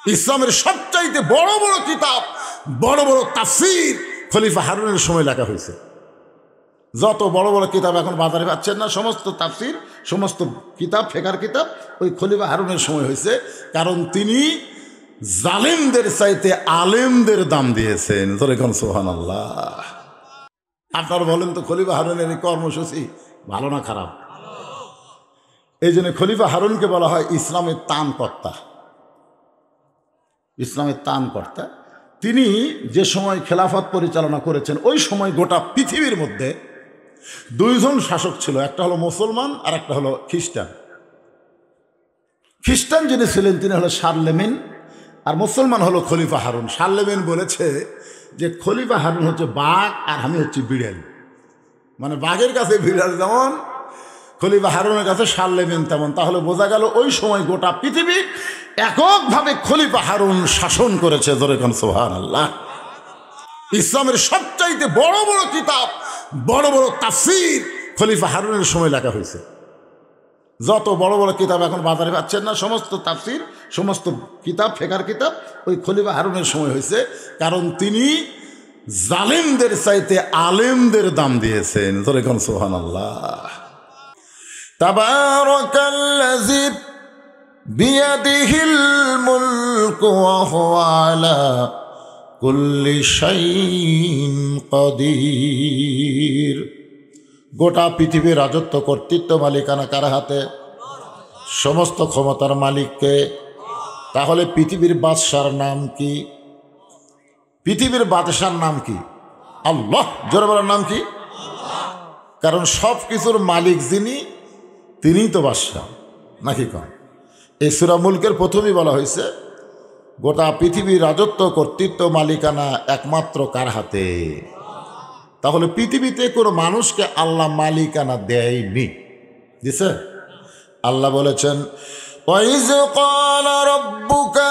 ইসলামের সবচাইতে বড় বড় কিতাব, বড় বড় তাফসীর খলিফা হারুনের সময় লেখা হয়েছে। যত বড় বড় কিতাব এখন বাজারে পাচ্ছেন না, সমস্ত তাফসীর, সমস্ত কিতাব, ফেকার কিতাব ওই খলিফা হারুনের সময় হয়েছে। কারণ তিনি জালেমদের চাইতে আলেমদের দাম দিয়েছেন। যেরকম সুবহানাল্লাহ। আপনারা বলেন তো খলিফা হারুনের এই কর্মসূচি ভালো না খারাপ? এই জন্য খলিফা হারুনকে বলা হয় ইসলামের ত্রাণকর্তা। ইসলামের ত্রাণকর্তা তিনি যে সময় খেলাফত পরিচালনা করেছেন, ওই সময় গোটা পৃথিবীর মধ্যে দুইজন শাসক ছিল, একটা হলো মুসলমান আর একটা হলো খ্রিস্টান। খ্রিস্টান যিনি ছিলেন তিনি হলো শারলেমেন, আর মুসলমান হলো খলিফা হারুন। শারলেমেন বলেছে যে খলিফা হারুন হচ্ছে বাঘ আর আমি হচ্ছি বিড়াল, মানে বাঘের কাছে বিড়াল যেমন, খলিফা হারুনের কাছে শারলেমেন তেমন। তাহলে বোঝা গেল ওই সময় গোটা পৃথিবী এককভাবে খলিফা হারুন শাসন করেছে। যেরকম সুবহানাল্লাহ। ইসলামের সবচাইতে বড় বড় কিতাব, বড় বড় তাফসীর খলিফা হারুনের সময় লেখা হয়েছে। যত বড় বড় কিতাব এখন বাজারে পাচ্ছেন না, সমস্ত তাফসীর, সমস্ত কিতাব, ফেকার কিতাব ওই খলিফা হারুনের সময় হয়েছে। কারণ তিনি জালেমদের চাইতে আলেমদের দাম দিয়েছেন। যেরকম সুবহানাল্লাহ। তাবারাকাল্লাযী বিয়াদিহিল মুলকু ওয়া হুয়া আলা কুল্লি শাইইন কাদির। গোটা পৃথিবীর রাজত্ব, কর্তৃত্ব, মালিকানা কার হাতে? সমস্ত ক্ষমতার মালিককে। তাহলে পৃথিবীর বাদশার নাম কি? পৃথিবীর বাদশার নাম কি? আল্লাহ। জোরে বলার নাম কি? কারণ সব কিছুর মালিক যিনি, তিনিই তো বাদশা, নাকি কন? এই সূরা মুলকের প্রথমেই বলা হয়েছে গোটা পৃথিবীর রাজত্ব, কর্তৃত্ব, মালিকানা একমাত্র কার হাতে? তাহলে পৃথিবীতে কোনো মানুষকে আল্লাহ মালিকানা দেয়নি, দিছে? আল্লাহ বলেছেন ওয়াইজ ক্বালা রাব্বুকা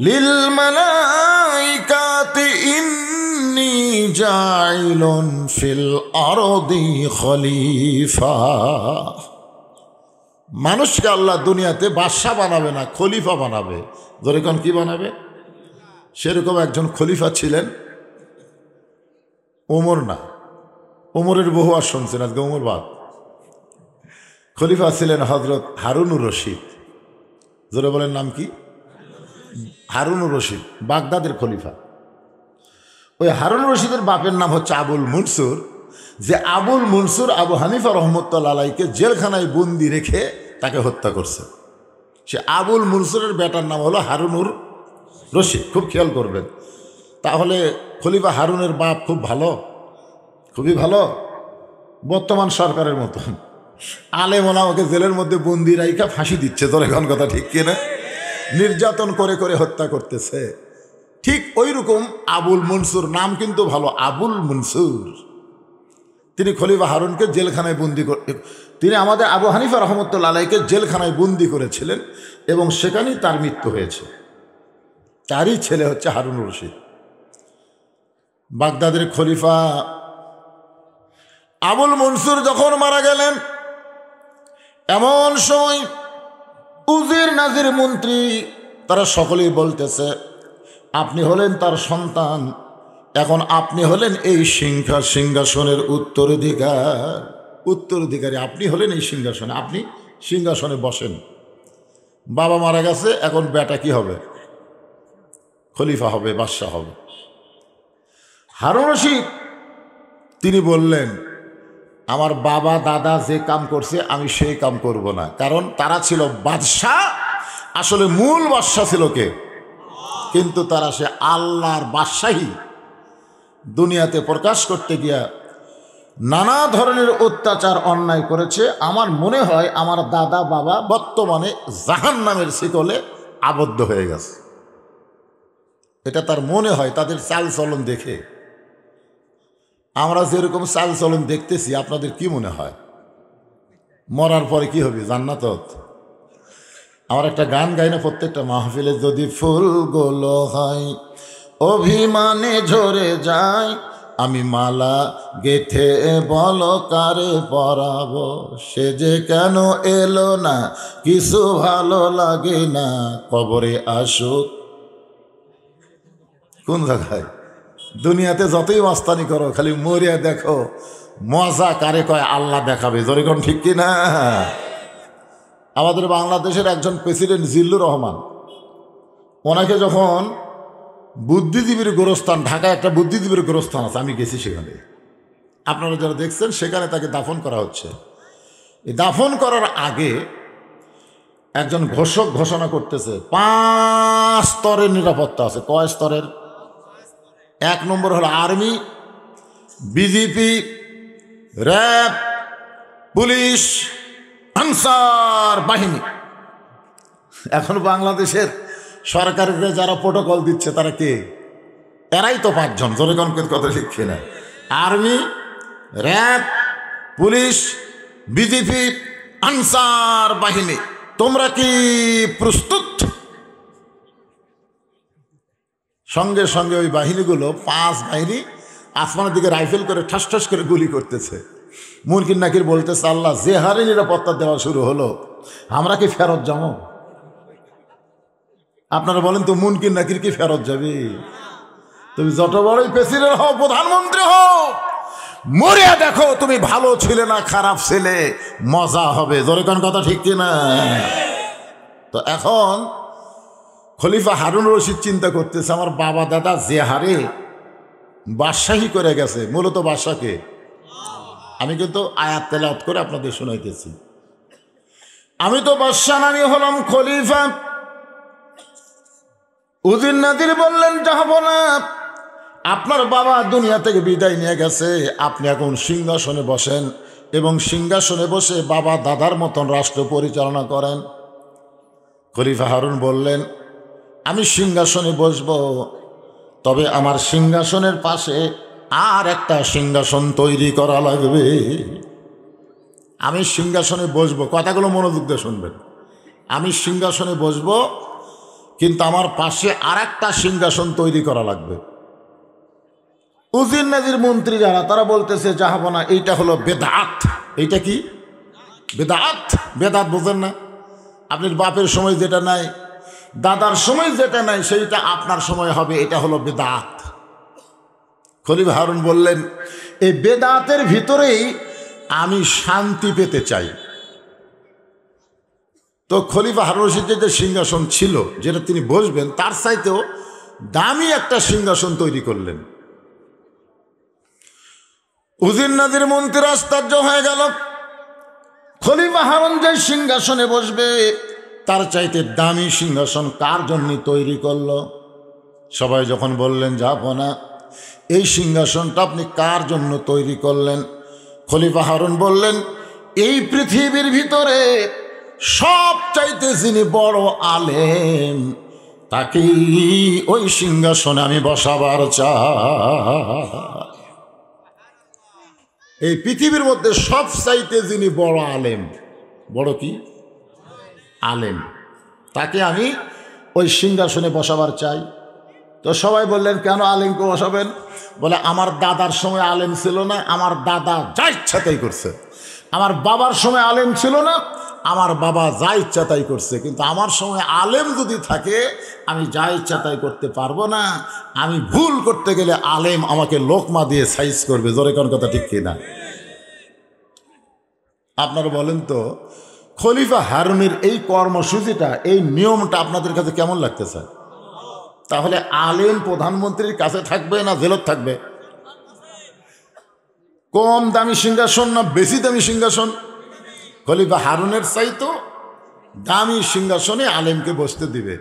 লিল মালাইকাতি ইন্নী জাইলুন ফিল আরদি খলিফা। মানুষকে আল্লাহ দুনিয়াতে বাদশা বানাবে না, খলিফা বানাবে। যেরকম কি বানাবে? সেরকম একজন খলিফা ছিলেন ওমর। না, ওমরের বহু আর শুনছেন, আজকে ওমর বাদ। খলিফা ছিলেন হজরত হারুনুর রশিদ। জোরে বলেন নাম কি? হারুনুর রশিদ, বাগদাদের খলিফা। ওই হারুনুর রশিদের বাপের নাম হচ্ছে আবুল মনসুর। যে আবুল মনসুর আবু হানিফা রহমতুল্লাহ আলাইকে জেলখানায় বন্দি রেখে তাকে হত্যা করছে। সে আবুল মনসুরের বেটার নাম হলো হারুনুর রশিদ। খুব খেয়াল করবেন। তাহলে খলিফা হারুনের বাপ খুব ভালো, খুবই ভালো, বর্তমান সরকারের মতন। আলেম ওলামাকে জেলের মধ্যে বন্দি রাইখা ফাঁসি দিচ্ছে। তোর এখন কথা ঠিক কিনা? নির্যাতন করে করে হত্যা করতেছে। ঠিক ওই রকম আবুল মনসুর, নাম কিন্তু ভালো, আবুল মনসুর। তিনি খলিফা হারুনকে জেলখানায় বন্দি তিনি আমাদের আবু হানিফা রহমতুল্লাহ আলাইকে জেলখানায় বন্দি করেছিলেন এবং সেখানেই তার মৃত্যু হয়েছে। তারই ছেলে হচ্ছে হারুনুর রশিদ, বাগদাদের খলিফা। আবুল মনসুর যখন মারা গেলেন, এমন সময় উজির, নাজির, মন্ত্রী তারা সকলেই বলতেছে আপনি হলেন তার সন্তান, এখন আপনি হলেন এই সিংহাসনের উত্তরাধিকারী, আপনি হলেন এই সিংহাসনে, আপনি সিংহাসনে বসেন। বাবা মারা গেছে, এখন বেটা কি হবে? খলিফা হবে, বাদশা হবে। হারুন রশিদ তিনি বললেন আমার বাবা দাদা যে কাম করছে আমি সেই কাম করব না, কারণ তারা ছিল বাদশা। আসলে মূল বাদশা ছিল কে? কিন্তু তারা সে আল্লাহর বাদশাহী দুনিয়াতে প্রকাশ করতে গিয়া নানা ধরনের অত্যাচার, অন্যায় করেছে। আমার মনে হয় আমার দাদা বাবা বর্তমানে জাহান্নামের শিকলে আবদ্ধ হয়ে গেছে। এটা তার মনে হয় তাদের চালচলন দেখে। আমরা যেরকম চালচলন দেখতেছি, আপনাদের কি মনে হয় মরার পরে কি হবে? জান্নাত। আমার একটা গান গাই না প্রত্যেকটা মাহফিলে, যদি ফুলগুলো হয় অভিমানে ঝরে যায়, আমি মালা গেথে বলো কারে পরাবো, সে যে কেন এলো না, কিছু ভালো লাগে না, কবরে আসুক। কোন জায়গায়? দুনিয়াতে যতই মাস্তানি করো, খালি মরিয়া দেখো, মজা কারে কয় আল্লাহ দেখাবে। জোরে কোন ঠিক কি না? আমাদের বাংলাদেশের একজন প্রেসিডেন্ট জিল্লুর রহমান, ওনাকে যখন বুদ্ধিজীবীর গোরস্থান, ঢাকায় একটা বুদ্ধিজীবীর গোরস্থান আছে, আমি গেছি সেখানে, আপনারা যারা দেখছেন, সেখানে তাকে দাফন করা হচ্ছে। এই দাফন করার আগে একজন ঘোষক ঘোষণা করতেছে 5 স্তরের নিরাপত্তা আছে। কয় স্তরের? 1 নম্বর হলো army, BJP, RAB, police, answer বাহিনী। এখন বাংলাদেশের সরকারের যারা প্রোটোকল দিচ্ছে তারা কে? এরাই তো 5 জন। জোরে কোন কথা শিখছে না? Army, RAB, police, BJP, answer বাহিনী। তোমরা কি প্রস্তুত? সঙ্গে সঙ্গে ওই বাহিনীগুলো 5 বাহিনী আসমানের দিকে রাইফেল করে ঠাস ঠাস করে গুলি করতেছে। মুনকির নাকির বলতেছে, আল্লাহ যে হারে নিরাপত্তা দেওয়া শুরু হলো, আমরা কি ফেরত যাবো? আপনারা বলেন তো, মুনকির নাকির কি ফেরত যাবে? তুমি যত বড়ই প্রেসিডেন্ট হও, প্রধানমন্ত্রী হও, মরিয়া দেখো তুমি ভালো ছিলে না খারাপ ছিলে, মজা হবে। জোরে কোন কথা ঠিক কিনা? তো এখন খলিফা হারুন রশিদ চিন্তা করতেছে, আমার বাবা দাদা যে হারে বাদশাহী করে গেছে, মূলত বাদশাকে আমি কিন্তু আয়াত তেলাওয়াত করে আপনাদের শোনাইতেছি। আমি তো বাদশা, আমি হলাম খলিফা। উজির নাদির বললেন, যাবো না, আপনার বাবা দুনিয়া থেকে বিদায় নিয়ে গেছে, আপনি এখন সিংহাসনে বসেন এবং সিংহাসনে বসে বাবা দাদার মতন রাষ্ট্র পরিচালনা করেন। খলিফা হারুন বললেন, আমি সিংহাসনে বসব, তবে আমার সিংহাসনের পাশে আর একটা সিংহাসন তৈরি করা লাগবে। আমি সিংহাসনে বসবো, কথাগুলো মনোযোগ দিয়ে শুনবেন। আমি সিংহাসনে বসবো, কিন্তু আমার পাশে আর একটা সিংহাসন তৈরি করা লাগবে। উজির নাজির মন্ত্রী যারা, তারা বলতেছে, যাবো না, এইটা হলো বেদাত। এইটা কি বেদাত? বেদাত বোঝেন না? আপনার বাপের সময় যেটা নাই, দাদার সময় যেটা নাই, সেইটা আপনার সময় হবে, এটা হলো বেদাত। খলিফা হারুন বললেন, এই বেদাতের ভিতরেই আমি শান্তি পেতে চাই। তো খলিফা হারুন রশিদের যে সিংহাসন ছিল, যেটা তিনি বসবেন, তার চাইতেও দামি একটা সিংহাসন তৈরি করলেন। উজির নাজির মন্ত্রী আশ্চর্য হয়ে গেল, খলিফা হারুন যে সিংহাসনে বসবে, তার চাইতে দামি সিংহাসন কার জন্য তৈরি করলো? সবাই যখন বললেন, যাবো না, এই সিংহাসনটা আপনি কার জন্য তৈরি করলেন? খলিফা হারুন বললেন, এই পৃথিবীর ভিতরে সব চাইতে যিনি বড় আলেম, তাকেই ওই সিংহাসনে আমি বসাবার চাই। এই পৃথিবীর মধ্যে সব চাইতে যিনি বড় আলেম, বড় কি আলেম, তাকে আমি ওই সিংহাসনে বসাবার চাই। তো সবাই বললেন, কেন আলেমকে বসাবেন? বলে, আমার দাদার সময় আলেম ছিল না, আমার দাদা যা ইচ্ছা তাই করছে। আমার বাবার সময় আলেম ছিল না, আমার বাবা যা ইচ্ছা তাই করছে। কিন্তু আমার সময় আলেম যদি থাকে, আমি যা ইচ্ছা তাই করতে পারবো না। আমি ভুল করতে গেলে আলেম আমাকে লোকমা দিয়ে সাইজ করবে। জোরে কোন কথা ঠিক কিনা? আপনারা বলেন তো, খলিফা হারুনের এই কর্মসূচিটা, এই নিয়মটা আপনাদের কাছে কেমন লাগতেছে? তাহলে আলেম প্রধানমন্ত্রীর কাছে থাকবে না জেলত থাকবে? কম দামি সিংহাসন না বেশি দামি সিংহাসন? খলিফা হারুনের চাইতো দামি সিংহাসনে আলেমকে বসতে দিবে।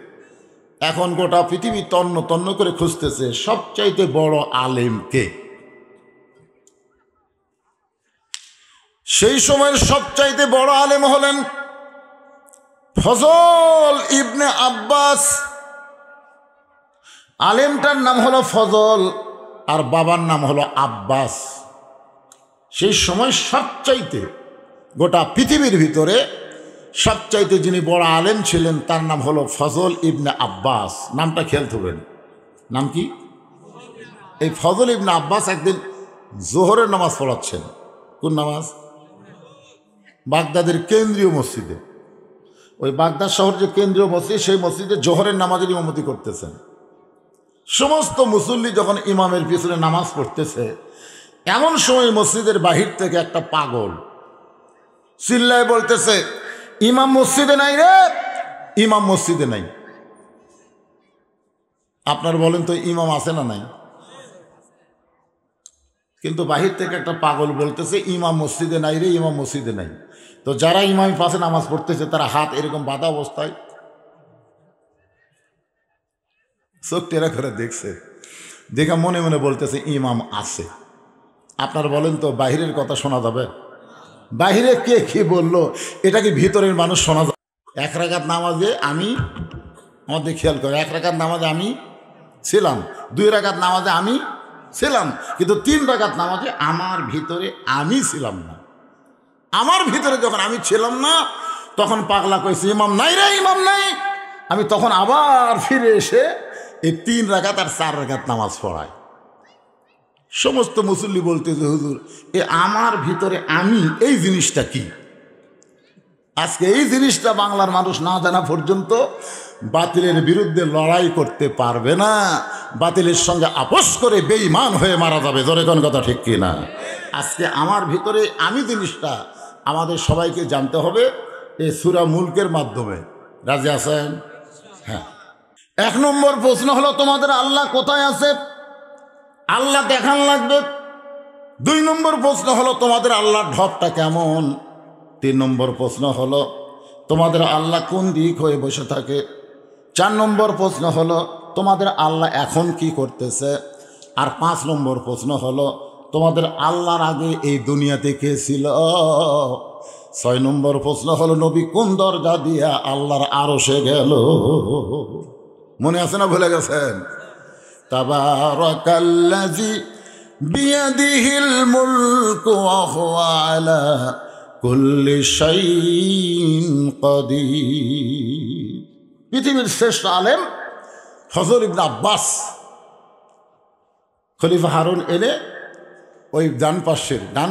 এখন গোটা পৃথিবী তন্ন তন্ন করে খুঁজতেছে সবচাইতে বড় আলেমকে। সেই সময়ের সবচাইতে বড় আলেম হলেন ফজল ইবনে আব্বাস। আলেমটার নাম হলো ফজল আর বাবার নাম হলো আব্বাস। সেই সময় সবচাইতে গোটা পৃথিবীর ভিতরে সবচাইতে যিনি বড় আলেম ছিলেন, তার নাম হলো ফজল ইবনে আব্বাস। নামটা খেয়াল করবেন, নাম কি? এই ফজল ইবনে আব্বাস একদিন জোহরের নামাজ পড়াচ্ছেন। কোন নামাজ? বাগদাদের কেন্দ্রীয় মসজিদে। ওই বাগদাদ শহর যে কেন্দ্রীয় মসজিদ, সেই মসজিদে জোহরের নামাজের ইমামতি করতেছেন। সমস্ত মুসল্লি যখন ইমামের পিছনে নামাজ পড়তেছে, এমন সময় মসজিদের বাহির থেকে একটা পাগল চিল্লায় বলতেছে, ইমাম মসজিদে নাই রে, ইমাম মসজিদে নাই। আপনার বলেন তো ইমাম আছে না নাই? কিন্তু বাহির থেকে একটা পাগল বলতেছে ইমাম মসজিদে নাই রে, ইমাম মসজিদে নাই। তো যারা ইমাম পাশে নামাজ পড়তেছে তারা হাত এরকম বাঁধা অবস্থায় চোখ টেরা করে দেখছে, দেখা মনে মনে বলতেছে ইমাম আছে। আপনার বলেন তো বাহিরের কথা শোনা যাবে? বাহিরে কে কি বললো এটা কি ভিতরের মানুষ শোনা যাবে? এক রাকাত নামাজে আমি, আমাদের খেয়াল করে, এক রাকাত নামাজে আমি ছিলাম, 2 রাকাত নামাজে আমি ছিলাম, কিন্তু 3 রাকাত নামাজে আমার ভিতরে আমি ছিলাম না। আমার ভিতরে যখন আমি ছিলাম না, তখন পাগলা কইছে ইমাম নাই রে, ইমাম নাই। আমি তখন আবার ফিরে এসে এই 3 রাকাত আর 4 রাকাত নামাজ পড়াই। সমস্ত মুসল্লি বলতেছে হুজুর এ আমার ভিতরে আমি এই জিনিসটা কি? আজকে এই জিনিসটা বাংলার মানুষ না জানা পর্যন্ত বাতিলের বিরুদ্ধে লড়াই করতে পারবে না, বাতিলের সঙ্গে আপোষ করে বেঈমান হয়ে মারা যাবে। জোরে কোন কথা ঠিক কি না? আজকে আমার ভিতরে আমি জিনিসটা আমাদের সবাইকে জানতে হবে এই সূরা মুলকের মাধ্যমে। রাজি আছেন? হ্যাঁ। 1 নম্বর প্রশ্ন হলো তোমাদের আল্লাহ কোথায় আছে? আল্লাহ দেখান লাগবে। 2 নম্বর প্রশ্ন হলো তোমাদের আল্লাহর ঢপটা কেমন? 3 নম্বর প্রশ্ন হলো তোমাদের আল্লাহ কোন দিক হয়ে বসে থাকে? 4 নম্বর প্রশ্ন হলো তোমাদের আল্লাহ এখন কি করতেছে? আর 5 নম্বর প্রশ্ন হলো তোমাদের আল্লাহর আগে এই দুনিয়াতে কে ছিল? 6 নম্বর প্রশ্ন হলো নবী কোন দরজা দিয়া আল্লাহর আরশে গেল? মনে আছে না ভুলে গেছেন? তাবারাকাল্লাযী বিয়াদিহিল মুলকু ওয়া হুয়া আলা কুল্লি শাইইন কাদির। পৃথিবীর শ্রেষ্ঠ আলেম ফজল ইবনে আব্বাস খলিফা হারুন এনে ওই ডান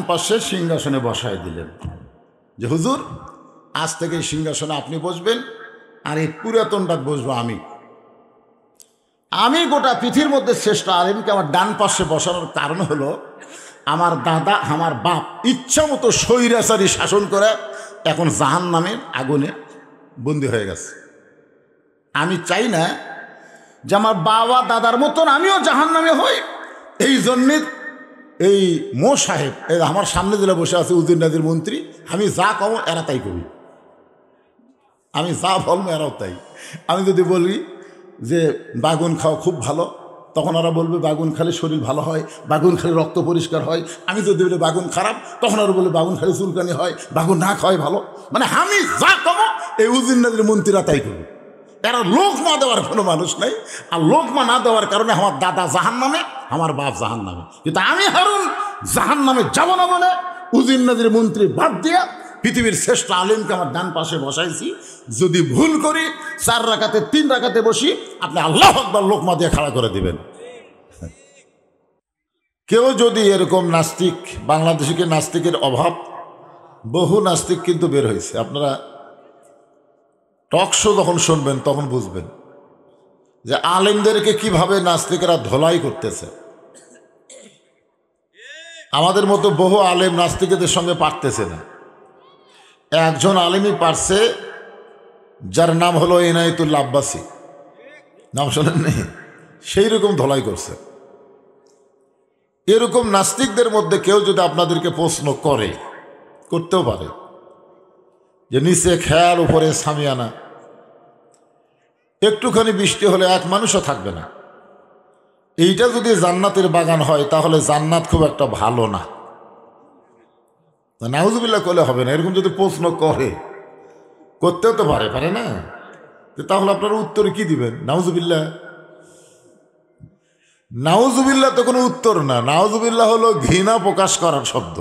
পাশের সিংহাসনে বসায় দিলেন যে হুজুর আজ থেকে এই সিংহাসনে আপনি বসবেন, আর এই পুরাতনটা বসবো আমি। গোটা পৃথিবীর মধ্যে শ্রেষ্ঠ আলেমকে আমার ডান পাশে বসানোর কারণ হলো আমার দাদা আমার বাপ ইচ্ছা মতো স্বৈরাচারী শাসন করে এখন জাহান্নামের আগুনে বন্দী হয়ে গেছে। আমি চাই না যে আমার বাবা দাদার মতন আমিও জাহান্নামে হই। এই জন্যে এই মো সাহেব আমার সামনে দিলে বসে আছে উজির নাজির মন্ত্রী, আমি যা কমো এরা তাই করি, আমি যা বলবো এরাও তাই। আমি যদি বলি যে বাগুন খাও খুব ভালো, তখন ওরা বলবে বাগুন খেলে শরীর ভালো হয়, বাগুন খেলে রক্ত পরিষ্কার হয়। আমি যদি বলি বাগুন খারাপ, তখন ওরা বলবে বাগুন খেলে চুলকানি হয়, বাগুন না খাওয়াই ভালো। মানে আমি যা কমো এই উজির নাজির মন্ত্রীরা তাই করবে। এরা লোকমা দেওয়ার কোনো মানুষ নেই, আর লোকমা না দেওয়ার কারণে আমার দাদা জাহান্নামে, আমার বাপ জাহান্নামে। কিন্তু আমি হারুন জাহান্নামে যাব না বলে উজির নাজির মন্ত্রী বাদ দিয়া পৃথিবীর শ্রেষ্ঠ আলেমকে আমার ডান পাশে বসাইছি। যদি ভুল করি 4 রাকাতে 3 রাকাতে বসি, আপনি আল্লাহু আকবার লোকমা দিয়ে খাড়া করে দিবেন। কেউ যদি এরকম নাস্তিক, বাংলাদেশে নাস্তিকের অভাব, বহু নাস্তিক কিন্তু বের হয়েছে। আপনারা টক শো যখন শুনবেন তখন বুঝবেন যে আলেমদেরকে কিভাবে নাস্তিকেরা ধোলাই করতেছে। আমাদের মতো বহু আলেম নাস্তিকদের সঙ্গে পারতেছে না। একজন আলেমই পারছে, যার নাম হলো ইনায়েতুল্লাহ আব্বাসী, নাম শোনেন নেই? সেই রকম ধোলাই করছে। এরকম নাস্তিকদের মধ্যে কেউ যদি আপনাদেরকে প্রশ্ন করে, করতেও পারে যে নিচে খেয়ার উপরে সামিয়ানা, একটুখানি বৃষ্টি হলে এক মানুষও থাকবে না, এইটা যদি জান্নাতের বাগান হয় তাহলে জান্নাত খুব একটা ভালো না, নাউজুবিল্লাহ করলে হবে না। এরকম যদি প্রশ্ন করে, করতেও তো পারে না, তাহলে আপনারা উত্তরে কি দিবেন? নাউজুবিল্লাহ। নাউজুবিল্লাহ তো কোনো উত্তর না। নাউজুবিল্লাহ হলো ঘৃণা প্রকাশ করার শব্দ।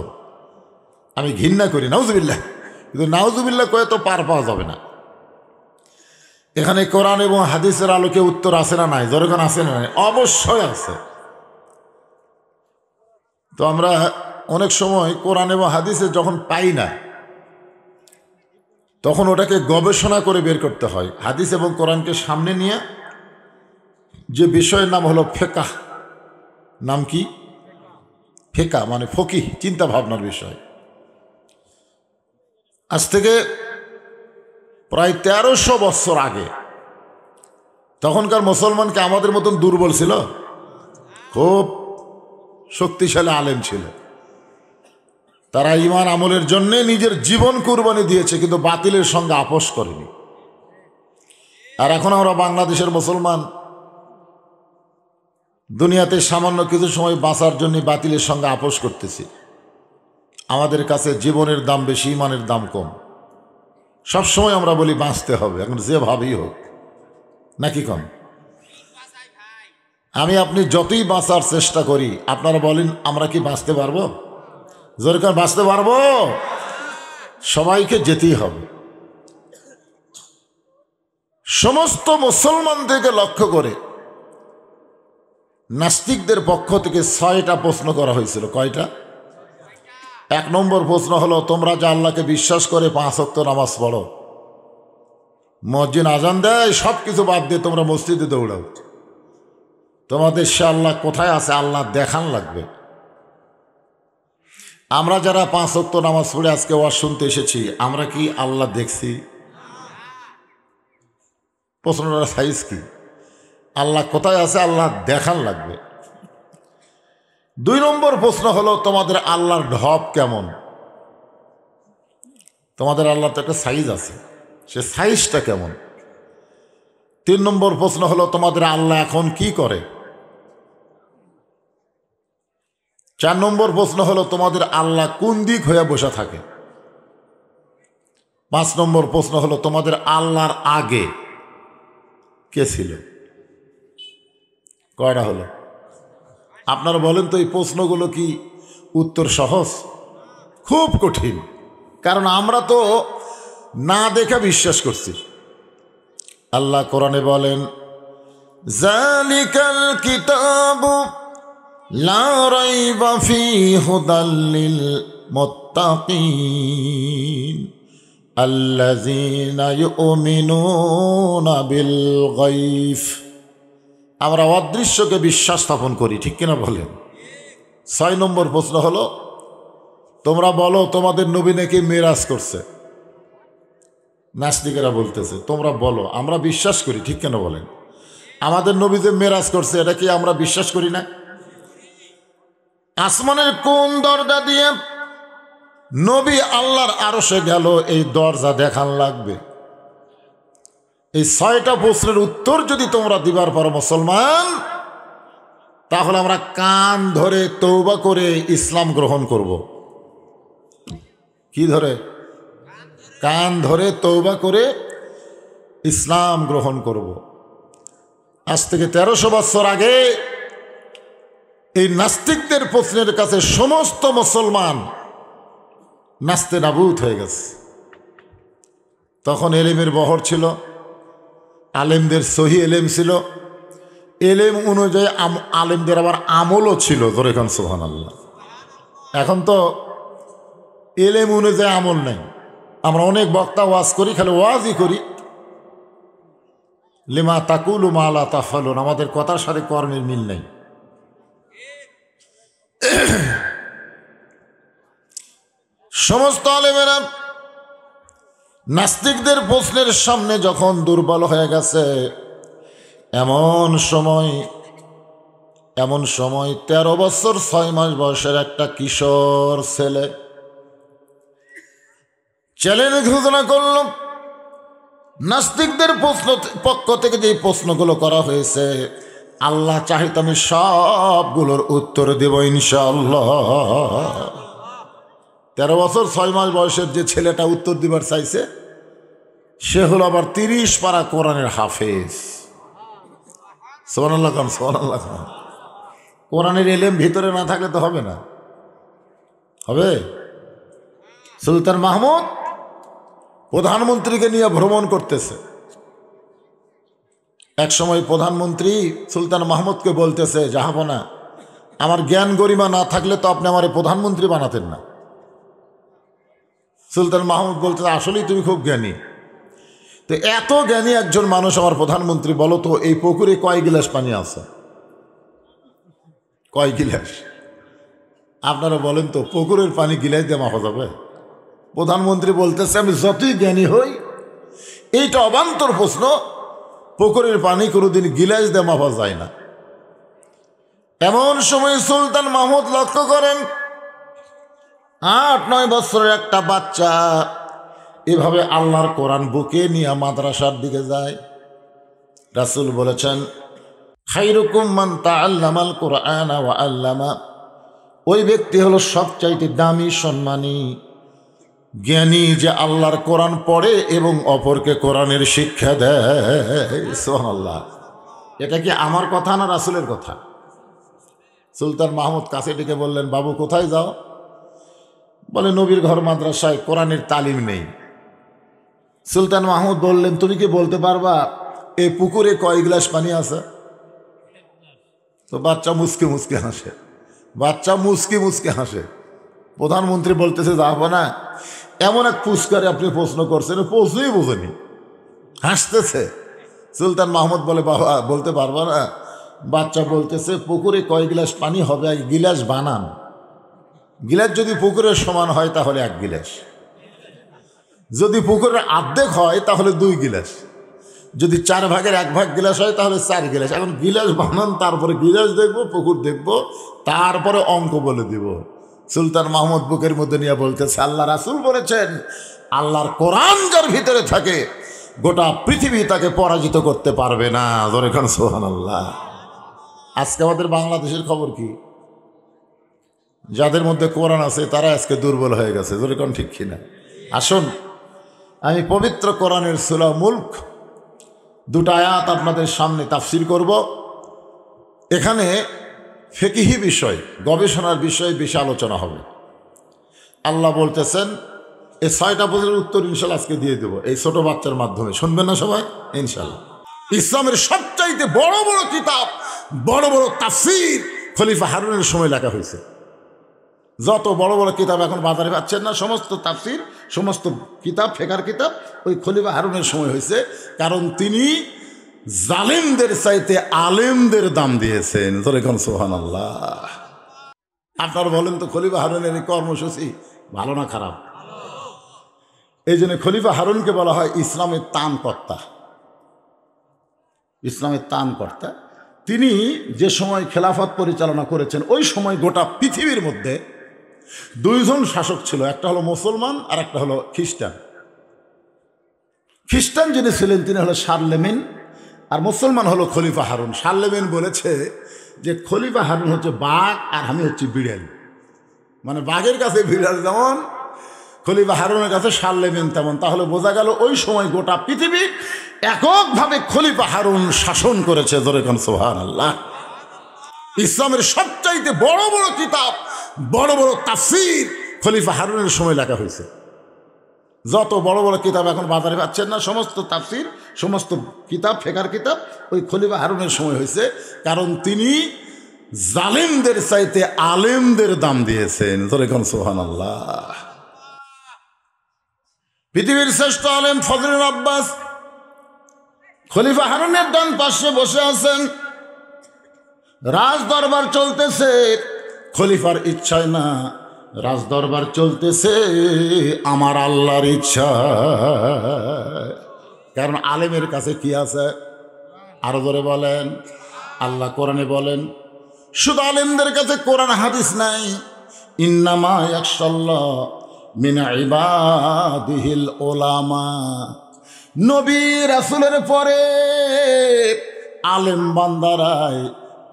আমি ঘৃণা করি নাউজুবিল্লাহ, কিন্তু নাউজুবিল্লাহ কয়ে তো পার পাওয়া যাবে না। এখানে কোরআন এবং হাদিসের আলোকে উত্তর আছে না নাই? যখন আছে না নাই? অবশ্যই আছে। তো আমরা অনেক সময় কোরআন এবং হাদিসে যখন পাই না, তখন ওটাকে গবেষণা করে বের করতে হয়। হাদিস এবং কোরআনকে সামনে নিয়ে যে বিষয়ের নাম হলো ফেকাহ। নাম কি? ফেকা মানে ফকিহ, চিন্তা ভাবনার বিষয়। আজ থেকে প্রায় 1300 বছর আগে তখনকার মুসলমানকে আমাদের মতন দুর্বল ছিল? খুব শক্তিশালী আলেম ছিল। তারা ঈমান আমলের জন্যে নিজের জীবন কুরবানি দিয়েছে, কিন্তু বাতিলের সঙ্গে আপোষ করেনি। আর এখন আমরা বাংলাদেশের মুসলমান দুনিয়াতে সামান্য কিছু সময় বাঁচার জন্য বাতিলের সঙ্গে আপোষ করতেছি। আমাদের কাছে জীবনের দাম বেশি, ঈমানের দাম কম। সবসময় আমরা বলি বাঁচতে হবে, এখন যে ভাবেই হোক, নাকি কম? আমি আপনি যতই বাঁচার চেষ্টা করি, আপনারা বলেন আমরা কি বাঁচতে পারবো? জোরকার বাঁচতে পারবো? সবাইকে যেতেই হবে। সমস্ত মুসলমানদেরকে লক্ষ্য করে নাস্তিকদের পক্ষ থেকে 6টা প্রশ্ন করা হয়েছিল। কয়টা? 1 নম্বর প্রশ্ন হলো, তোমরা যে আল্লাহকে বিশ্বাস করে 5 ওয়াক্ত নামাজ পড়ো, মসজিদ আজান দেয়, সব কিছু বাদ দিয়ে তোমরা মসজিদে দৌড়াও, তোমাদের সে আল্লাহ কোথায় আছে? আল্লাহ দেখান লাগবে। আমরা যারা 5 ওয়াক্ত নামাজ পড়ে আজকে ওয়াজ শুনতে এসেছি, আমরা কি আল্লাহ দেখছি? প্রশ্নটার সাইজ কি? আল্লাহ কোথায় আছে? আল্লাহ দেখান লাগবে। 2 নম্বর প্রশ্ন হলো, তোমাদের আল্লাহর ঢপ কেমন? তোমাদের আল্লাহর তো একটা সাইজ আছে, সে সাইজটা কেমন? 3 নম্বর প্রশ্ন হলো, তোমাদের আল্লাহ এখন কি করে? 4 নম্বর প্রশ্ন হলো, তোমাদের আল্লাহ কোন দিক হয়ে বসে থাকে? 5 নম্বর প্রশ্ন হলো, তোমাদের আল্লাহর আগে কে ছিল? কয়টা হলো? আপনারা বলেন তো, এই প্রশ্নগুলো কি উত্তর সহজ? খুব কঠিন। কারণ আমরা তো না দেখে বিশ্বাস করছি। আল্লাহ কোরআনে বলেন, যালিকাল কিতাবু লা রাইবা ফীহি হুদাল লিল মুত্তাকিন আল্লাযীনা ইউমিনুনা বিল গায়ব। আমরা অদৃশ্যকে বিশ্বাস স্থাপন করি, ঠিক কিনা বলেন? 6 নম্বর প্রশ্ন হলো, তোমরা বলো তোমাদের নবী নাকি মেরাজ করছে। নাস্তিকেরা বলতেছে, তোমরা বলো, আমরা বিশ্বাস করি, ঠিক কেন বলেন? আমাদের নবী যে মেরাজ করছে, এটা কি আমরা বিশ্বাস করি না? আসমানের কোন দরজা দিয়ে নবী আল্লাহর আরশে গেল, এই দরজা দেখান লাগবে। এই 6টা প্রশ্নের উত্তর যদি তোমরা দিবার পারো মুসলমান, তাহলে আমরা কান ধরে তওবা করে ইসলাম গ্রহণ করব। কি ধরে? কান ধরে তওবা করে ইসলাম গ্রহণ করব। আজ থেকে 1300 বছর আগে এই নাস্তিকদের প্রশ্নের কাছে সমস্ত মুসলমান নাস্তে নাবুদ হয়ে গেছে। তখন এলেমের বহর ছিল, আলেমদের সহি এলেম ছিল, এলেম অনুযায়ী আলেমদের আবার আমলও ছিল। ধরে এখন সুবহানাল্লাহ। এখন তো এলেম অনুযায়ী আমল নেই। আমরা অনেক বক্তা ওয়াজ করি, খালি ওয়াজই করি। লিমা তাকুলু মা লা তাফআলুন, আমাদের কথার সাথে কর্মের মিল নেই। সমস্ত আলেমেরা নাস্তিকদের প্রশ্নের সামনে যখন দুর্বল হয়ে গেছে, এমন সময় 13 বছর 6 মাস বয়সের একটা কিশোর ছেলে চ্যালেঞ্জ ঘোষণা করল, নাস্তিকদের পক্ষ থেকে যে প্রশ্নগুলো করা হয়েছে, আল্লাহ চাহিত আমি সবগুলোর উত্তর দেব ইনশাআল্লাহ। 13 বছর 6 মাস বয়সের যে ছেলেটা উত্তর দিবার চাইছে, সে হলো আবার 30 পারা কোরআনের হাফেজ। সুবহানাল্লাহ খান, সুবহানাল্লাহ খান। কোরআনের এলেম ভিতরে না থাকলে তো হবে না। হবে? সুলতান মাহমুদ প্রধানমন্ত্রীকে নিয়ে ভ্রমণ করতেছে। এক সময় প্রধানমন্ত্রী সুলতান মাহমুদকে বলতেছে, জাহাপনা, আমার জ্ঞান গরিমা না থাকলে তো আপনি আমার প্রধানমন্ত্রী বানাতেন না। সুলতান মাহমুদ বলতে আসলেই তুমি খুব জ্ঞানী। তো এত জ্ঞানী একজন মানুষ আমার প্রধানমন্ত্রী, বলো তো এই পুকুরে কয় গিলাস পানি আছে? কয় গিলাস? আপনারা বলেন তো, পুকুরের পানি গিলাস দিয়ে মাপা যাবে? প্রধানমন্ত্রী বলতেছে আমি যতই জ্ঞানী হই, এইটা অবান্তর প্রশ্ন, পুকুরের পানি কোনোদিন গিলাস দিয়ে মাপা যায় না। এমন সময় সুলতান মাহমুদ লক্ষ্য করেন 8-9 বছরের একটা বাচ্চা এভাবে আল্লাহর কোরআন বুকে নিয়ে মাদ্রাসার দিকে যায়। রাসূল বলেছেন খায়রুকুম মান তাআল্লামাল কুরআনা ওয়া আল্লামা, ওই ব্যক্তি হলো সবচাইতে দামি সম্মানী জ্ঞানী যে আল্লাহর কোরআন পড়ে এবং অপরকে কোরআনের শিক্ষা দেয়। সুবহানাল্লাহ। এটা কি আমার কথা না রাসূলের কথা? সুলতান মাহমুদ কাছে ডেকে বললেন, বাবু কোথায় যাও? বলে নবীর ঘর মাদ্রাসায় কোরআনের তালিম নেই। সুলতান মাহমুদ বললেন, তুমি কি বলতে পারবা এই পুকুরে কয় গ্লাস পানি আছে? তো বাচ্চা মুসকে মুসকে হাসে, বাচ্চা মুসকে মুসকে হাসে। প্রধানমন্ত্রী বলতেছে যাবো না, এমন এক পুস্কারে আপনি প্রশ্ন করছেন, প্রশ্নই বোঝেনি, হাসতেছে। সুলতান মাহমুদ বলে, বাবা বলতে পারবা না? বাচ্চা বলতেছে পুকুরে কয় গ্লাস পানি হবে? এক গিলাস বানান। গিলাস যদি পুকুরের সমান হয় তাহলে 1 গিলাস, যদি পুকুরের অর্ধেক হয় তাহলে 2 গিলাস, যদি 4 ভাগের 1 ভাগ গিলাস হয় তাহলে 4 গিলাস। এখন গিলাস বানান, তারপরে গিলাস দেখবো, পুকুর দেখবো, তারপরে অঙ্ক বলে দিব। সুলতান মাহমুদ বুকের মধ্যে নিয়ে বলতেছে আল্লাহ রাসূল বলেছেন আল্লাহর কোরআন যার ভিতরে থাকে গোটা পৃথিবী তাকে পরাজিত করতে পারবে না। ধরে খান সুবহানাল্লাহ। আজকে আমাদের বাংলাদেশের খবর কি? যাদের মধ্যে কোরআন আছে তারা আজকে দুর্বল হয়ে গেছে। ধরে কোন ঠিক কিনা? আসুন আমি পবিত্র কোরআনের সূরা মুলক 2টা আয়াত আপনাদের সামনে তাফসীর করব। এখানে ফিকহি বিষয়, গবেষণার বিষয়ে বেশি আলোচনা হবে। আল্লাহ বলতেছেন এই 6টা প্রশ্নের উত্তর ইনশাল্লাহ আজকে দিয়ে দেব এই ছোট বাচ্চার মাধ্যমে। শুনবেন না সবাই ইনশাল্লাহ? ইসলামের সবচাইতে বড় বড় কিতাব, বড় বড় তাফসীর খলিফা হারুনের সময় লেখা হয়েছে। যত বড় বড় কিতাব এখন বাজারে পাচ্ছেন না, সমস্ত তাফসীর, সমস্ত কিতাব, ফেকার কিতাব ওই খলিফা হারুনের সময় হয়েছে। কারণ তিনি জালেমদের চাইতে আলেমদের দাম দিয়েছেন। তোর এখন সুবহানাল্লাহ। আপনারা বলেন তো খলিফা হারুনের এই কর্মসূচি ভালো না খারাপ? এই জন্য খলিফা হারুনকে বলা হয় ইসলামের ত্রাণকর্তা। ইসলামের ত্রাণকর্তা তিনি যে সময় খেলাফত পরিচালনা করেছেন ওই সময় গোটা পৃথিবীর মধ্যে 2 জন শাসক ছিল, একটা হলো মুসলমান আর একটা হলো খ্রিস্টান। খ্রিস্টান যিনি ছিলেন তিনি হলো শারলেমেন, আর মুসলমান হলো খলিফা হারুন। শারলেমেন বলেছে যে খলিফা হারুন হচ্ছে বাঘ আর আমি হচ্ছি বিড়াল, মানে বাঘের কাছে বিড়াল যেমন খলিফা হারুনের কাছে শারলেমেন তেমন। তাহলে বোঝা গেল ওই সময় গোটা পৃথিবী এককভাবে খলিফা হারুন শাসন করেছে। ধরে কোন সুবহানাল্লাহ। ইসলামের সবচাইতে বড় বড় কিতাব, বড় বড় তাফসীর খলিফা হারুনের সময় লেখা হয়েছে। যত বড় বড় কিতাব এখন বাজারে পাচ্ছেন না, সমস্ত তাফসীর, সমস্ত কিতাব, ফেকার কিতাব ওই খলিফা হারুনের সময় হয়েছে। কারণ তিনি জালেমদের চাইতে আলেমদের দাম দিয়েছেন। ধরে কোন সুবহানাল্লাহ। পৃথিবীর শ্রেষ্ঠ আলেম ফজলুল আব্বাস খলিফা হারুনের ডান পাশে বসে আছেন। রাজ দরবার চলতেছে, খলিফার ইচ্ছায় না, রাজ দরবার চলতেছে আমার আল্লাহর ইচ্ছা। কারণ আলেমের কাছে কি আছে? আরো ধরে বলেন, আল্লাহ কোরআনে বলেন শুধু আলেমদের কাছে কোরআন হাদিস নাই, ইন্নামা ইয়াখশাল্লাহ মিন ইবাদিহিল উলামা। নবী রাসূলের পরে আলেম বান্দারাই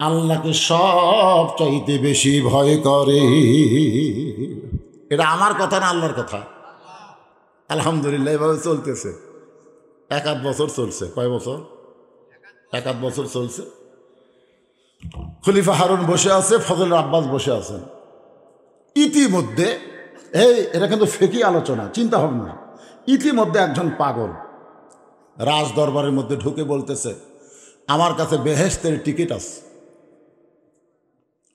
আল্লাহকে সব চাইতে বেশি ভয় করে। এটা আমার কথা না, আল্লাহর কথা। আলহামদুলিল্লাহ এভাবে চলতেছে। 1-8 বছর চলছে। কয় বছর? 1-8 বছর চলছে। খলিফা হারুন বসে আছে, ফজলুল আব্বাস বসে আছেন। ইতিমধ্যে এটা কিন্তু ফিকহি আলোচনা, চিন্তা ভাবনা। ইতিমধ্যে একজন পাগল রাজ দরবারের মধ্যে ঢুকে বলতেছে আমার কাছে বেহেশতের টিকিট আছে।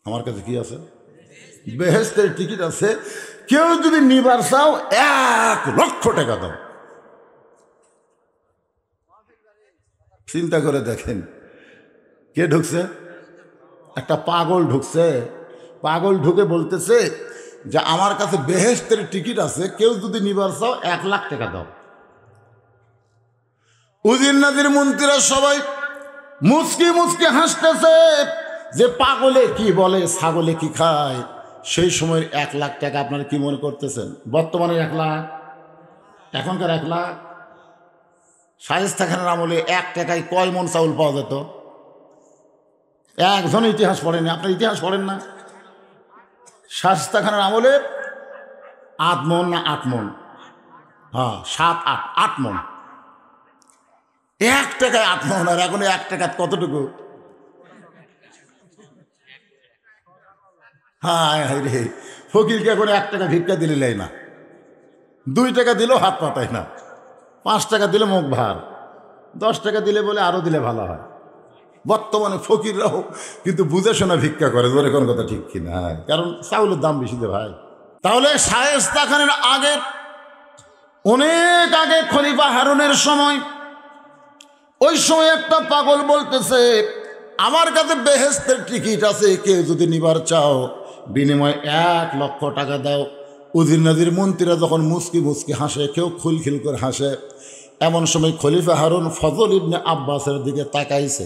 আমার কাছে কি আছে? বেহেশতের টিকিট আছে। কেউ যদি নিবার চাও 1,00,000 টাকা দাও। চিন্তা করে দেখেন, কে ঢুকছে? একটা পাগল ঢুকছে। পাগল ঢুকে বলতেছে যে আমার কাছে বেহেশতের টিকিট আছে, কেউ যদি নিবার চাও 1,00,000 টাকা দাও। উজির নাজির মন্ত্রীরা সবাই মুচকি মুচকি হাসতেছে যে পাগলে কি বলে, ছাগলে কি খায়। সেই সময়ের 1,00,000 টাকা আপনারা কি মনে করতেছেন? বর্তমানে 1,00,000, এখনকার 1,00,000। শায়েস্তা খানের আমলে 1 টাকায় কয় মন চাউল পাওয়া যেত? একজন ইতিহাস পড়েনি। আপনার ইতিহাস পড়েন না? শায়েস্তা খানের আমলে 8 মন না 8 মন? হ্যাঁ, 7, 8, 8 মন। 1 টাকায় 8 মন। আর এখন 1 টাকা কতটুকু? হ্যাঁ রে, ফকিরকে এখন 1 টাকা ভিক্ষা দিলে লেয় না, 2 টাকা দিলেও হাত পাতায় না, 5 টাকা দিলে মুখ ভার, 10 টাকা দিলে বলে আরো দিলে ভালো হয়। বর্তমানে ফকিররাও কিন্তু বুঝে শোনা ভিক্ষা করে, ধরে কোন কথা ঠিক কিনা? কারণ চাউলের দাম বেশি দে ভাই। তাহলে শায়েস্তা খানের আগে, অনেক আগে, খলিফা হারুনের সময়, ওই সময় একটা পাগল বলতেছে আমার কাছে বেহেশতের টিকিট আছে, কেউ যদি নিবার চাও বিনিময়ে 1,00,000 টাকা দাও। উজির নাজির মন্ত্রীরা যখন মুচকি মুচকি হাসে, কেউ খুলখিল করে হাসে, এমন সময় খলিফা হারুন ফজল ইবনে আব্বাসের দিকে তাকাইছে।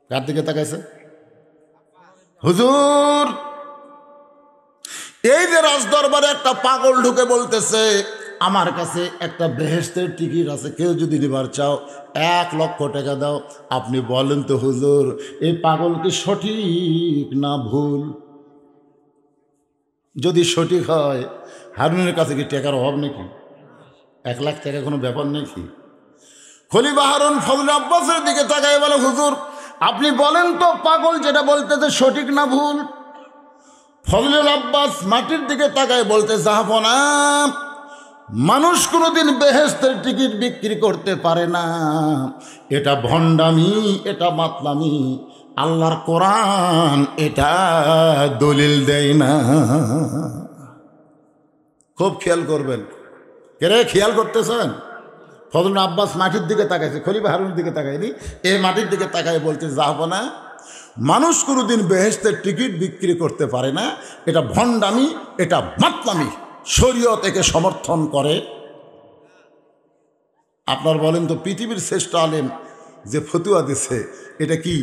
কার দিকে তাকাইছে? হুজুর, এই যে রাজদরবারে একটা পাগল ঢুকে বলতেছে আমার কাছে একটা বেহেশতের টিকিট আছে, কেউ যদি নিবার চাও 1,00,000 টাকা দাও। আপনি বলেন তো হুজুর, এই পাগল কি সঠিক না ভুল? যদি সঠিক হয়, হারুনের কাছে কি টাকার অভাব নাকি? 1,00,000 টাকা কোনো ব্যাপার নাকি? খলিফা হারুন ফজল আব্বাসের দিকে তাকায় বলে হুজুর, আপনি বলেন তো পাগল যেটা বলতেছে সঠিক না ভুল? ফজলুল আব্বাস মাটির দিকে তাকায় বলতে, জাহাপনা, মানুষ কোনোদিন বেহেশতের টিকিট বিক্রি করতে পারে না। এটা ভণ্ডামি, এটা মাতলামি। আল্লাহর কোরআন এটা দলিল দেয় না। খুব খেয়াল করবেন। কেরে খেয়াল করতেছেন? ফজলুল আব্বাস মাটির দিকে তাকাইছে, খলিফা হারুনের দিকে তাকায়নি, এই মাটির দিকে তাকায় বলতে, জাহাপনা, মানুষ কোনোদিন বেহেশতের টিকিট বিক্রি করতে পারে না। এটা ভণ্ডামি, এটা মাতলামি। শরীয়ত একে সমর্থন করে। আপনার বলেন তো, পৃথিবীর শ্রেষ্ঠ আলেম যে ফতুয়া দিছে এটা কি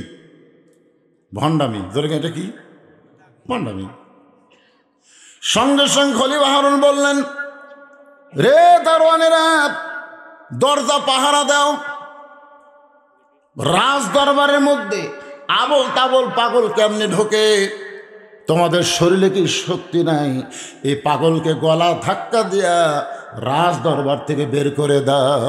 ভণ্ডামি? ধরে এটা কি ভণ্ডামি? সঙ্গে সঙ্গে খলিফা হারুন বললেন, রে দারোয়ানেরা, দরজা পাহারা দাও। রাজ দরবারের মধ্যে আবল তাবল পাগল কেমনে ঢোকে? তোমাদের শরীরে কি শক্তি নাই? এই পাগলকে গলা ধাক্কা দিয়া রাজ দরবার থেকে বের করে দাও।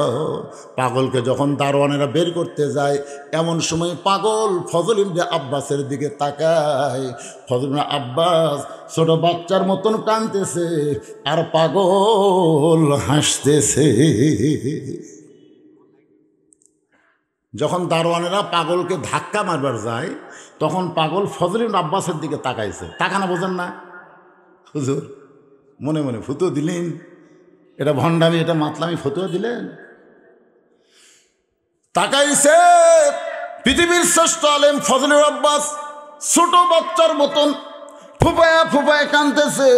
পাগলকে যখন দারোয়ানেরা বের করতে যায়, এমন সময় পাগল ফজল ইবনে আব্বাসের দিকে তাকায়। ফজল ইবনে আব্বাস ছোট বাচ্চার মতন কাঁদতেছে, আর পাগল হাসতেছে। যখন দারোয়ানেরা পাগলকে ধাক্কা মারবার যায়, তখন পাগল ফজল ইবনে আব্বাসের দিকে তাকাইছে। তাকানা বোঝেন না? হুজুর মনে মনে ফতুয়া দিলেন, এটা ভণ্ডামি, এটা মাতলামি ফতুয়া দিলেন। তাকাইছে পৃথিবীর শ্রেষ্ঠ আলেম ফজল ইবনে আব্বাস, ছোট বাচ্চার মতন ফুপায়া ফুপায়া কাঁদতেছে,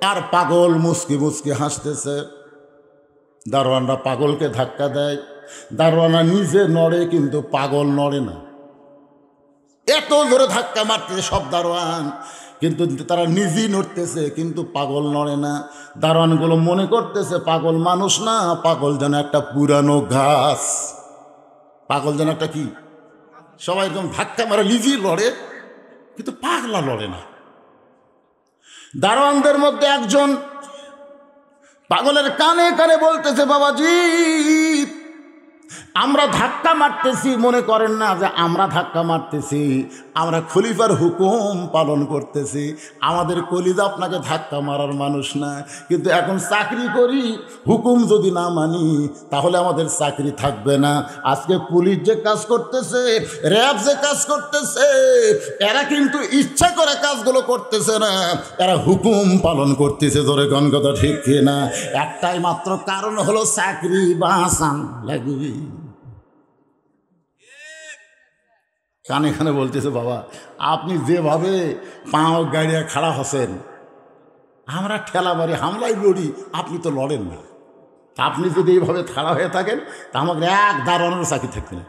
আর পাগল মুচকি মুচকি হাসতেছে। দারোয়ানরা পাগলকে ধাক্কা দেয়। দারোয়ানা নিজে নড়ে, কিন্তু পাগল নড়ে না। এত জোরে ধাক্কা মারতেছে সব দারোয়ান, কিন্তু তারা নিজেই নড়তেছে, কিন্তু পাগল নড়ে না। দারোয়ানগুলো মনে করতেছে পাগল মানুষ না, পাগল যেন একটা পুরানো ঘাস। পাগল যেন একটা কি? সবাই একদম ধাক্কা মারে, নিজেই লড়ে, কিন্তু পাগলা লড়ে না। দারোয়ানদের মধ্যে একজন পাগলের কানে কানে বলতেছে, বাবাজি, আমরা ধাক্কা মারতেছি, মনে করেন না যে আমরা ধাক্কা মারতেছি, আমরা খলিফার হুকুম পালন করতেছি। আমাদের কলিজা আপনাকে ধাক্কা মারার মানুষ না, কিন্তু এখন চাকরি করি, হুকুম যদি না মানি তাহলে আমাদের চাকরি থাকবে না। আজকে পুলিশ যে কাজ করতেছে, র্যাব যে কাজ করতেছে, এরা কিন্তু ইচ্ছা করে কাজগুলো করতেছে না, এরা হুকুম পালন করতেছে। ধরে কোন কথা ঠিক কিনা? একটাই মাত্র কারণ হলো চাকরি বাঁচান লাগবে। কানে কানে বলতেছে, বাবা আপনি যেভাবে পাও গাড়িয়া খাড়া হচ্ছেন, আমরা ঠেলা মারি হামলাই লড়ি, আপনি তো লড়েন না। আপনি যদি এইভাবে খাড়া হয়ে থাকেন তা আমাকে এক দাঁড়ানোর চাকরি থাকবে না।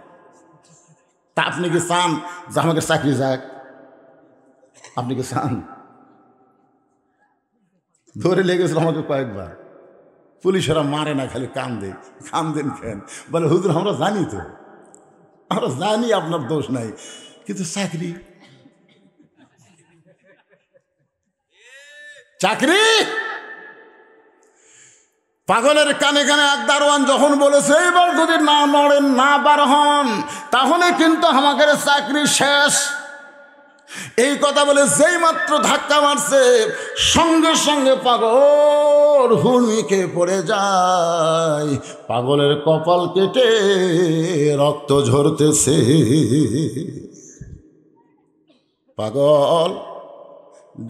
তা আপনি কি চান যে আমাকে চাকরি যাক? আপনি কি চান? ধরে লেগেছিল আমাকে কয়েকবার, পুলিশেরা মারে না, খালি কান্দেন কেন? বলে হুজুর আমরা জানি তো, আমরা জানি আপনার দোষ নাই, কিন্তু চাকরি চাকরি পাগলের কানে কানে এক দারোয়ান যখন বলেছে এবার যদি না নড়েন, না বার হন, তাহলে কিন্তু আমাদের চাকরি শেষ। এই কথা বলে যেই মাত্র ধাক্কা মারছে, সঙ্গে সঙ্গে পাগল হুড়মিকে পড়ে যায়। পাগলের কপাল কেটে রক্ত ঝরতেছে। পাগল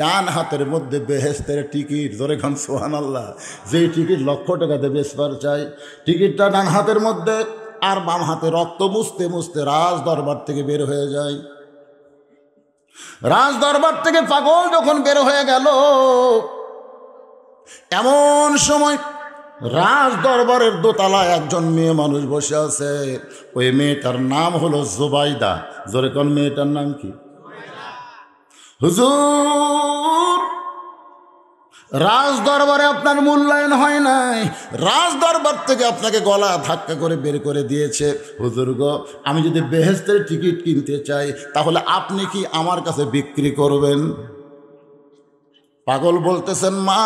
ডান হাতের মধ্যে বেহেস্তের টিকিট, ধরে খান সুবহানাল্লাহ, যেই টিকিট লক্ষ টাকাতে বেচবার চাই, টিকিটটা ডান হাতের মধ্যে, আর বাম হাতে রক্ত মুছতে মুছতে রাজ দরবার থেকে বের হয়ে যায়। রাজ দরবার থেকে পাগল যখন বের হয়ে গেল, এমন সময় রাজ দরবারের দোতলায় একজন মেয়ে মানুষ বসে আছে। ওই মেয়েটার নাম হলো জুবাইদা। জোরে কোন মেয়েটার নাম কি? হুজুর, রাজ দরবারে আপনার মূল্যায়ন হয় নাই, রাজ দরবার থেকে আপনাকে গলা ধাক্কা করে বের করে দিয়েছে। হুজুর গো, আমি যদি বেহেশতের টিকিট কিনতে চাই তাহলে আপনি কি আমার কাছে বিক্রি করবেন? পাগল বলতেছেন, মা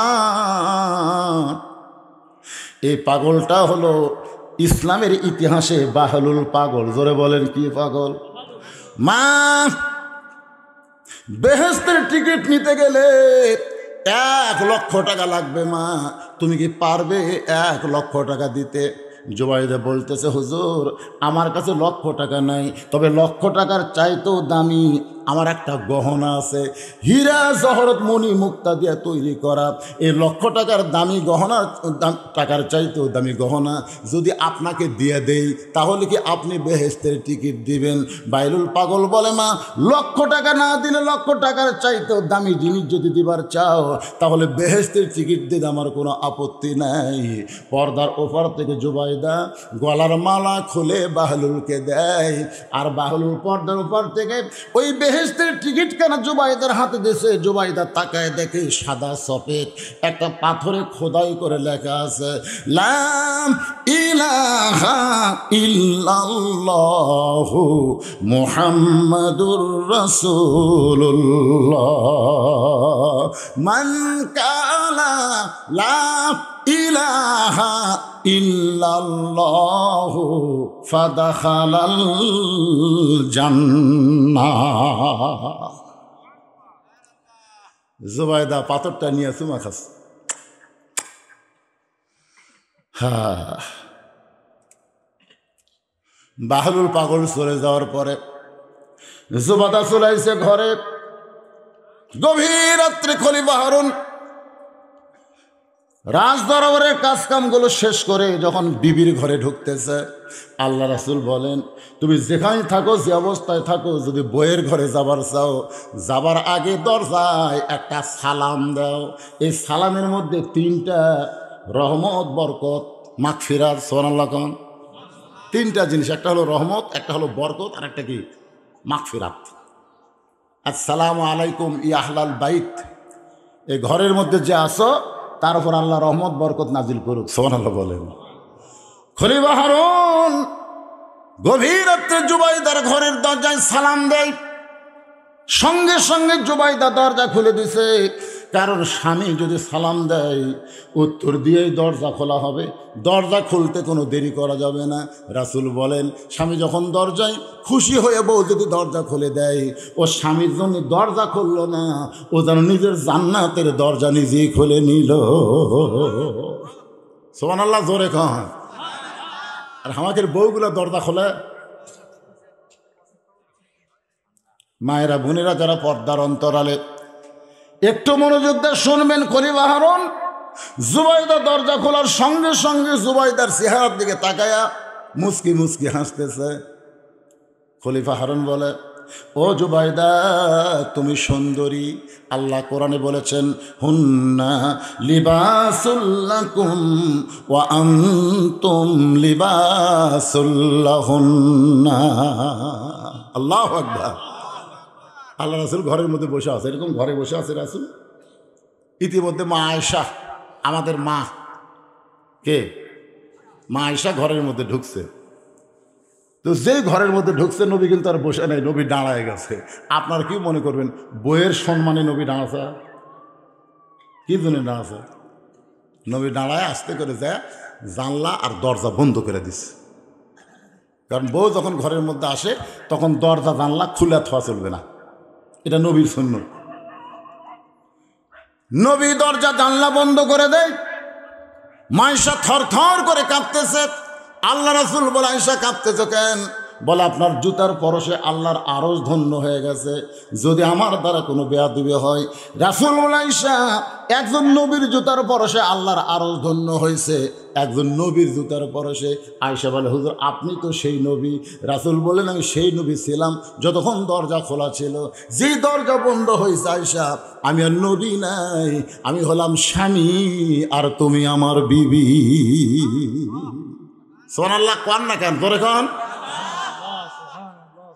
এই পাগলটা হলো ইসলামের ইতিহাসে বাহলুল পাগল। জোরে বলেন কি পাগল? মা বেহেশতের টিকিট নিতে গেলে 1 লক্ষ টাকা লাগবে, মা তুমি কি পারবে 1 লক্ষ টাকা দিতে? জুবাইদা বলতেছে, হুজুর আমার কাছে লক্ষ টাকা নাই, তবে লক্ষ টাকার চাইতেও দামি আমার একটা গহনা আছে, হীরা জহরত মণি মুক্তা দিয়ে তৈরি করা। এই লক্ষ টাকার দামি গহনা, টাকার চাইতেও দামি গহনা যদি আপনাকে দিয়ে দেই তাহলে কি আপনি বেহেশতের টিকিট দিবেন? বাইলুল পাগল বলে, মা লক্ষ টাকা না দিলে, লক্ষ টাকার চাইতেও দামি জিনিস যদি দিবার চাও তাহলে বেহেশতের টিকিট দিতে আমার কোনো আপত্তি নাই। পর্দার ওপর থেকে জুবাইদা গলার মালা খুলে বাহলুলকে দেয়, আর বাহলুল পর্দার উপর থেকে ওই বেহেশতের টিকিট কেন জুবাইদার হাতে দিয়েছে। জুবাইদা তাকায় দেখে সাদা সফেদ একটা পাথরে খোদাই করে লেখা আছে, লা ইলাহা ইল্লাল্লাহু মুহাম্মাদুর রাসূলুল্লাহ মান কালা লা ইলাহা ইল্লাল্লাহু ফাদাখালাল জান্নাহ। জুবাইদা পাথরটা নিয়ে চুমা খাস। বাহলুল পাগল চলে যাওয়ার পরে জুবাইদা চলে আসে ঘরে। গভীর রাত্রে খলিফা হারুন রাজ দরবারের কাজকামগুলো শেষ করে যখন বিবির ঘরে ঢুকতেছে, আল্লাহ রাসূল বলেন, তুমি যেখানে থাকো, যে অবস্থায় থাকো, যদি বইয়ের ঘরে যাবার চাও, যাবার আগে দরজায় একটা সালাম দাও। এই সালামের মধ্যে 3টা রহমত, বরকত, মাগফিরাত, সুবহানাল্লাহ কোন 3টা জিনিস, একটা হলো রহমত, একটা হলো বরকত, আর একটা কি মাগফিরাত। আসসালামু আলাইকুম ইয়া আহলাল বাইত, এই ঘরের মধ্যে যে আসো তার উপর আল্লাহ রহমত বরকত নাজিল করুক, সুবহানাল্লাহ বলেন। খলিফা হারুন গভীর রাত্রে জুবাইদার ঘরের দরজায় সালাম দেয়। সঙ্গে সঙ্গে জুবাইদা দরজা খুলে দিছে। কারণ স্বামী যদি সালাম দেয় উত্তর দিয়েই দরজা খোলা হবে, দরজা খুলতে কোনো দেরি করা যাবে না। রাসূল বলেন স্বামী যখন দরজায় খুশি হয়ে বউ যদি দরজা খুলে দেয়, ও স্বামীর জন্য দরজা খুলল না, ও যেন নিজের জান্নাতের দরজা নিজেই খুলে নিল। সুবহানাল্লাহ, জোরে কন। আর আমাদের বউগুলো দরজা খোলে। মায়েরা বোনেরা যারা পর্দার অন্তরালে একটু মনোযোগ দিয়ে শুনবেন, খলিফা হারুন জুবাইদা দরজা খোলার সঙ্গে সঙ্গে জুবাইদার চেহারার দিকে তাকায়া মুস্কি মুস্কি হাসতেছে। খলিফা হারুন বলে, ও জুবাইদা তুমি সুন্দরী। আল্লাহ কোরআনে বলেছেন হুন্না লিবাসুল লাকুম ওয়া আনতুম লিবাসুল লাহুন্না। আল্লাহু আকবার। আল্লাহ রাসূল ঘরের মধ্যে বসে আছে, এরকম ঘরে বসে আছে রাসূল। ইতিমধ্যে মা আয়েশা, আমাদের মা, কে মা আয়েশা ঘরের মধ্যে ঢুকছে। তো যেই ঘরের মধ্যে ঢুকছে নবী কিন্তু আর বসে নাই, নবী দাঁড়ায় গেছে। আপনার কি মনে করবেন বইয়ের সম্মানে নবী দাঁড়াছে? কি জন্য দাঁড়াছে? নবী দাঁড়ায় আস্তে করে যায় জানলা আর দরজা বন্ধ করে দিচ্ছে। কারণ বউ যখন ঘরের মধ্যে আসে তখন দরজা জানলা খুলে থোয়া চলবে না, এটা নবীর সুন্নাত। নবী দরজা জানলা বন্ধ করে দেয়। মায়েশা থর থর করে কাঁপতেছে। আল্লাহ রাসূল বলে, আয়েশা কাঁপতেছ কেন? বলে আপনার জুতার পরশে আল্লাহর আরশ ধন্য হয়ে গেছে, যদি আমার দ্বারা কোনো বেয়াদবি হয়। রাসূল বলে, আয়েশা একজন নবীর জুতার পরশে আল্লাহর আরশ ধন্য হয়েছে, একজন নবীর জুতার পরশে। আয়েশা বলে, হুজুর আপনি তো সেই নবী। রাসূল বলেন, আমি সেই নবী ছিলাম যতক্ষণ দরজা খোলা ছিল। যেই দরজা বন্ধ হয়েছে আয়েশা, আমি আর নবী নাই, আমি হলাম স্বামী আর তুমি আমার বিবি। সুবহানাল্লাহ, কোন না কেন, ধরে কোন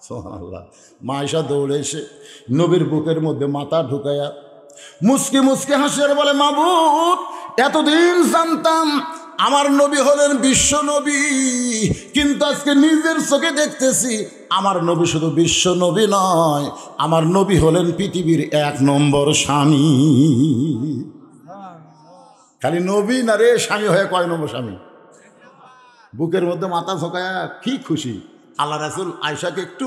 সুবহানাল্লাহ। মা আয়েশা দৌড়ে এসে নবীর বুকের মধ্যে মাথা ঢুকায়া মুস্কি মুস্কি হাসিয়ে বলে, মাবুদ এতদিন জানতাম আমার নবী হলেন বিশ্ব নবী, কিন্তু আজকে নিজের চোখে দেখতেছি আমার নবী শুধু বিশ্ব নবী নয়, আমার নবী হলেন পৃথিবীর 1 নম্বর স্বামী। খালি নবী না রে, স্বামী হয়ে কয় নম্বর স্বামী? বুকের মধ্যে মাথা ঝোঁকায়া কি খুশি। আল্লাহ রাসূল আয়েশাকে একটু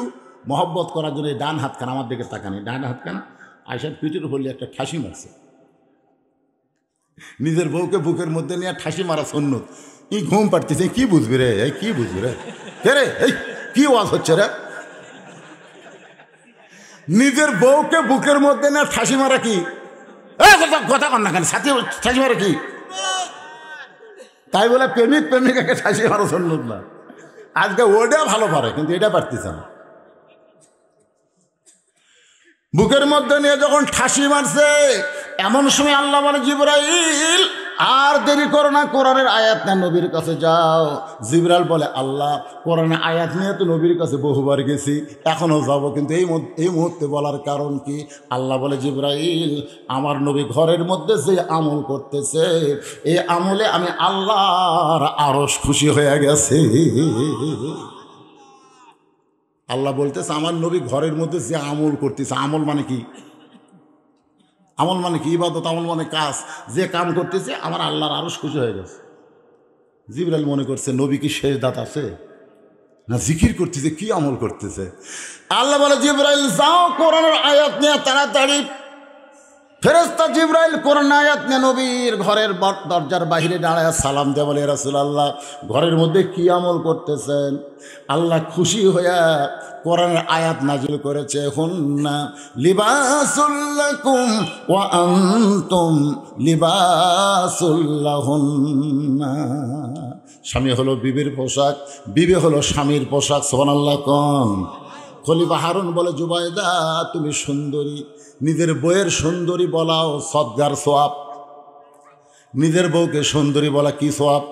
মহব্বত করার জন্য ডান হাতখানা আমার দিকে তাকানি, ডান হাতখানা আয়েশার পিঠের উপর একটা ঠাসি মারছে। নিজের বউকে বুকের মধ্যে নিয়ে ঠাসি মারা সুন্নত। ই ঘুম পাড়তেছে, কি বুঝবি রে, এই কি বুঝবি রে, রে এই কি ওয়াজ হচ্ছে রে? নিজের বউকে বুকের মধ্যে নিয়ে ঠাসি মারা কি কথা কন না কেন? সাথে ঠাসি মারা কি? তাই বলে প্রেমিক প্রেমিকাকে ঠাসি মারা সুন্নত না। আজকে ওটা ভালো পারে, কিন্তু এটা পারতেছে না। বুকের মধ্যে নিয়ে যখন ঠাসি মারছে, এমন সময় আল্লাহ বলে, জিবরাইল আর দেরি করো না, কোরআনের আয়াত নিয়ে নবীর কাছে যাও। জিবরাইল বলে, আল্লাহ কোরআনের আয়াত নিয়ে তো নবীর কাছে বহুবার গেছি, এখনও যাব, কিন্তু এই মুহূর্তে বলার কারণ কি? আল্লাহ বলে, জিবরাইল আমার নবী ঘরের মধ্যে যে আমল করতেছে, এই আমলে আমি আল্লাহর আরশ খুশি হয়ে গেছে। আল্লাহ বলতেছে আমার নবী ঘরের মধ্যে যে আমল করতেছে, আমল মানে কি? আমল মানে কি? ইবাদত। আমল মানে কাজ। যে কাম করতেছে আমার আল্লাহর আরশ খুশি হয়ে গেছে। জিবরাইল মনে করছে নবী কি শেষ দাঁত আছে না জিকির করতেছে, কি আমল করতেছে? আল্লাহ বলে, জিবরাইল যাও কোরআনের আয়াত নিয়ে তাড়াতাড়ি। ফেরেশতা জিবরাইল কোরআন আয়াত নিয়ে নবীর ঘরের দরজার বাইরে দাঁড়ায় সালাম দেয়া বলে, রাসূলুল্লাহ ঘরের মধ্যে কি আমল করতেছেন? আল্লাহ খুশি হইয়া কোরআনের আয়াত নাজিল করেছে, হুন্না লিবাসুল লাকুম ওয়া আনতুম লিবাসুল লাহুন্না। স্বামী হলো বিবির পোশাক, বিবি হলো স্বামীর পোশাক। সুবহানাল্লাহ কোন। খলিফা হারুন বলে, জুবাইদা তুমি সুন্দরী। নিজের বউয়ের সুন্দরী বলাও সদগার সোয়াব। নিজের বউকে সুন্দরী বলা কি সোয়াব?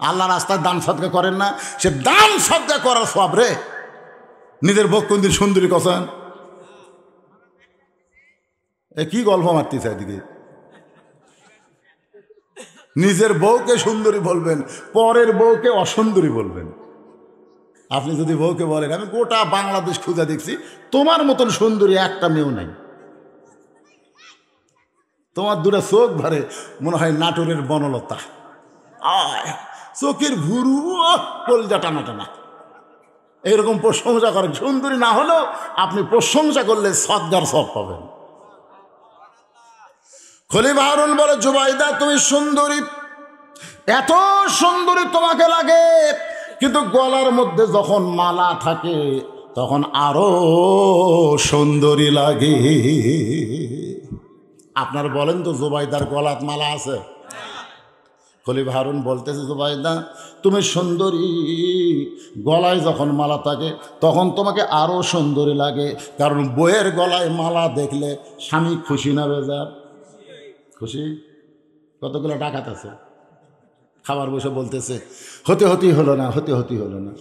আল্লাহ রাস্তায় দান সদকা করেন না, সে দান সদকা করার সোয়াব রে। নিজের বউ কোনদিন সুন্দরী কছেন? এ কি গল্প মারতেছে এদিকে? নিজের বউকে সুন্দরী বলবেন, পরের বউকে অসুন্দরী বলবেন। আপনি যদি বউকে বলেন, আমি গোটা বাংলাদেশ খুঁজে দেখছি তোমার মতন সুন্দরী একটা মেয়েও নাই, তোমার দুটো চোখ ভরে মনে হয় নাটোরের বনলতা, আয় চোখের ভুরু কলজা টানা টানা, এইরকম প্রশংসা করেন। সুন্দরী না হলেও আপনি প্রশংসা করলে সদ্গার সব পাবেন। খলিফা হারুন বলে, জুবাইদা তুমি সুন্দরী, এত সুন্দরী তোমাকে লাগে, কিন্তু গলার মধ্যে যখন মালা থাকে তখন আরো সুন্দরী লাগে। আপনার বলেন তো জুবাইদার গলাত মালা আছে? খলিফা হারুন বলতেছে, জুবাইদা তুমি সুন্দরী, গলায় যখন মালা থাকে তখন তোমাকে আরো সুন্দরী লাগে, কারণ বইয়ের গলায় মালা দেখলে স্বামী খুশি না বেজার? খুশি। কতগুলো ডাকাত আছে, খাবার বসে বলতেছে হতে হতেই হলো না, হতে হতেই হলো না।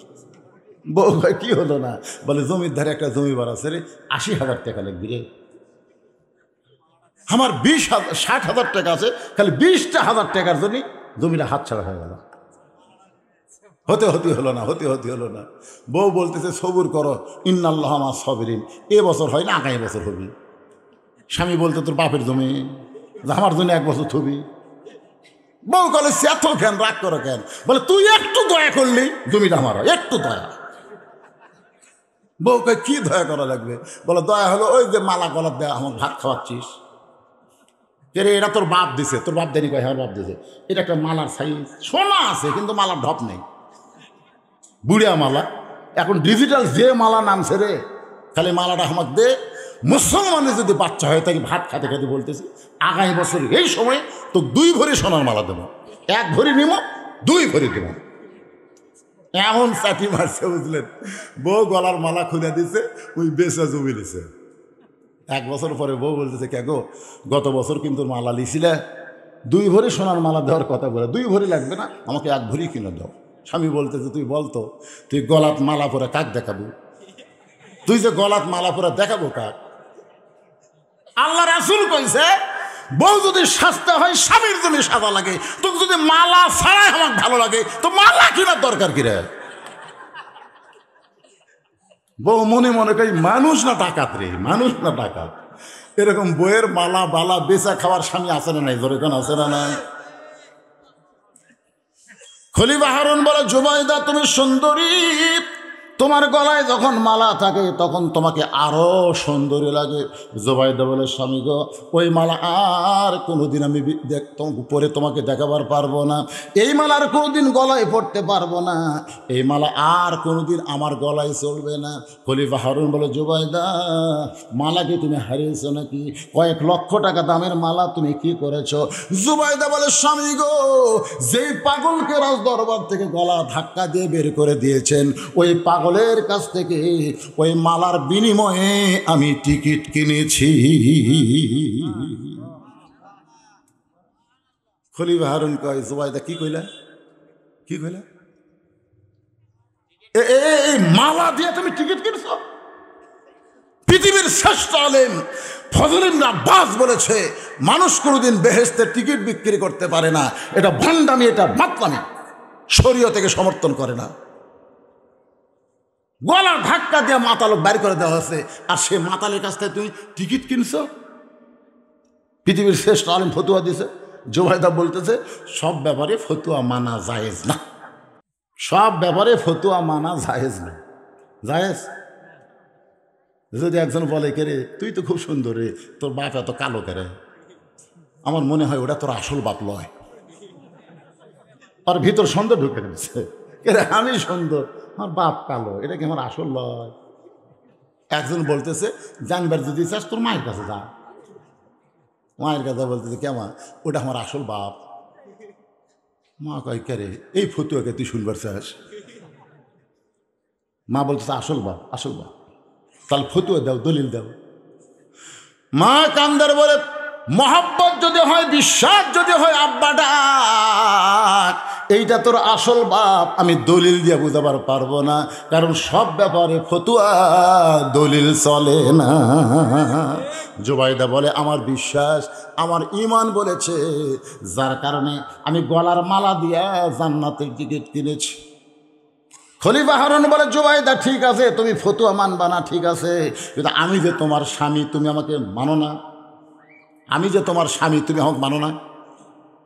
বউ ভাই কি হলো না? বলে জমির ধারে একটা জমিবার আছে রে, ৮০,০০০ টাকা লাগবে রে। আমার ৬০,০০০ টাকা আছে, খালি ২০,০০০ টাকার জন্য জমিটা হাতছাড়া হয়ে গেল। হতে হতে হলো না, হতে হতে হলো না। বউ বলতেছে সবুর করো, ইন্নাল্লাহ মা সাবিরিন, এ বছর হয় না আগামী বছর হবি। স্বামী বলতে তোর বাপের জমি, আমার জন্য ১ বছর থবি। বউ বলে এত কেন, রাগ করো কেন? বলে তুই একটু দয়া করলি জমিটা আমার, একটু দয়া। বউকে কি দয়া করা লাগবে? বলে দয়া হলো ওই যে মালা গলার দেয়া, আমার ভাত খাওয়াচ্ছিস, এটা তোর বাপ দিছে। তোর বাপ দেনি কয়? আমার বাপ দিছে। এটা একটা মালার সাইজ, সোনা আছে কিন্তু মালার ঢপ নেই, বুড়িয়া মালা। এখন ডিজিটাল যে মালা নামছে রে, খালি মালাটা আমাকে দে। মুসলমানের যদি বাচ্চা হয় তাকে ভাত খেতে খেতে বলতেছি, আগামী বছর এই সময় তো 2 ভরি সোনার মালা দেবো, 1 ভরি নিব, 2 ভরি দেব। এমন চাটি মারছে বুঝলেন। বউ গলার মালা খুলে দিছে, ওই বেচা জমি দিছে। 1 বছর পরে বউ বলতেছে, কে গো গত বছর কিন্তু মালা লিছিলে, 2 ভরি সোনার মালা দেওয়ার কথা বলে, 2 ভরি লাগবে না, আমাকে 1 ভরি কিনে দাও। স্বামী বলতেছে, তুই বলতো তুই গলাত মালা পরে কাক দেখাবো? তুই যে গলাত মালা পরে দেখাবো কাক? আল্লাহ রাসূল কইছে, বউ যদি সাজতে হয় স্বামীর জন্য সাজা লাগে, তোকে যদি মালা ছাড়াই আমার ভালো লাগে তো মালা কেনার দরকার কি রে? বউ মনে মনে কই মানুষ না ডাকাত রে, মানুষ না ডাকাত। এরকম বইয়ের মালা বালা বেচা খাওয়ার স্বামী আছে না নাই? জোরে কোন আছে না নাই? খলিফা হারুন বলে, জুবাইদা তুমি সুন্দরী, তোমার গলায় যখন মালা থাকে তখন তোমাকে আরো সুন্দরী লাগে। জুবাইদা বলে, স্বামী গো ওই মালা আর কোনোদিন আমি পরে তোমাকে দেখাবার পারবো না, এই মালা আর কোনোদিন গলায় পড়তে পারবো না, এই মালা আর কোনোদিন আমার গলায় চলবে না। খলিফা হারুন বলে, জুবাইদা মালাকে তুমি হারিয়েছো নাকি? কয়েক লক্ষ টাকা দামের মালা তুমি কি করেছো? জুবাইদা বলে, স্বামী গো যেই পাগলকে রাজ দরবার থেকে গলা ধাক্কা দিয়ে বের করে দিয়েছেন, ওই পাগলের কাছ থেকে ওই মালার বিনিময়ে আমি টিকিট কিনেছি। খলিফা হারুন কয়, জুবাইদা কি কইলা, কি কইলা? এই মালা দিয়ে তুমি টিকিট কিনছো? পৃথিবীর শ্রেষ্ঠ আলেম ফজল ইবনে আব্বাস বলেছে, মানুষ কোনোদিন বেহেশতের টিকিট বিক্রি করতে পারে না, এটা ভণ্ডামি, এটা মাতলামি, শরীয়ত থেকে সমর্থন করে না। গলার ধাক্কা দিয়ে মাতালক বাইর করে দেওয়া হয়েছে, আর সে মাতালের কাছ থেকে তুমি টিকিট কিনছো? পৃথিবীর শ্রেষ্ঠ আলেম ফতুয়া দিছে। জুবাইদা বলতেছে, সব ব্যাপারে ফতুয়া মানা জায়েজ না, সব ব্যাপারে ফতুয়া মানা জায়েজ না। জায়েজ যদি একজন বলে, কে রে তুই তো খুব সুন্দর রে, তোর বাপ এত কালো কেরে, আমার মনে হয় ওটা তোর আসল বাপ লয়। আর ভিতর সন্দেহ ঢুকে গেছে, কে রে আমি সুন্দর, আমার বাপ কালো, এটা কি আমার আসল লয়? একজন বলতেছে, জানবার যদি চাস তোর মায়ের কাছে যা। মায়ের কাছে বলতেছে, কেমন ওটা আমার আসল বাপ? মা কয়, কে রে এই ফতুয়াকে তুই শুনবার চাস? মা বলতেছে, আসল বাপ, আসল বাপ। তাহলে ফতুয়া দাও, দলিল দাও। মা কান্দার বলে, মহব্বত যদি হয়, বিশ্বাস যদি হয়, আব্বা ডাক, এইটা তোর আসল বাপ, আমি দলিল দিয়ে বুঝাবার পারবো না, কারণ সব ব্যাপারে ফতুয়া দলিল চলে না। জুবাইদা বলে, আমার বিশ্বাস, আমার ঈমান বলেছে, যার কারণে আমি গলার মালা দিয়া জান্নাতের টিকিট কিনেছি। খলিফা হারুন বলে, জুবাইদা ঠিক আছে, তুমি ফতুয়া মানবা না ঠিক আছে, কিন্তু আমি যে তোমার স্বামী, তুমি আমাকে মানো না। আমি যে তোমার স্বামী, তুমি আমাকে মানো না?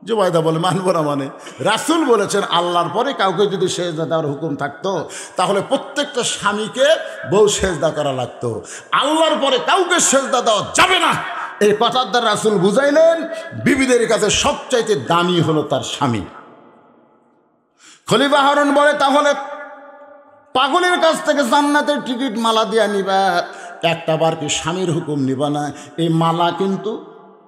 জুবাইদা বলে মানবো না মানে? রাসূল বলেছেন আল্লাহর পরে কাউকে যদি সেজদা দেওয়ার হুকুম থাকতো তাহলে প্রত্যেকটা স্বামীকে বউ সেজদা করা লাগতো, আল্লাহর পরে কাউকে সেজদা দেওয়া যাবে না। এই কথার দ্বারা রাসূল বুঝাইলেন বিবিদের কাছে সবচাইতে দামি হলো তার স্বামী। খলিফা হারুন বলে তাহলে পাগলের কাছ থেকে জান্নাতের টিকিট মালা দিয়া নিবা, একটা বার কি স্বামীর হুকুম নিবা না? এই মালা কিন্তু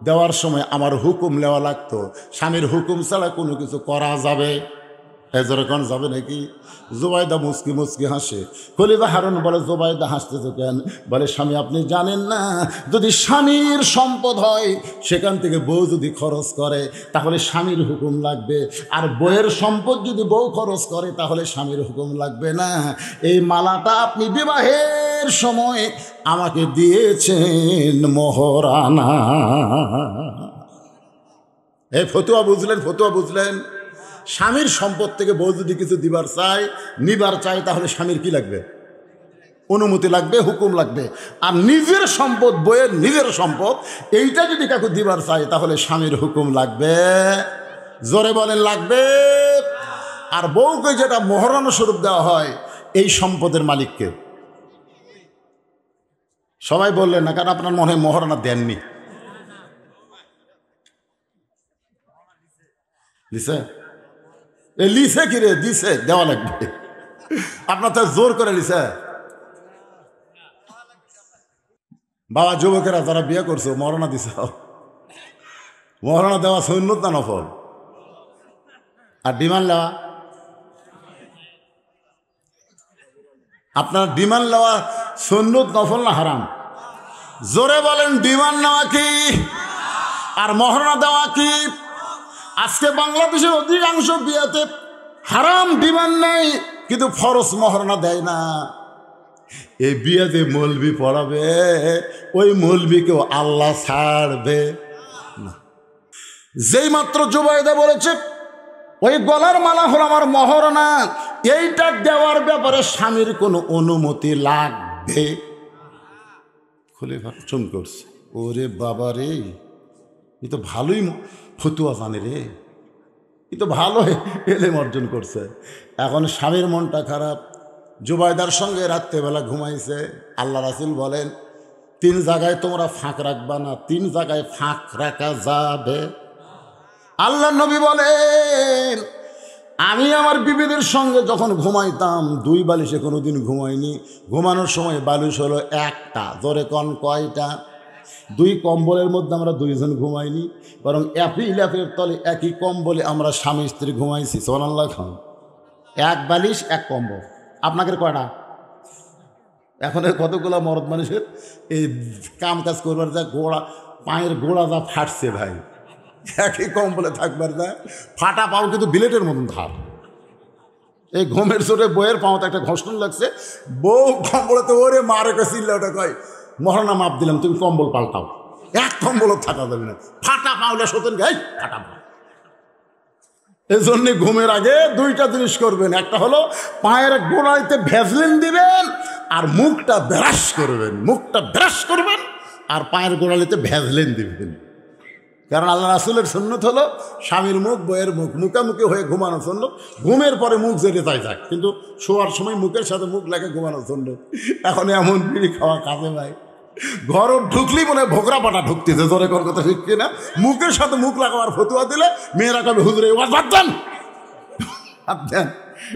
দেওয়ার সময় আমার হুকুম নেওয়া লাগতো, স্বামীর হুকুম ছাড়া কোনো কিছু করা যাবে এজরকম যাবে নাকি? জুবাইদা মুচকি মুচকি হাসে। খলিফা হারুন বলে জুবাইদা হাসতেছে কেন? বলে স্বামী আপনি জানেন না, যদি স্বামীর সম্পদ হয় সেখান থেকে বউ যদি খরচ করে তাহলে স্বামীর হুকুম লাগবে, আর বউয়ের সম্পদ যদি বউ খরচ করে তাহলে স্বামীর হুকুম লাগবে না। এই মালাটা আপনি বিবাহের সময় আমাকে দিয়েছেন মোহরানা। এই ফতুয়া বুঝলেন? ফতুয়া বুঝলেন? স্বামীর সম্পদ থেকে বউ যদি কিছু দিবার চায়, নিবার চায়, তাহলে স্বামীর কি লাগবে? অনুমতি লাগবে, হুকুম লাগবে। আর নিজের সম্পদ, বইয়ের নিজের সম্পদ, এইটা যদি কাউকে দিবার চায় তাহলে স্বামীর হুকুম লাগবে। জোরে বলেন লাগবে। আর বউকে যেটা মোহরানা স্বরূপ দেওয়া হয়, এই সম্পদের মালিককে। সবাই বললেন না, কারণ আপনার মনে হয় মোহরানা দেননি। লিসে লিসে কি রে? দিছে, দেওয়া লাগবে। আপনার তো জোর করে লিসে। বাবা যুবকেরা যারা বিয়ে করছো মহারণা দিছ, মহারণা দেওয়া সুন্নত না নফল? আর ডিমান্ড নেওয়া, আপনার ডিমান্ড নেওয়া সুন্নত নফল না হারাম? জোরে বলেন, ডিমান্ড নেওয়া কি আর মহারণা দেওয়া কি? আজকে বাংলাদেশের অধিকাংশ বিয়েতে হারাম ডিমান্ড নেই, কিন্তু ফরজ মহারণা দেয় না। এই বিয়েতে মৌলবি পড়াবে, ওই মৌলবিকেও আল্লাহ ছাড়বে না। যেই মাত্র জুবাইদা বলেছে ওই গলার মালা হলো আমার মহারণা, এইটা দেওয়ার ব্যাপারে স্বামীর কোনো অনুমতি লাগবে, খলিফা চুম করছে। ওরে বাবা রে, এ তো ভালোই ফতুয়া জানে রে, এ তো ভালো এলেম অর্জন করছে। এখন স্বামীর মনটা খারাপ, জুবাইদার সঙ্গে রাত্রেবেলা ঘুমাইছে। আল্লাহ রাসূল বলেন 3 জায়গায় তোমরা ফাঁক রাখবা না, 3 জায়গায় ফাঁক রাখা যাবে। আল্লাহ নবী বলেন আমি আমার বিবিদের সঙ্গে যখন ঘুমাইতাম 2 বালিশে কোনোদিন ঘুমাইনি। ঘুমানোর সময় বালিশ হলো একটা। জোরে কন কয়টা? 2 কম্বলের মধ্যে আমরা 2 জন ঘুমাইনি, বরং একই ল্যাপের তলে একই কম্বলে আমরা স্বামী স্ত্রী ঘুমাইছি। সুবহানাল্লাহ খান। 1 বালিশ 1 কম্বল। আপনাদের কয়টা? এখন কতগুলো মরদ মানুষের এই কাম কাজ করবার যা গোড়া, পায়ের গোড়া যা ফাটছে ভাই, একই কম্বলে থাকবার যা ফাটা পাও কিন্তু বিলেটের মতন ধার। এই ঘুমের চোটে বইয়ের পাওতে একটা ঘষণ লাগছে, বউ কম্বলেতে ওরে মারে কে চিল্লা ওটা কয় মহারণা মাপ দিলাম, তুমি কম্বল পাল্টাও। 1 কম্বল থাকা যাবে না, ফাটা পাওলে সতেন গাই ফাটা পাও। এই জন্য ঘুমের আগে 2টা জিনিস করবেন, একটা হলো পায়ের গোড়াইতে ভ্যাসলিন দিবেন আর মুখটা ব্রাশ করবেন, মুখটা ব্রাশ করবেন আর পায়ের গোড়ালিতে ভ্যাসলিন দিবেন। কারণ আল্লাহ রাসূলের সুন্নত হলো স্বামীর মুখ বইয়ের মুখ মুখামুখি হয়ে ঘুমানোর জন্য। ঘুমের পরে মুখ যেতে তাই যাক, কিন্তু শোয়ার সময় মুখের সাথে মুখ লাগে ঘুমানোর জন্য। এখন এমন বিড়ি খাওয়া কাজে ভাই, ঘর ঢুকলি মনে ভোগরা পাটা ঢুকতেছে। জোরে কর কথা ঠিক কিনা? মুখের সাথে মুখ লাগাবার ফতুয়া দিলে মেয়েরা কবে হুজুরে বাদ দেন।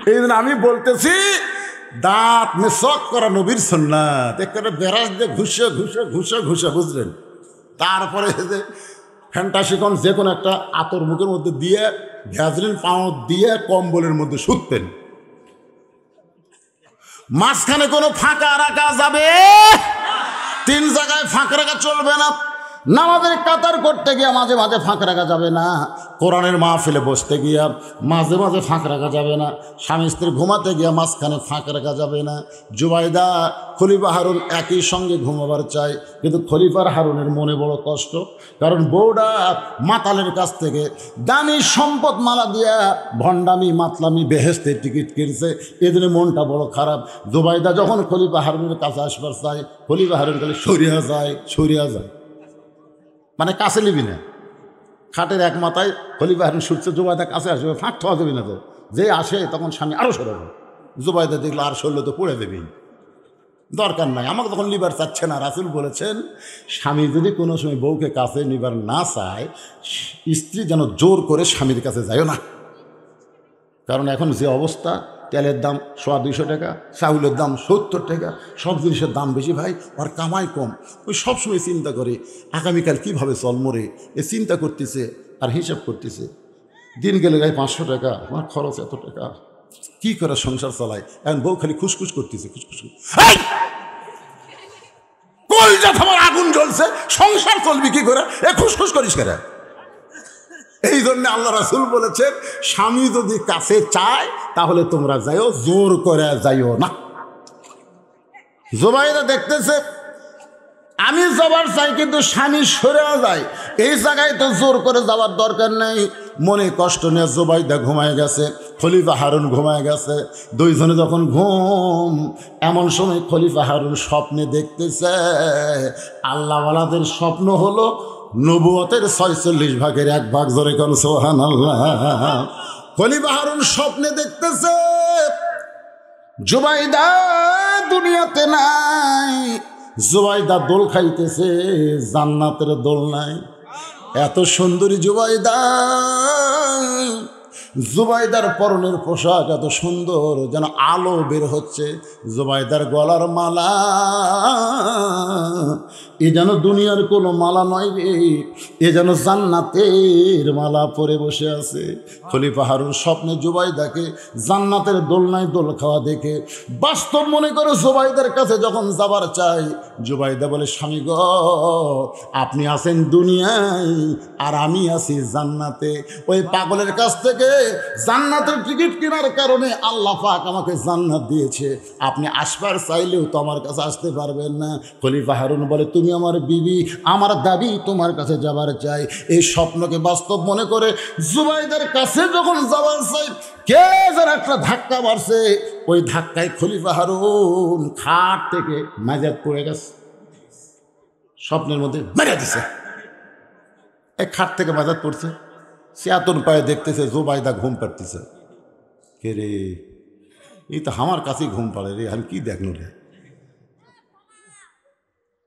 এই জন্য আমি বলতেছি দাঁত মেশক করা নবীর সুন্নাত, একেবারে বেরাস দিয়ে ঘুষে ঘুষে ঘুষে ঘুষে, বুঝলেন? তারপরে যে ফ্যান্টাসিকন যে কোনো একটা আতর মুখের মধ্যে দিয়ে ভ্যাজলিন পাও দিয়ে কম্বলের মধ্যে শুততেন। মাঝখানে কোনো ফাঁকা রাখা যাবে? 3 জায়গায় ফাঁক রাখা চলবে না। নামাজের কাতার করতে গিয়া মাঝে মাঝে ফাঁক রাখা যাবে না। কোরআনের মাহফিলে বসতে গিয়া মাঝে মাঝে ফাঁক রাখা যাবে না। স্বামী স্ত্রী ঘুমাতে গিয়া মাঝখানে ফাঁক রাখা যাবে না। জুবাইদা খলিফা হারুন একই সঙ্গে ঘুমাবার চায়, কিন্তু খলিফার হারুনের মনে বড় কষ্ট, কারণ বউডা মাতালের কাছ থেকে দামি সম্পদ মালা দিয়া ভণ্ডামি মাতলামি বেহেস্তের টিকিট কিনছে, এদিনে মনটা বড় খারাপ। জুবাইদা যখন খলিফা হারুনের কাছে আসবার চায়, খলিফা হারুন খালি সরিয়া যায়, সরিয়া যায়। মানে কাছে নিবি না, খাটের এক মাথায় খলিফা হারুন ছুটছে, জুবাইদা কাছে আসবে, ফাঁক খাওয়া যাবি না তো, যে আসে তখন স্বামী আরও সরাবে। জুবাইদা দেখলো আর সরলে তো পড়ে দেবি, দরকার নাই, আমাকে তখন নিবার চাচ্ছে না। রাসূল বলেছেন স্বামী যদি কোনো সময় বউকে কাছে নিবার না চায়, স্ত্রী যেন জোর করে স্বামীর কাছে যায়ও না। কারণ এখন যে অবস্থা, তেলের দাম 100-200 টাকা, চাউলের দাম 70 টাকা, সব জিনিসের দাম বেশি ভাই, আর কামাই কম। ওই সবসময় চিন্তা করে আগামীকাল কীভাবে চল মরে, এ চিন্তা করতেছে আর হিসাব করতেছে। দিন গেলে গায়ে 500 টাকা, আমার খরচ এত টাকা, কি করে সংসার চালায়। এখন বউ খালি খুশখুশ করতেছে, খুশখুশ। কলজা তোমার আগুন জ্বলছে, সংসার চলবি কি করে, এ খুশখুশ করিস কেন? এই জন্য আল্লাহ রাসূল বলেছেন স্বামী যদি কাছে চায় তাহলে তোমরা যাইও, জোর করে যাইও না। জুবাইদা দেখতেছে আমি যাবার চাই কিন্তু স্বামী সরেও যায়, এই জায়গায় তো জোর করে যাওয়ার দরকার নেই। মনে কষ্ট নিয়ে জুবাইদা ঘুমায় গেছে, খলিফা হারুন ঘুমায় গেছে। দুইজনে যখন ঘুম, এমন সময় খলিফা হারুন স্বপ্নে দেখতেছে আল্লাহওয়ালাদের স্বপ্ন হলো নবুয়তের 46 ভাগের 1 ভাগ। জোরে কোন সুবহানাল্লাহ। খলিফা হারুন স্বপ্নে দেখতেছে জুবাইদা দুনিয়াতে নাই, জুবাইদা দোল খাইতেছে জান্নাতের দোলনায়। এত সুন্দরী জুবাইদা, জুবাইদার পরনের পোশাক এত সুন্দর যেন আলো বের হচ্ছে। জুবাইদার গলার মালা এ যেন দুনিয়ার কোনো মালা নয় রে, এ যেন জান্নাতের মালা পরে বসে আছে। খলিফা হারুন স্বপ্নে জুবাইদাকে জান্নাতের দোলনায় দোল খাওয়া দেখে বাস্তব মনে করে জুবাইদার কাছে যখন যাবার চাই, জুবাইদা বলে স্বামী গো, আপনি আছেন দুনিয়ায় আর আমি আছি জান্নাতে। ওই পাগলের কাছ থেকে জান্নাতের টিকিট কেনার কারণে আল্লাহ পাক আমাকে জান্নাত দিয়েছে, আপনি আসবার চাইলেও তো আমার কাছে আসতে পারবেন না। খলিফা হারুন বলে তুমি আমার বিবি, আমার দাবি তোমার কাছে যাবার চাই। এই স্বপ্নকে বাস্তব মনে করে জুবাইদার কাছে যখন যাবার চাই, কে যেন একটা ধাক্কা মারছে। ওই ধাক্কায় খলিফা হারুন খাট থেকে মাজার পড়ে গেছে, স্বপ্নের মধ্যে মেরে দিছে। এই খাট থেকে মাজার পড়ছে, সে আতন পায়ে দেখতেছে জুবাইদা ঘুম পাড়তেছে। কে রে, এই তো আমার কাছেই ঘুম পাড়ে রে, আমি কি দেখল রে।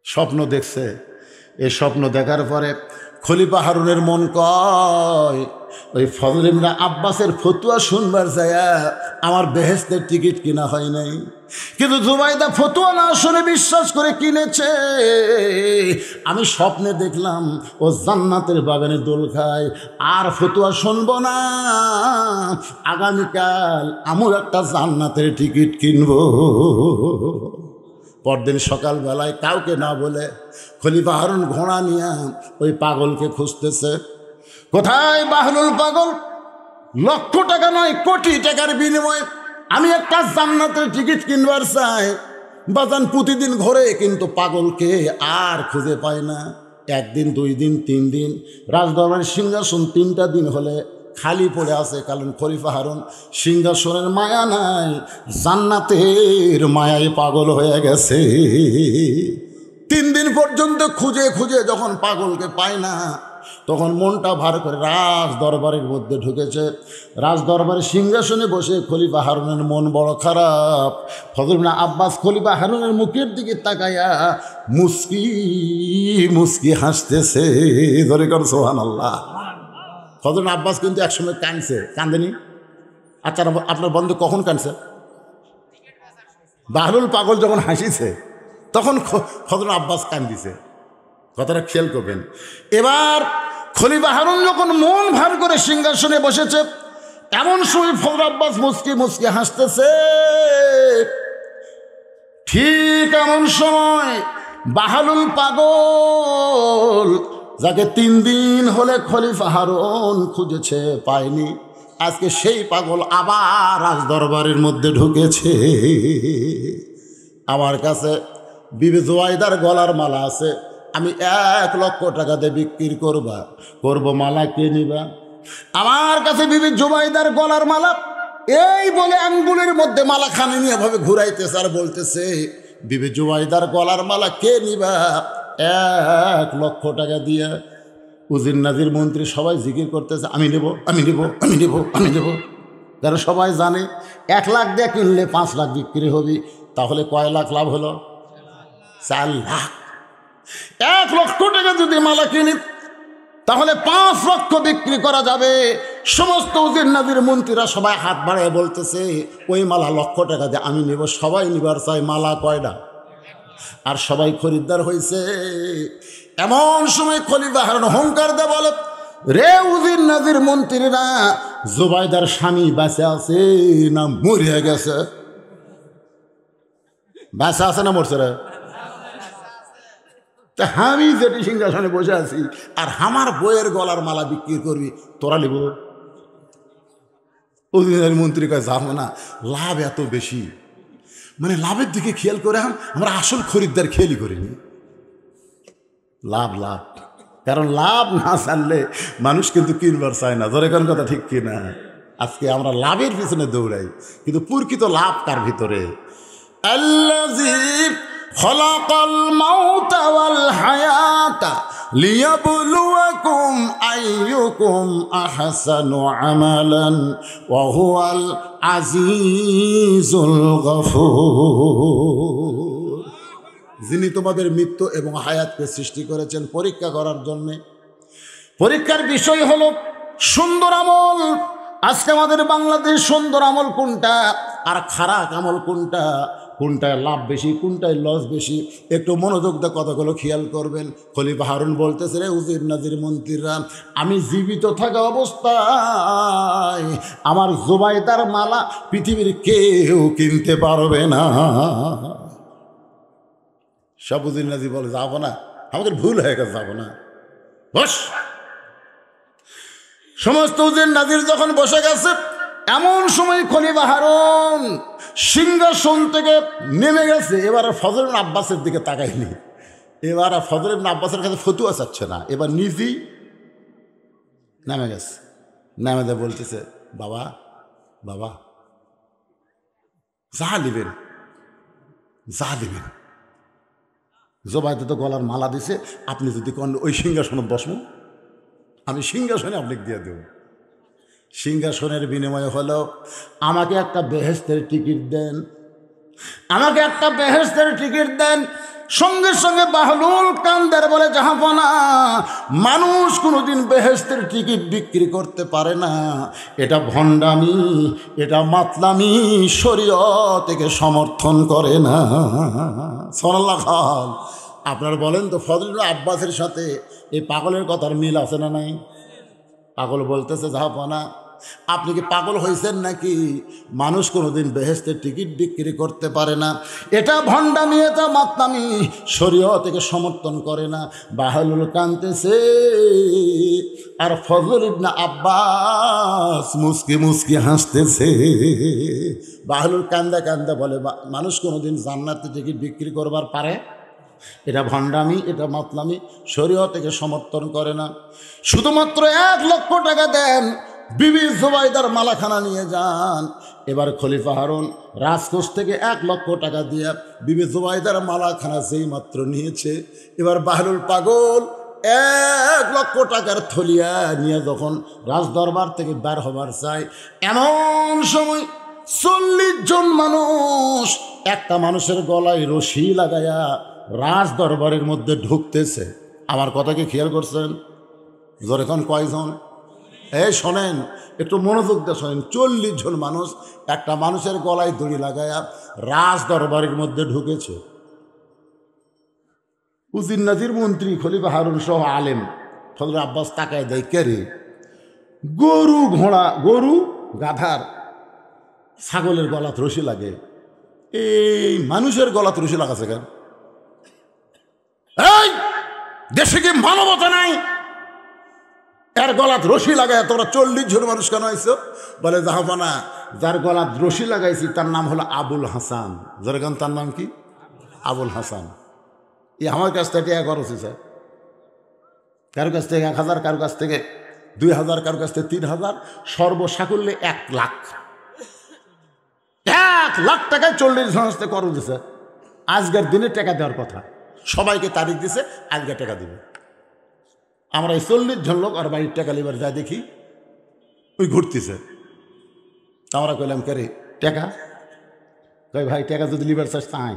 স্বপ্ন দেখছে। এই স্বপ্ন দেখার পরে খলিফা হারুনের মন কয় ওই ফজল ইবনে আব্বাসের ফতুয়া শুনবার যায়া আমার বেহেশতের টিকিট কিনা হয় নাই, কিন্তু জুবাইদা ফতুয়া না শুনে বিশ্বাস করে কিনেছে। আমি স্বপ্নে দেখলাম ও জান্নাতের বাগানে দোল খায়, আর ফতুয়া শুনবো না, আগামীকাল আমিও একটা জান্নাতের টিকিট কিনবো। পরদিন সকালবেলায় কাউকে না বলে খলিফা হারুন ঘোড়া নিয়ে ওই পাগলকে খুঁজতেছে। কোথায় বাহলুল পাগল? লক্ষ টাকা নয়, কোটি টাকার বিনিময়ে আমি একটা জান্নাতের টিকিট কিনবার চাই। বাজান প্রতিদিন ঘোরে কিন্তু পাগলকে আর খুঁজে পায় না। 1 দিন 2 দিন 3 দিন রাজদরবারের সিংহাসন 3টা দিন হলে খালি পড়ে আছে, কারণ খলিফা হারুন সিংহাসনের মায়া নাই, জান্নাতের মায়ায় পাগল হয়ে গেছে। 3 দিন পর্যন্ত খুঁজে খুঁজে যখন পাগলকে পায় না, তখন মনটা ভার করে রাজ দরবারের মধ্যে ঢুকেছে। রাজ দরবারের সিংহাসনে বসে খলিফা হারুনের মন বড় খারাপ। ফজল ইবনে আব্বাস খলিফা হারুনের মুখের দিকে তাকায়া মুস্কি মুস্কি হাসতেছে। ধরে কর সুবহানাল্লাহ। ফজল ইবনে আব্বাস কিন্তু একসময় কাঁদছে, কাঁদেনি? আচ্ছা, আপনার বন্ধু কখন কাঁদছে? বাহলুল পাগল যখন হাসিছে তখন ফজল ইবনে আব্বাস কান্দিছে। কথাটা খেয়াল করবেন। এবার খলিফা হারুন যখন মন ভার করে সিংহাসনে বসেছে, এমন সময় ফজল আব্বাস মুস্কি মুস্কি হাসতেছে। ঠিক এমন সময় বাহলুল পাগল, যাকে 3 দিন হলে খলিফা হারুন খুঁজেছে পায়নি, আজকে সেই পাগল আবার রাজ দরবারের মধ্যে ঢুকেছে। আমার কাছে বিবি জুবাইদার গলার মালা আছে, আমি 1 লক্ষ টাকা দিয়ে বিক্রি করবো, মালা কে নিবা? আমার কাছে বিবি জুবাইদার গলার মালা, এই বলে আঙ্গুলের মধ্যে মালা খানে নিয়ে ভাবে ঘুরাইতেছে আর বলতেছে বিবি জুবাইদার গলার মালা কে নিবা? 1 লক্ষ টাকা দিয়ে উজির নাজির মন্ত্রী সবাই জিকির করতেছে, আমি নেব, আমি নেব, আমি নেব, আমি নেব। যারা সবাই জানে 1 লাখ দিয়ে কিনলে 5 লাখ বিক্রি হবে, তাহলে কয় লাখ লাভ হলো? 4 লাখ। 1 লক্ষ টাকা যদি মালা কিনি তাহলে 5 লক্ষ বিক্রি করা যাবে। সমস্ত উজির নাজির মন্ত্রীরা সবাই হাত বাড়ায় বলতেছে, ওই মালা 1 লক্ষ টাকা দিয়ে আমি নেব। সবাই নিবার চাই, মালা কয়টা? আর সবাই খরিদ্দার হয়েছে। এমন সময় খলিফা হারুন অহংকার দিয়ে বলে, রে উজির নাজির মন্ত্রীরা, জুবাইদার স্বামী বেঁচে আছে না মরে গেছে? বেঁচে আছে না মরছে রে? আমি যেটি সিংহাসনে বসে আছি আর আমার বইয়ের গলার মালা বিক্রি করবি, তোরা নিব? উজির মন্ত্রী কয়, যাবো না, লাভ এত বেশি। মানে লাভের দিকে খেয়াল করে আমরা আসল খরিদ্দার খেয়ালই করিনি। লাভ লাভ, কারণ লাভ না জানলে মানুষ কিন্তু কিনবার চায় না। ধরে কোন কথা ঠিক কিনা? আজকে আমরা লাভের পিছনে দৌড়াই, কিন্তু প্রকৃত লাভ কার ভিতরে? আল্লাযী খলাকাল মাউতা ওয়াল হায়াতা লিয়াবলুয়াকুম আইয়ুকুম আহসানু আমালান ওয়া হুয়াল আজিজুল গফুর। যিনি তোমাদের মৃত্যু এবং হায়াতকে সৃষ্টি করেছেন পরীক্ষা করার জন্যে। পরীক্ষার বিষয় হলো সুন্দর আমল। আজকে আমাদের বাংলাদেশ সুন্দর আমল কোনটা আর খারাপ আমল কোনটা, কোনটায় লাভ বেশি, কোনটায় লস বেশি, একটু মনোযোগ দিয়ে কথাগুলো খেয়াল করবেন। খলিফা হারুন বলতেছে, রে উজির নাজির মন্ত্রীরা, আমি জীবিত থাকা অবস্থায় আমার জুবাইদার মালা পৃথিবীর কেউ কিনতে পারবে না। সব উজির নাজির বলে, যাবো না, আমাদের ভুল হয়ে গেছে, যাবো না, বস। সমস্ত উজির নাজির যখন বসে গেছে, এমন সময় খলিফা হারুন সিংহাসন থেকে নেমে গেছে। এবার ফজল ইবনে আব্বাসের দিকে তাকায়নি, এবার ফজল ইবনে আব্বাসের কাছে ফতুয়া চাচ্ছে না, এবার নিজেই নেমে গেছে। নেমে দেয় বলতেছে, বাবা বাবা, যা দিবেন যা দিবেন, জবাইতে তো গলার মালা দিছে, আপনি যদি কোন ওই সিংহাসনে বসবো, আমি সিংহাসনে আপনাকে দিয়ে দেব। সিংহাসনের বিনিময়ে হলো আমাকে একটা বেহেশতের টিকিট দেন, আমাকে একটা বেহেশতের টিকিট দেন। সঙ্গে সঙ্গে বাহলুল কান্দের বলে, জাহাপনা, মানুষ কোনোদিন বেহেশতের টিকিট বিক্রি করতে পারে না, এটা ভণ্ডামি, এটা মাতলামি, শরীয়ত থেকে সমর্থন করে না। সুবহানাল্লাহ। খান আপনার বলেন তো, ফজল ইবনে আব্বাসের সাথে এই পাগলের কথার মিল আছে না নাই? পাগল বলতেছে, জাহাপনা, আপনি কি পাগল হয়েছেন নাকি? মানুষ কোনোদিন বেহেশতের টিকিট বিক্রি করতে পারে না, এটা ভণ্ডামি, এটা মাতলামি, শরীয়ত থেকে সমর্থন করে না। বাহলুল কাঁদতেছে আর ফজল ইবনে আব্বাস মুস্কি মুস্কি হাসতেছে। বাহলুল কান্দা কান্দা বলে, মানুষ কোনোদিন জান্নাতের টিকিট বিক্রি করবার পারে? এটা ভণ্ডামি, এটা মাতলামি, শরীয়ত থেকে সমর্থন করে না। শুধুমাত্র 1 লক্ষ টাকা দেন, বিবি জুবাইদার মালাখানা নিয়ে যান। এবার খলিফা হারুন রাজকোষ থেকে 1 লক্ষ টাকা দিয়ে বিবি জুবাইদার মালাখানা যেই মাত্র নিয়েছে, এবার বাহলুল পাগল 1 লক্ষ টাকার থলিয়া নিয়ে যখন রাজদরবার থেকে বের হবার চায়, এমন সময় 40 জন মানুষ একটা মানুষের গলায় রশি লাগাইয়া রাজ দরবারের মধ্যে ঢুকতেছে। আমার কথা কি খেয়াল করছেন? জোরে এখন কয়জন? এই শোনেন, একটু মনোযোগ দিয়ে শোনেন। 40 জন মানুষ একটা মানুষের গলায় দড়ি লাগাইয়া রাজ দরবারের মধ্যে ঢুকেছে। উজির নাজির মন্ত্রী খলিফা হারুন সহ আলেম ফজল আব্বাস তাকায় দেয়, কে রে? গরু ঘোড়া, গরু গাধার ছাগলের গলাত রশি লাগে, এই মানুষের গলাত রশি লাগাছে কেন? এই দেশে কি মানবতা নাই? এর গলাত রশি লাগায় তোরা 40 জন মানুষ কেন আইছো? বলে, জাহাপানা, যার গলাত রশি লাগাইছি তার নাম হলো আবুল হাসান। যেরকম তার নাম কি? আবুল হাসান। আমার কাছ থেকে টাকা খরচ হয়েছে, কারো কাছ থেকে 1000, কারো কাছ থেকে 2000, কারো কাছ থেকে 3000, সর্বসাকুল্যে 1 লাখ। 1 লাখ টাকায় 40 জন আসতে খরচ দিছে। আজকের দিনে টাকা দেওয়ার কথা, সবাইকে তারিখ দিছে, আজকে টাকা দিবে। আমরা এই 40 জন লোক আর বাড়ির টাকা লিবার যা দেখি ওই ঘুরতেছে। আমরা কইলাম কে রে টাকা? কই ভাই টাকা যদি লিবার চাষ তাই,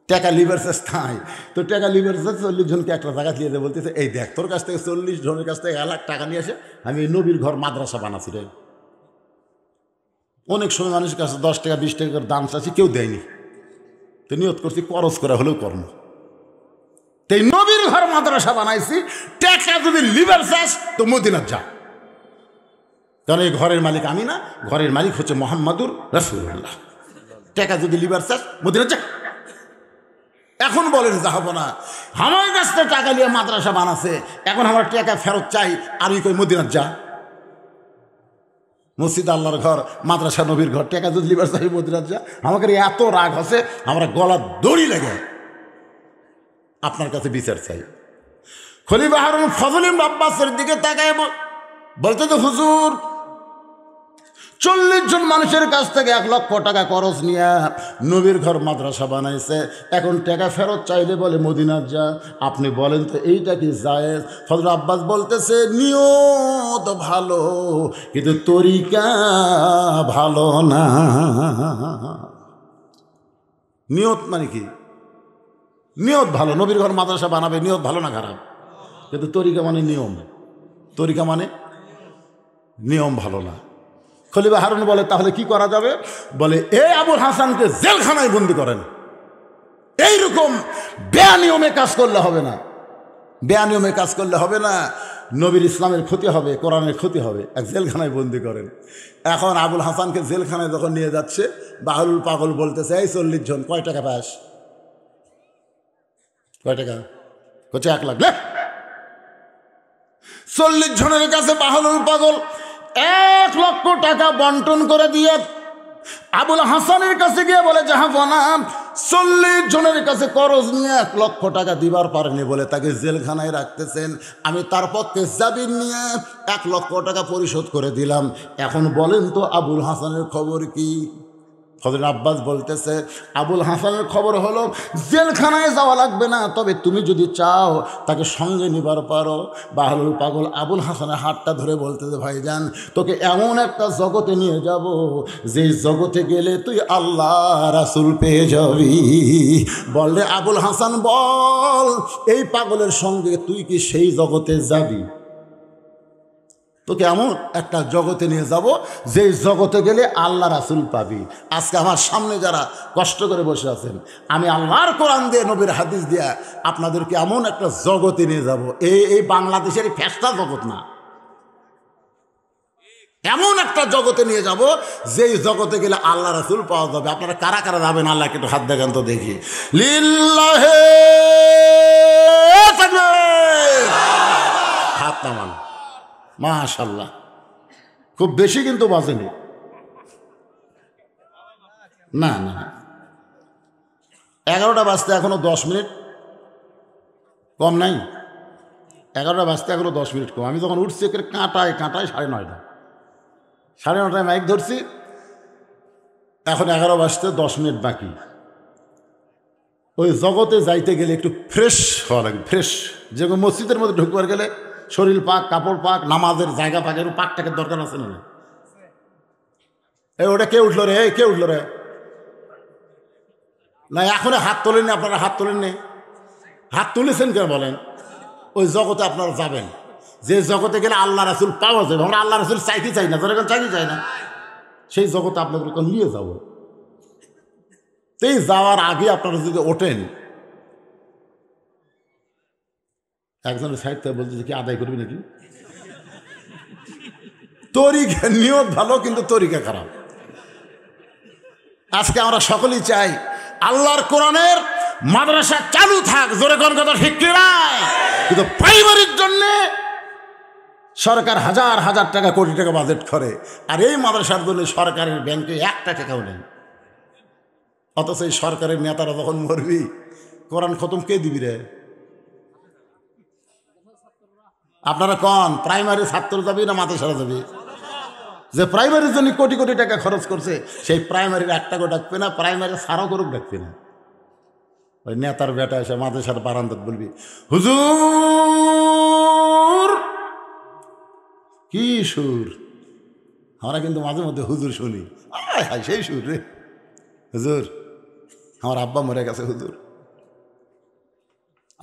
টাকা লিবার চাষ তাই তো টাকা লিবার চাষ 40 জনকে একটা জায়গা দিয়ে দেয়, বলতেছে এই দেখ তোর কাছ থেকে 40 জনের কাছ থেকে 1 লাখ টাকা নিয়ে আসে আমি এই নবীর ঘর মাদ্রাসা বানাচ্ছি রে। অনেক সময় মানুষের কাছে 10 টাকা 20 টাকা করে দাম চাচ্ছি, কেউ দেয়নি, তো নিয়ত করছি খরচ করা হলেও কর্ম, তাই নবীর ঘর মাদ্রাসা বানাইছি। টাকা যদি লিবার চাস তো মদিনার যা, কারণ এই ঘরের মালিক আমি না, ঘরের মালিক হচ্ছে মুহাম্মাদুর রাসূলুল্লাহ। টাকা যদি লিবার চাস মদিনার যা। এখন বলেন যাবো না, আমার কাছ থেকে টাকা নিয়ে মাদ্রাসা বানাচ্ছে, এখন আমার টাকা ফেরত চাই, আর ওই কই মদিনার যা। মসজিদ আল্লাহর ঘর, মাদ্রাসা নবীর ঘর, টাকা যদি লিবার চাই মদিনার যা। আমাকে এত রাগ হচ্ছে আমরা গলা দড়ি লাগে আপনার কাছে বিচার চাই। খলিফা হারুন ফজল ইবনে আব্বাসের দিকে তাকায় বলতে তো হুজুর 40 জন মানুষের কাছ থেকে 1 লক্ষ টাকা খরচ নিয়ে নবীর ঘর মাদ্রাসা বানাইছে, এখন টাকা ফেরত চাইলে বলে মদিনার যা। আপনি বলেন তো এইটা কি জায়েজ? ফজল আব্বাস বলতেছে নিয়ত ভালো কিন্তু তরিকা ভালো না। নিয়ত মানে কি? নিয়ত ভালো, নবীর ঘর মাদ্রাসা বানাবে, নিয়ত ভালো না খারাপ, কিন্তু তরিকা মানে নিয়ম, তরিকা মানে নিয়ম ভালো না। খলিফা হারুন বলে তাহলে কি করা যাবে? বলে এই আবুল হাসানকে জেলখানায় বন্দি করেন। এইরকম বেআনিয়মে কাজ করলে হবে না, বেআনিয়মে কাজ করলে হবে না, নবীর ইসলামের ক্ষতি হবে, কোরআনের ক্ষতি হবে, এক জেলখানায় বন্দি করেন। এখন আবুল হাসানকে জেলখানায় যখন নিয়ে যাচ্ছে, বাহরুল পাগল বলতেছে এই 40 জন কয় টাকা পাস? কয় টাকা? হচ্ছে 1 লাখ। 40 জনের কাছে বাহরুল পাগল 1 লক্ষ টাকা বন্টন করে দিয়ে আবুল হাসানের কাছে গিয়ে বলে জাহাপনা 40 জনের কাছে খরচ নিয়ে 1 লক্ষ টাকা দিবার পারেনি বলে তাকে জেলখানায় রাখতেছেন। আমি তার পক্ষে জামিন নিয়ে 1 লক্ষ টাকা পরিশোধ করে দিলাম। এখন বলেন তো আবুল হাসানের খবর কি? ফজল আব্বাস বলতেছে আবুল হাসানের খবর হলো জেলখানায় যাওয়া লাগবে না, তবে তুমি যদি চাও তাকে সঙ্গে নিবার পারো। বাহরুল পাগল আবুল হাসানের হাতটা ধরে বলতেছে ভাইজান তোকে এমন একটা জগতে নিয়ে যাব যে জগতে গেলে তুই আল্লাহ রাসূল পেয়ে যাবি। বললে আবুল হাসান বল এই পাগলের সঙ্গে তুই কি সেই জগতে যাবি? তোকে এমন একটা জগতে নিয়ে যাব যেই জগতে গেলে আল্লাহ রাসূল পাবি। আজকে আমার সামনে যারা কষ্ট করে বসে আছেন, আমি আল্লাহর কোরআন দিয়ে নবীর হাদিস দিয়ে আপনাদেরকে এমন একটা জগতে নিয়ে যাব, এই বাংলাদেশের ফেস্টা জগৎ না, এমন একটা জগতে নিয়ে যাব যেই জগতে গেলে আল্লাহ রাসূল পাওয়া যাবে। আপনারা কারা কারা যাবেন আল্লাহকে একটু হাত দেখান তো দেখি। লিল্লাহে তাকবীর, হাত নামান। মাশাআল্লাহ, খুব বেশি কিন্তু বাজেনি, না না 11টা বাজতে এখনো 10 মিনিট কম নাই, 11টা বাজতে এখনো 10 মিনিট কম। আমি যখন উঠছি কাঁটায় 9:30, 9:30 মাইক ধরছি, এখন 11 বাজতে 10 মিনিট বাকি। ওই জগতে যাইতে গেলে একটু ফ্রেশ হওয়া লাগবে, ফ্রেশ। যেরকম মসজিদের মধ্যে ঢুকবার গেলে শরীর পাক, কাপড় পাক, নামাজের জায়গা পাক, এর পাকটাকে দরকার আছে না? এই ওটা কে উঠলো রে? কে উঠলো রে? না এখনো হাত তোলেননি, আপনারা হাত তোলেননি, হাত তুলেছেন কেন বলেন? ওই জগতে আপনারা যাবেন যে জগতে গেলে আল্লাহ রাসূল পাওয়া যাবে। আমরা আল্লাহ রাসূল চাইতে চাই না, যারা চাইতে চাই না, সেই জগতে আপনাদেরকে নিয়ে যাব। এই যাওয়ার আগে আপনারা যদি ওঠেন, একজনের সাইড থেকে বলছে কি আদায় করবি নাকি? তরিকা নিয়ত ভালো কিন্তু তরিকা খারাপ। আজকে আমরা সকলেই চাই আল্লাহর কোরআনের মাদ্রাসা চালু থাক, জোরে কোন কথা ঠিক কি না? কিন্তু প্রাইমারির জন্য সরকার হাজার হাজার টাকা, কোটি টাকা বাজেট করে, আর এই মাদ্রাসার জন্য সরকারের ব্যাংকে 1 টাকাও নেই। অথচ এই সরকারের নেতারা যখন মরবি কোরআন খতম কে দিবি রে? আপনারা কন প্রাইমারি ছাত্র যাবি না মাদ্রাসা যাবি? যে প্রাইমারির জন্য কোটি কোটি টাকা খরচ করছে সেই প্রাইমারির 1 টাকাও ডাকবে না, প্রাইমারি সারও করুক ডাকবে না। ওই নেতার বেটা এসে মাদ্রাসার বারান্দাত বলবি হুজুর কি সুর! আমরা কিন্তু মাঝে মধ্যে হুজুর শুনি, আয় হায় সেই সুর রে। হুজুর, আমার আব্বা মরে গেছে হুজুর,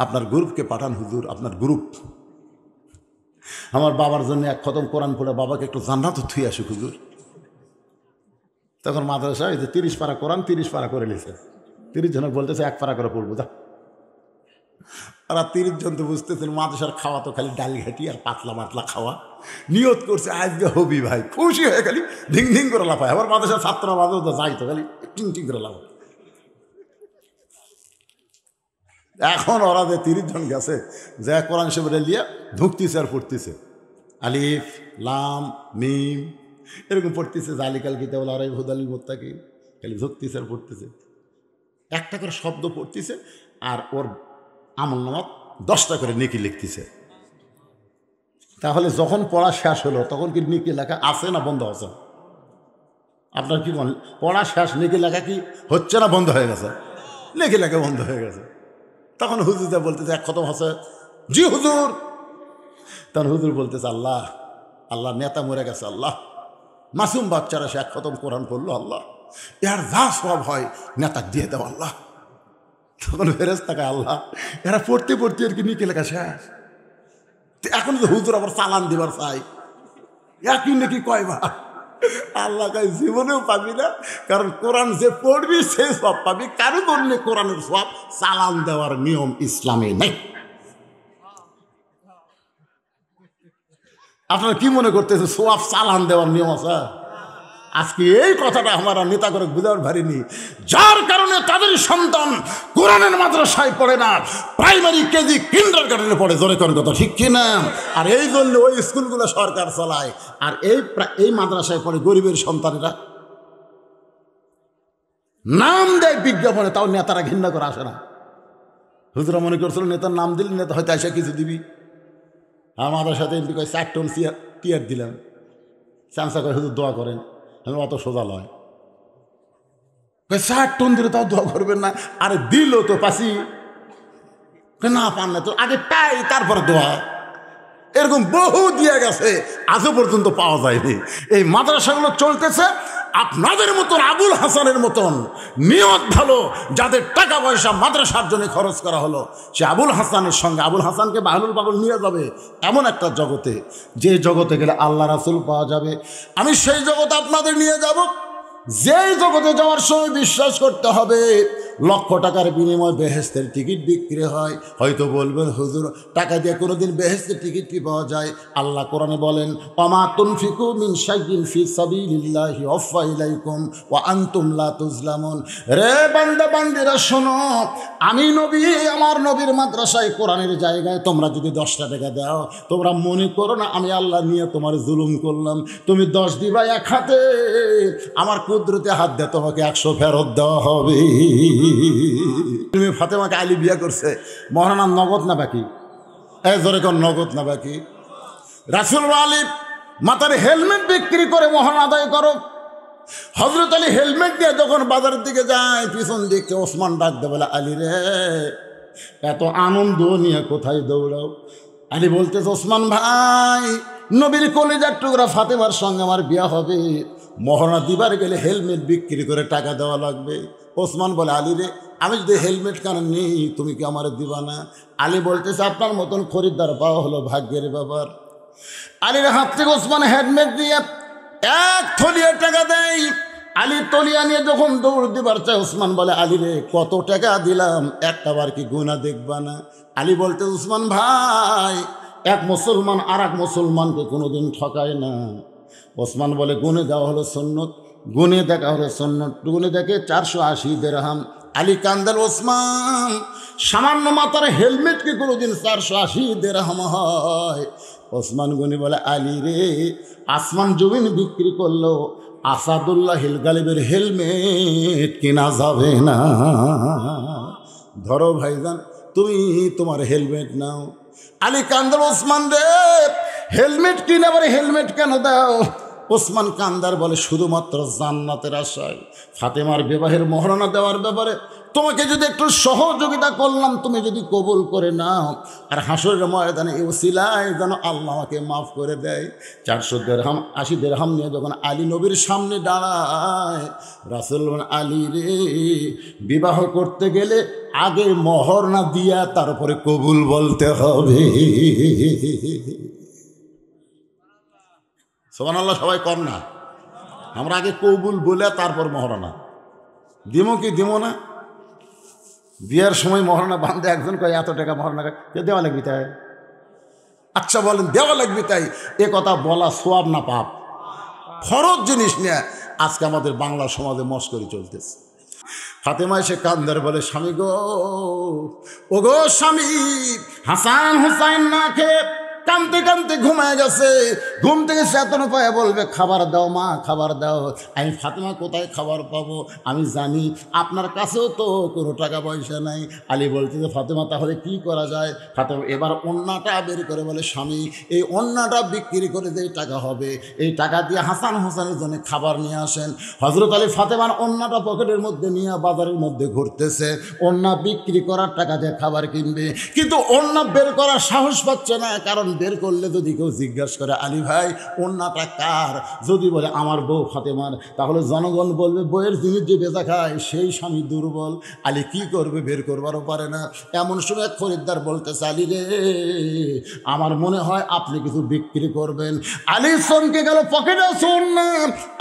আপনার গ্রুপকে পাঠান হুজুর, আপনার গ্রুপ। আমার বাবার জন্য এক খতম কোরআন পড়ে বাবাকে একটু জান্নাত থুই আসুক হুজুর। তখন মাদ্রাসা এই যে 30 পারা কোরআন 30 পারা করে নিছে, 30 জনক বলতেছে 1 পারা করে পড়বো। যা, আর 30 জন তো বুঝতেছেন মাদ্রাসার খাওয়া তো খালি ডাল ঘাটি আর পাতলা পাতলা খাওয়া। নিয়ত করছে আজকে হবি ভাই, খুশি হয়ে খালি ধিং ধিং করে লাফায়। আবার মাদ্রাসার ছাত্ররা বাজেও তো যাই তো খালি টিং টিং করে লাফায়। এখন ওরা যে 30 জন গেছে, যা কোরআন শরীফ লিয়া ঢুকতেছে আর পড়তেছে, আলিফ লাম মিম এরকম পড়তেছে, জালিকাল কিতাবুল লা রাইবা হুদাল লিল মুত্তাকিন, খালি ঢুকতেছে আর পড়তেছে, একটা করে শব্দ পড়তেছে, আর ওর আমলনামাত 10টা করে নেকি লিখতেছে। তাহলে যখন পড়া শেষ হলো তখন কি নেকি লেখা আছে না বন্ধ আছে? আপনার কি বলেন, পড়া শেষ নেকি লেখা কি হচ্ছে না বন্ধ হয়ে গেছে? নেকি লেখা বন্ধ হয়ে গেছে। তখন হুজুরটা বলতেছে 1 খতম আছে, জি হুজুর। তখন হুজুর বলতেছে আল্লাহ, আল্লাহ নেতা মরে গেছে, আল্লাহ মাসুম বাচ্চারা সে 1 খতম কোরআন পড়লো, আল্লাহ এর যা সব হয় নেতা দিয়ে দাও আল্লাহ। তখন ফেরেশতাকে আল্লাহ এরা পড়তে পড়তে আর কি নেকি লেখা শেষ, এখন তো হুজুর আবার চালান দিবার চাই, একই নাকি কয়বার? আল্লাহ কাছে জীবনেও পাবি না, কারণ কোরআন যে পড়বি সে সব পাবি, কারো বললে কোরআনের সব চালান দেওয়ার নিয়ম ইসলামে নেই। আপনারা কি মনে করতেছে সব চালান দেওয়ার নিয়ম আছে? আজকে এই কথাটা আমার নেতা করে বুঝার ভারিনি, যার কারণে তাদের সন্তান কোরআনের মাদ্রাসায় পড়ে না, প্রাইমারি কেজি কিন্ডারগার্টেনে পড়ে। জোরে কোন কথা ঠিক কিনা? আর এই জন্য ওই স্কুলগুলো সরকার চালায়, আর এই মাদ্রাসায় পড়ে গরিবের সন্তানেরা। নাম দেয় বিজ্ঞাপনে, তাও নেতারা ঘৃণা করে আসে না। হুজুরা মনে করছিল নেতার নাম দিলে নেতা হয়তো এসে কিছু দিবি। আমাদের সাথে এমপি কয় 4 টন টিয়ার দিলাম, চান্সা করে হুজুর দোয়া করেন। আমি অত সোজা লয়, 4 টন দিলে তাও দোয়া করবেন না? আরে দিল তো পাশি না, পান না তো আগে পাই তারপরে দোয়া। এরকম বহু দিয়ে গেছে, আজও পর্যন্ত পাওয়া যায়নি। এই মাদ্রাসাগুলো চলতেছে আপনাদের মতন আবুল হাসানের মতন নিয়ত ভালো, যাদের টাকা পয়সা মাদ্রাসার জন্য খরচ করা হলো, সে আবুল হাসানের সঙ্গে আবুল হাসানকে বাহলুল পাগল নিয়ে যাবে এমন একটা জগতে, যে জগতে গেলে আল্লাহ রাসূল পাওয়া যাবে। আমি সেই জগতে আপনাদের নিয়ে যাব, যেই জগতে যাওয়ার সময় বিশ্বাস করতে হবে 1,00,000 টাকার বিনিময়ে বেহেশতের টিকিট বিক্রি হয়। হয়তো বলবেন হুজুর টাকা দিয়ে কোনোদিন বেহেশতের টিকিট কি পাওয়া যায়? আল্লাহ কোরআনে বলেন, ওমা তুনফিকু মিন শাইইন ফি সাবিলিল্লাহি ওয়াফা ইলাইকুম ওয়া আনতুম লা তুজলামুন। রে বান্দা বান্দিরা শোনো, আমি নবী, আমার নবীর মাদ্রাসায় কোরআনের জায়গায় তোমরা যদি 10টা টাকা দাও, তোমরা মনে করো না আমি আল্লাহ নিয়ে তোমার জুলুম করলাম। তুমি 10 দিবা এক হাতে, আমার কুদরতে হাত দিয়ে তোমাকে 100 ফেরত দেওয়া হবে। তুমি ফাতেমাকে আলী বিয়া করছে, মহারানার নগদ না বাকি? জোরে কোন নগদ না বাকি? রাসূল আলী মাথার হেলমেট বিক্রি করে মহারণ আদায় করো। হযরত আলী হেলমেট দিয়ে যখন বাজারের দিকে যায়, পিছন দিকে ওসমান ডাক দে বলে, আলী রে এত আনন্দ নিয়ে কোথায় দৌড়াও? আলী বলতেছে, ওসমান ভাই নবীর কলিজার টুকরা ফাতেমার সঙ্গে আমার বিয়া হবে, মহারণা দিবার গেলে হেলমেট বিক্রি করে টাকা দেওয়া লাগবে। ওসমান বলে, আলী রে আমি যদি হেলমেট কেন নেই তুমি কি আমার দিবা না? আলী বলতেছে, আপনার মতন খরিদ্দার পাওয়া হলো ভাগ্যের ব্যাপার। আলীর হাত থেকে ওসমান হেলমেট দিয়ে 1 থলিয়া টাকা দেয়। আলী তলিয়া নিয়ে যখন দৌড় দিবার চায়, ওসমান বলে, আলী রে কত টাকা দিলাম, একটাবার কি গুণা দেখবা না? আলী বলতে, ওসমান ভাই এক মুসলমান আর এক মুসলমানকে কোনোদিন ঠকায় না। ওসমান বলে, গুনে দেওয়া হলো সুন্নত, গুনে দেখা হলো সুন্নত, গুনে দেখে 480 দিরহাম। আলী কান্দাল, ওসমান সামান্য মাথার হেলমেট কি কোনোদিন 480 দিরহাম হয়? ওসমান গনি বলে, আলী রে আসমান জমিন বিক্রি করলো আসাদুল্লাহ হিল গালিবের হেলমেট কিনা যাবে না। ধরো ভাইজান তুমি তোমার হেলমেট নাও। আলী কান্দাল, ওসমান রে হেলমেট কিনে আবার হেলমেট কেন দাও? ওসমান কান্দার বলে শুধুমাত্র জান্নাতের আশায় ফাতেমার বিবাহের মহারণা দেওয়ার ব্যাপারে তোমাকে যদি একটু সহযোগিতা করলাম, তুমি যদি কবুল করে নাও, আর হাসরের ময়দানে এই ওসিলায় যেন আল্লাহ আমাকে মাফ করে দেয়। 400 দিরহাম 80 দিরহাম নিয়ে যখন আলী নবীর সামনে দাঁড়ায়, রাসূল বলেন, আলী রে, বিবাহ করতে গেলে আগে মোহর না দিয়া তারপরে কবুল বলতে হবে। সুবহানাল্লাহ, সবাই কর না, আমরা আগে কবুল বলে তারপর মহারণা দিমো কি দিমো না। বিয়ার সময় মহারণা বাঁধে একজন কয় এত টাকা মহারণা দেওয়া লাগবে তাই। আচ্ছা বলেন, দেওয়া লাগবে তাই, এ কথা বলা সোয়াব না পাপ? ফরজ জিনিস নিয়ে আজকে আমাদের বাংলা সমাজে মস্করি চলতেছে। ফাতেমা এসে কান্দার বলে, স্বামী গো, ও গো স্বামী, হাসান হুসাইন না খেয়ে কানতে কানতে ঘুমায় গেছে। ঘুম থেকে চেতন পায়ে বলবে, খাবার দাও মা, খাবার দাও। আমি ফাতেমা, কোথায় খাবার পাবো? আমি জানি আপনার কাছেও তো কোনো টাকা পয়সা নাই। আলী বলতে যে, ফাতেমা তাহলে কি করা যায়? ফাতেমা এবার ওন্নাটা বের করে বলে, স্বামী, এই ওন্নাটা বিক্রি করে যেই টাকা হবে, এই টাকা দিয়ে হাসান হোসেনের জন্য খাবার নিয়ে আসেন। হযরত আলী ফাতেমার ওন্নাটা পকেটের মধ্যে নিয়ে বাজারের মধ্যে ঘুরতেছে, ওন্না বিক্রি করার টাকা দিয়ে খাবার কিনবে, কিন্তু ওন্না বের করার সাহস পাচ্ছে না। কারণ বের করলে যদি কেউ জিজ্ঞাসা করে, আলী ভাই ওন্নাটা কার? যদি বলে আমার বউ ফাতেমার, তাহলে জনগণ বলবে বইয়ের জিনিস যে বেচা খায় সেই স্বামী দুর্বল। আলী কি করবে? বের করবারও পারে না। এমন সময় খরিদ্দার বলতেছে, আলী রে, আমার মনে হয় আপনি কিছু বিক্রি করবেন। আলী চমকে গেল, পকেটে ওন্না,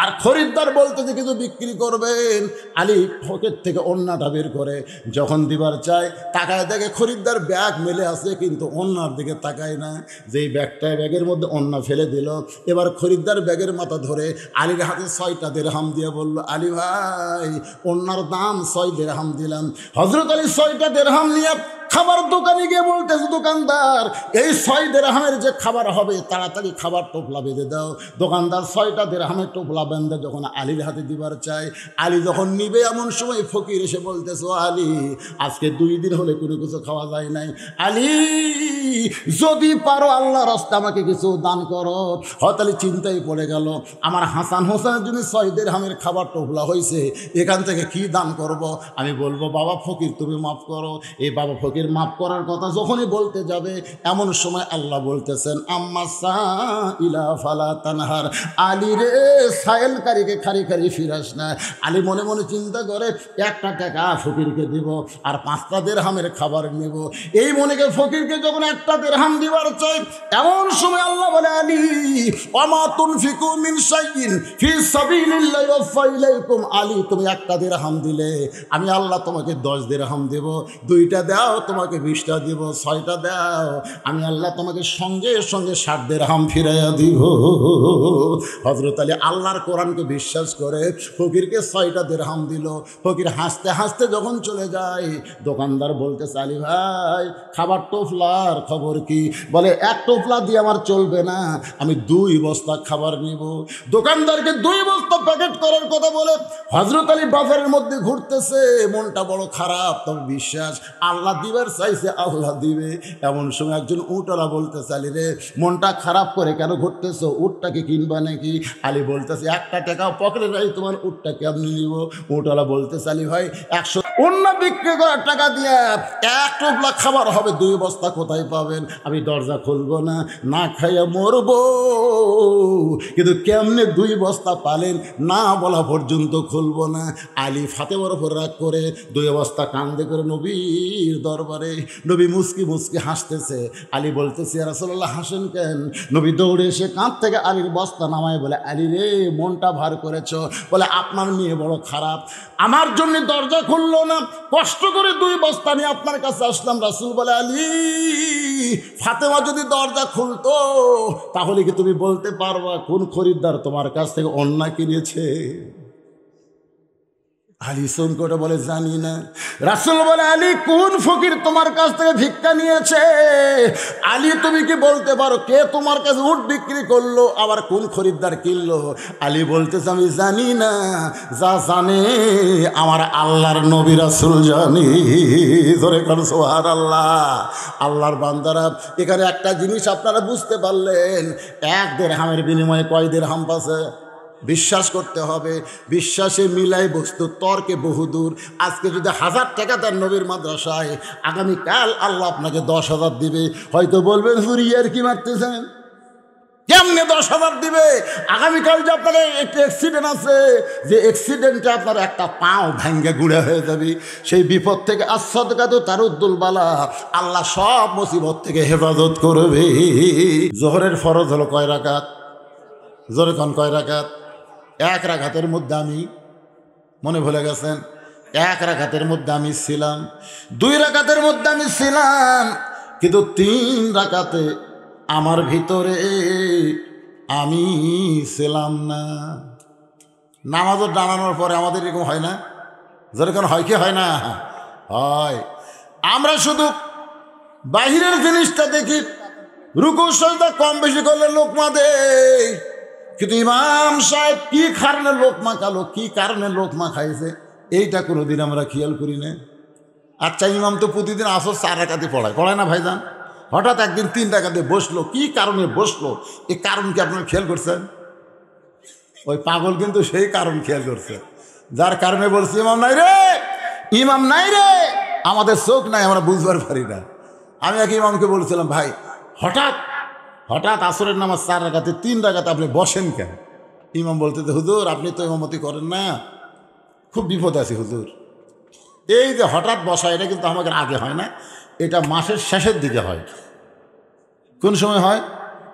আর খরিদ্দার বলতেছে কিছু বিক্রি করবেন। আলী পকেট থেকে ওন্নাটা বের করে যখন দিবার চায়, তাকায় দেখে খরিদ্দার ব্যাগ মেলে আছে, কিন্তু ওন্নার দিকে তাকায় না। যেই ব্যাগটায় ব্যাগের মধ্যে ওন্না ফেলে দিল, এবার খরিদ্দার ব্যাগের মাথা ধরে আলীর হাতে 6টা দিরহাম দিয়ে বলল, আলী ভাই, ওন্নার দাম 6 দিরহাম দিলাম। হযরত আলী 6টা দিরহাম নিয়ে খাবার দোকানে গিয়ে বলতেছে, দোকানদার, এই 6 দিরহামের যে খাবার হবে তাড়াতাড়ি খাবার টোপলা বেঁধে দাও। দোকানদার 6টা দিরহামের টোপলা বেঁধে যখন আলীর হাতে দিবার চায়, আলী যখন নিবে, এমন সময় ফকির এসে বলতেছে, ও আলী, আজকে 2 দিন হলে কোনো কিছু খাওয়া যায় নাই। আলী, যদি পারো আল্লাহর রাস্তায় আমাকে কিছু দান করো। হযরত আলী চিন্তায় পড়ে গেল, আমার হাসান হোসেনের জন্য 6 দিরহামের খাবার টোপলা হয়েছে, এখান থেকে কি দান করব? আমি বলবো, বাবা ফকির তুমি মাফ করো। এই বাবা ফকির মাফ করার কথা যখনই বলতে যাবে, এমন সময় আল্লাহ বলতেছেন, আম্মা সাইলা ফালা তানহার। আলী রে, সায়েলকারীকে খারি খারি ফিরাস না। আলী মনে মনে চিন্তা করে, 1টা টাকা ফকিরকে দিব আর 5টা দিরহামের খাবার নেব। এই মনেকে ফকিরকে যখন 1টা দিরহাম দিবার চাই, এমন সময় আল্লাহ বলে, আলী, ওয়ামা তুনফিকু মিন শাইইন ফি সাবিলিল্লাহি ওয়াফা ইলাইকুম। আলী, তুমি 1টা দিরহাম দিলে আমি আল্লাহ তোমাকে 10 দিরহাম দেব। 2টা দাও, তোমাকে 20টা দিব। 6টা দাও, আমি আল্লাহ তোমাকে সঙ্গে সঙ্গে 60 দিরহাম ফিরাইয়া দিব। হযরত আলী আল্লাহর কোরআনকে বিশ্বাস করে ফকিরকে 6টা দিরহাম দিল। ফকির হাসতে হাসতে যখন চলে যায়, দোকানদার বলতেছে, আলী ভাই, খাবার টোপলার খবর কি? বলে, 1 টোপলা দিয়ে আমার চলবে না, আমি 2 বস্তা খাবার নিব। দোকানদারকে 2 বস্তা প্যাকেট করার কথা বলে হযরত আলী বাজারের মধ্যে ঘুরতেছে, মনটা বড় খারাপ, তবে বিশ্বাস আল্লাহ দিবার চাইছে, আল্লাহ দিবে। এমন সময় একজন উটওয়ালা বলতেছে, আলী রে, মনটা খারাপ করে কেন ঘুরতেছো? উটটাকে কিনবা নাকি? আলী বলতেছে, 1টা টাকাও পকেটে নাই, তোমার উটটা কেমনি নিব? উটওয়ালা বলতেছে, আলী ভাই, 100 ওন্না বিক্রি করার টাকা দিয়ে 1 টোপলা খাবার হবে, 2 বস্তা কোথায় পাবেন? আমি দরজা খুলবো না, না খাইয়া মরবো। কিন্তু কেমনে 2 বস্তা পালেন না বলা পর্যন্ত খুলবো না। আলী ফাতেমার উপর রাগ করে 2 বস্তা কান্দে করে নবীর দরবারে। নবী মুস্কি মুস্কি হাসতেছে। আলী বলতেছে, ইয়া রাসূলুল্লাহ, হাসেন কেন? নবী দৌড়ে এসে কাঁধ থেকে আলীর বস্তা নামায় বলে, আলী রে, মনটা ভার করেছ। বলে, আপনার মেয়ে বড় খারাপ, আমার জন্য দরজা খুললো না, কষ্ট করে 2 বস্তা নিয়ে আপনার কাছে আসলাম। রাসূল বলে, আলী, ফাতেমা যদি দরজা খুলতো তাহলে কি তুমি বলতে পারবা কোন খরিদ্দার তোমার কাছ থেকে ওন্না কিনেছে? আলী চমকে বলে জানি না। রাসূল বলে আলী কোন ফকির তোমার কাছ থেকে ভিক্ষা নিয়েছে? আলী তুমি কি বলতে পারো কে তোমার কাছে উট বিক্রি করলো, আবার কোন খরিদ্দার কিনলো? আলী বলতেছে আমি জানি না, যা জানে আমার আল্লাহর নবী রাসূল জানি। ধরে কর সুবহানাল্লাহ। আল্লাহর বান্দারা, এখানে একটা জিনিস আপনারা বুঝতে পারলেন, 1 দিরহামের বিনিময়ে কয় দিরহাম পাচ্ছে? বিশ্বাস করতে হবে। বিশ্বাসে মিলাই বস্তু, তর্কে বহুদূর। আজকে যদি 1000 টাকা দেন নবীর মাদ্রাসায়, আগামীকাল আল্লাহ আপনাকে 10,000 দিবে। হয়তো বলবেন হুরিয়ার কি মারতেছেন, কেমনে 10,000 দিবে? আগামীকাল যে আপনার একটা অ্যাক্সিডেন্ট আছে, যে অ্যাক্সিডেন্টে আপনার একটা পাও ভেঙ্গে গুঁড়ে হয়ে যাবে, সেই বিপদ থেকে আসাদকাত তারুদ্দুল বালা, আল্লাহ সব মুসিবত থেকে হেফাজত করবে। জোহরের ফরজ হলো কয় রাকাত? জোরে কোন কয় রাকাত? 1 রাকাতের মধ্যে আমি, মনে ভুলে গেছেন, 1 রাকাতের মধ্যে আমি ছিলাম, 2 রাকাতের মধ্যে আমি ছিলাম, কিন্তু 3 রাকাতে আমার ভিতরে আমি ছিলাম না। নামাজও দাঁড়ানোর পরে আমাদের এরকম হয় না? যেরকম হয় কি হয় না? হয়। আমরা শুধু বাহিরের জিনিসটা দেখি, রুকু সাজদা কম বেশি করলে লোকমা দেয়, কিন্তু ইমাম সাহেব কি কারণে লোকমা খালো, কি কারণে লোকমা খাইছে, এইটা কোনোদিন আমরা খেয়াল করি না। আচ্ছা, ইমাম তো প্রতিদিন আসর 4 রাকাতে পড়ায় না ভাইজান? হঠাৎ একদিন 3 রাকাতে বসলো, কি কারণে বসলো, এই কারণ কি আপনারা খেয়াল করছেন? ওই পাগল কিন্তু সেই কারণ খেয়াল করছে, যার কারণে বলছে ইমাম নাই রে, ইমাম নাই রে। আমাদের চোখ নাই, আমরা বুঝবার পারি না। আমি এক ইমামকে বলছিলাম, ভাই হঠাৎ আসরের নামাজ 4 রাকাতে 3 রাকাতে আপনি বসেন কেন? ইমাম বলতে, হুজুর আপনি তো ইমামতি করেন না, খুব বিপদ আছে হুজুর। এই যে হঠাৎ বসা, এটা কিন্তু আমাদের আগে হয় না, এটা মাসের শেষের দিকে হয়। কোন সময় হয়?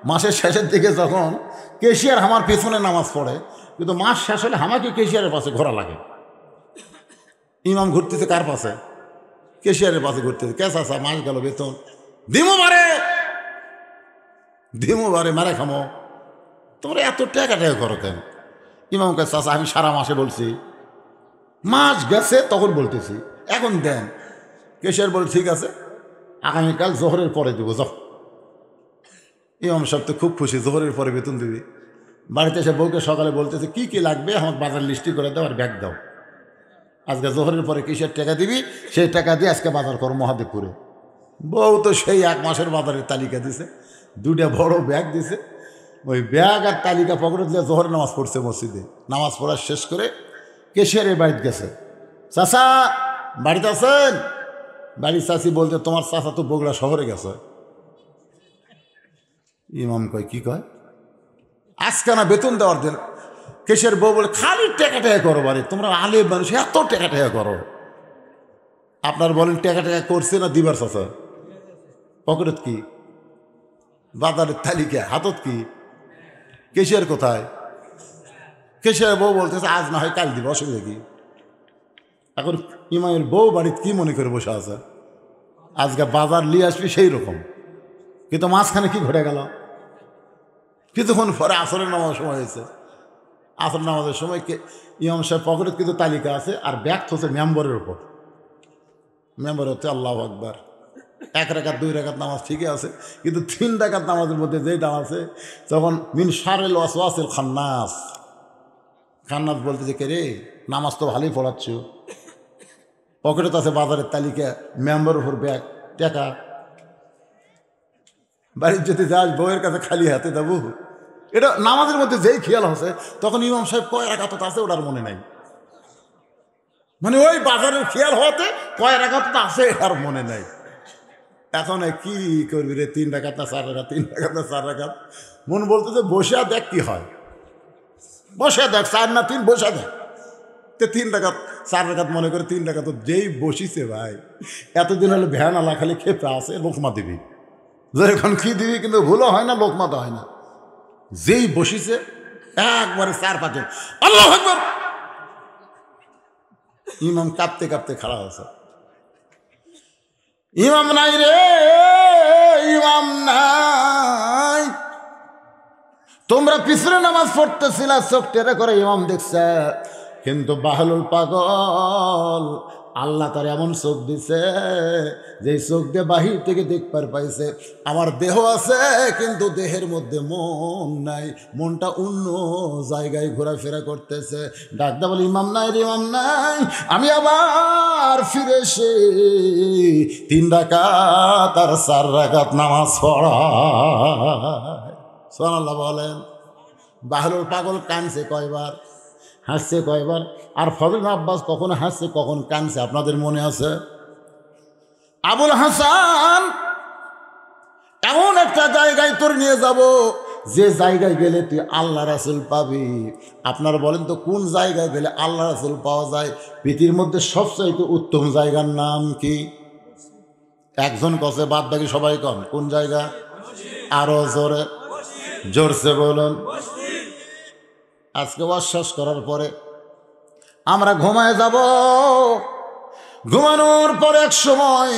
মাসের শেষের দিকে, যখন কেশিয়ার আমার পেছনে নামাজ পড়ে, কিন্তু মাস শেষ হলে আমাকে কেশিয়ারের পাশে ঘোরা লাগে। ইমাম ঘুরতেছে কার পাশে? কেশিয়ারের পাশে ঘুরতেছে। কে চাচা মাস গেল বেতন দিমো বারে মারে খামো, তোমরা এত টাকা করো কেন? ইমামকে চাচা আমি সারা মাসে বলছি, মাস গেছে তখন বলতেছি, এখন দেন। কেশিয়ার বলে ঠিক আছে, আগামীকাল জোহরের পরে দেবো, যাও। ইমাম সাহেব তো খুব খুশি, জোহরের পরে বেতন দিবি। বাড়িতে এসে বউকে সকালে বলতেছে কি কি লাগবে আমার বাজার লিস্টি করে দাও আর ব্যাগ দাও, আজকে জোহরের পরে কিসের টাকা দিবি, সেই টাকা দিয়ে আজকে বাজার করো মহাদেবপুরে। বউ তো সেই 1 মাসের বাজারের তালিকা দিছে, 2টা বড় ব্যাগ দিছে। ওই ব্যাগ আর তালিকা পকেটে দিয়ে জোহরের নামাজ পড়ছে মসজিদে। নামাজ পড়া শেষ করে কেশিয়ারের বাড়িতে গেছে। চাচা বাড়িতে আছেন? বাড়ির চাচি বলতে, তোমার চাচা তো বগুড়া শহরে গেছে। ইমাম কয় কি কয়? আজকে না বেতন দেওয়ার দিন। কেশের বউ বলে, খালি টাকা করো বাড়ি, তোমরা আলে মানুষ এত টাকা করো। আপনার বলেন টাকা করছে না দিবার চাচা? পকেটত কি? বাজারের তালিকা হাতত কি? কেশিয়ার কোথায়? কেশিয়ার বউ বলতেছে আজ না হয় কাল দিব, অসুবিধা কি? এখন ইমামের বউ বাড়িতে কি মনে করে বসে আছে, আজকে বাজার নিয়ে আসবি সেই রকম। কিন্তু মাঝখানে কি ঘটে গেল? কিছুক্ষণ পরে আসরের নামাজের সময় হয়েছে। আসর নামাজের সময় ইমাম সাহেব পকেটে কিন্তু তালিকা আছে, আর ব্যাগ হচ্ছে মেম্বরের উপর। মেম্বার হচ্ছে আল্লাহ আকবার। 1 রাকাত 2 রাকাত নামাজ ঠিকই আছে, কিন্তু 3 রাকাত নামাজের মধ্যে যেটা আছে, তখন মিন শারিল ওয়াসওয়াসিল খান্নাস বলতেছে, কে রে নামাজ তো ভালোই পড়াচ্ছ, পকেটে আছে বাজারের তালিকা, মেম্বারের উপর ব্যাগ, টাকা। বাড়ির যদি যাস বউয়ের কাছে খালি হাতে দেবো। এটা নামাজের মধ্যে যেই খেয়াল হচ্ছে, তখন ইমাম সাহেব কয় রাকাত আছে ওটার মনে নাই। মানে ওই বাজারের খেয়াল হওয়াতে কয় রাকাত আছে আর মনে নাই। এখন কি করবি রে, 3 রাকাত না 4 রাকাত, 3 রাকাত না 4 রাকাত। মন বলতেছে বসে দেখ কি হয়, বসে দেখ 4 না 3, বসে দেখ। 3 রাকাত 4 রাকাত মনে করে 3 রাকাত যেই বসিছে ভাই, এতদিন হলে ভ্যান আলা খালি খেপে আছে, লোকমা দিবি যখন কি দিবি, কিন্তু ভুলও হয় না, লোকমা তো হয় না। যেই বসিছে একবারে 4-5 জন আল্লাহু আকবার, ইমাম কাঁপতে কাঁপতে খাড়া হয়েছে। ইমাম নাই রে, ইমাম নাই। তোমরা পিছনে নামাজ পড়তেছিলা, চোখ টেরে করে ইমাম দেখছে, কিন্তু বাহলুল পাগল আল্লাহ তার এমন চোখ দিছে যে চোখ দিয়ে বাহির থেকে দেখবার পাইছে আমার দেহ আছে কিন্তু দেহের মধ্যে মন নাই, মনটা অন্য জায়গায় ঘোরাফেরা করতেছে। ডাকদা বলে ইমাম নাই রে ইমাম নাই, আমি আবার ফিরে এসে 3 রাকাত আর 4 রাকাত নামাজ পড়াই। সুবহানাল্লাহ বলেন। বাহলুল পাগল কানছে কয়বার, হাসছে কয়বার, আর ফজল আব্বাস কখন হাসছে কখন কানছে আপনাদের মনে আছে? আবুল হাসান এমন একটা জায়গায় তোর নিয়ে যাব যে জায়গায় গেলে তুই আল্লাহ রাসূল পাবি। আপনারা বলেন তো কোন জায়গায় গেলে আল্লাহ রাসূল পাওয়া যায়? পৃথিবীর মধ্যে সবচাইতে উত্তম জায়গার নাম কি? একজন কছে, বাদ বাকি সবাই কন কোন জায়গা? আরো জোরে জোরসে বলুন। আজকে অশ্বাস করার পরে আমরা ঘুমায় যাব। ঘুমানোর পর এক সময়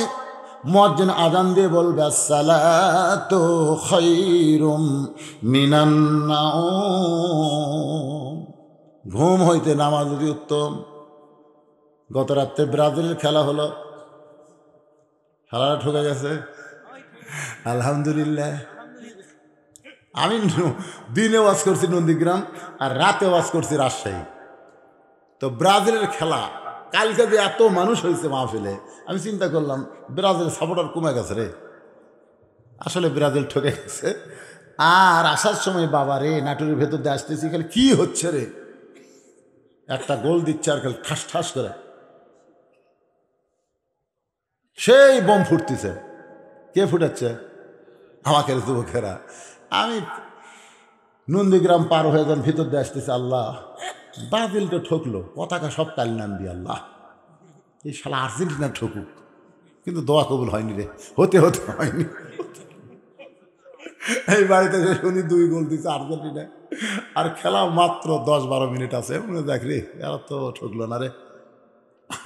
মুয়াজ্জিন আযান দিয়ে বলবে আসসালাতু খায়রুম মিনান নাওম। ঘুম হইতে নামাজ যদি উত্তম। গত রাত্রে ব্রাজিলের খেলা হলো, খেলাটা ঠকে গেছে আলহামদুলিল্লাহ। আমি দিনে ওয়াজ করছি নন্দীগ্রাম আর রাতে ওয়াজ করছি রাজশাহী। তো ব্রাজিলের খেলা কালকে যে এত মানুষ হয়েছে মাহফিলে, আমি চিন্তা করলাম ব্রাজিলের সাপোর্টার কমে গেছে রে, আসলে ব্রাজিল ঠকে গেছে। আর আসার সময় বাবা রে নাটোরের ভেতর দিয়ে আসতেছি, খালি কি হচ্ছে রে, একটা গোল দিচ্ছে আর খালি ঠাস ঠাস করে সেই বোম ফুটতেছে। কে ফুটাচ্ছে? আমাকে যুবকেরা। আমি নন্দীগ্রাম পার হয়ে যান ভিতর দিয়ে আসতেছে, আল্লাহ ব্রাজিলটা ঠকলো, পতাকা সব কাল নাম দিয়ে, আল্লাহ এই শালা আর্জেন্টিনা ঠকুক, কিন্তু দোয়া কবুল হয়নি রে, হতে হতে হয়নি। এই বাড়িতে শুনি 2 গোল দিচ্ছে আর্জেন্টিনা, আর খেলা মাত্র 10-12 মিনিট আছে। মনে দেখ রে এরা তো ঠকলো না রে,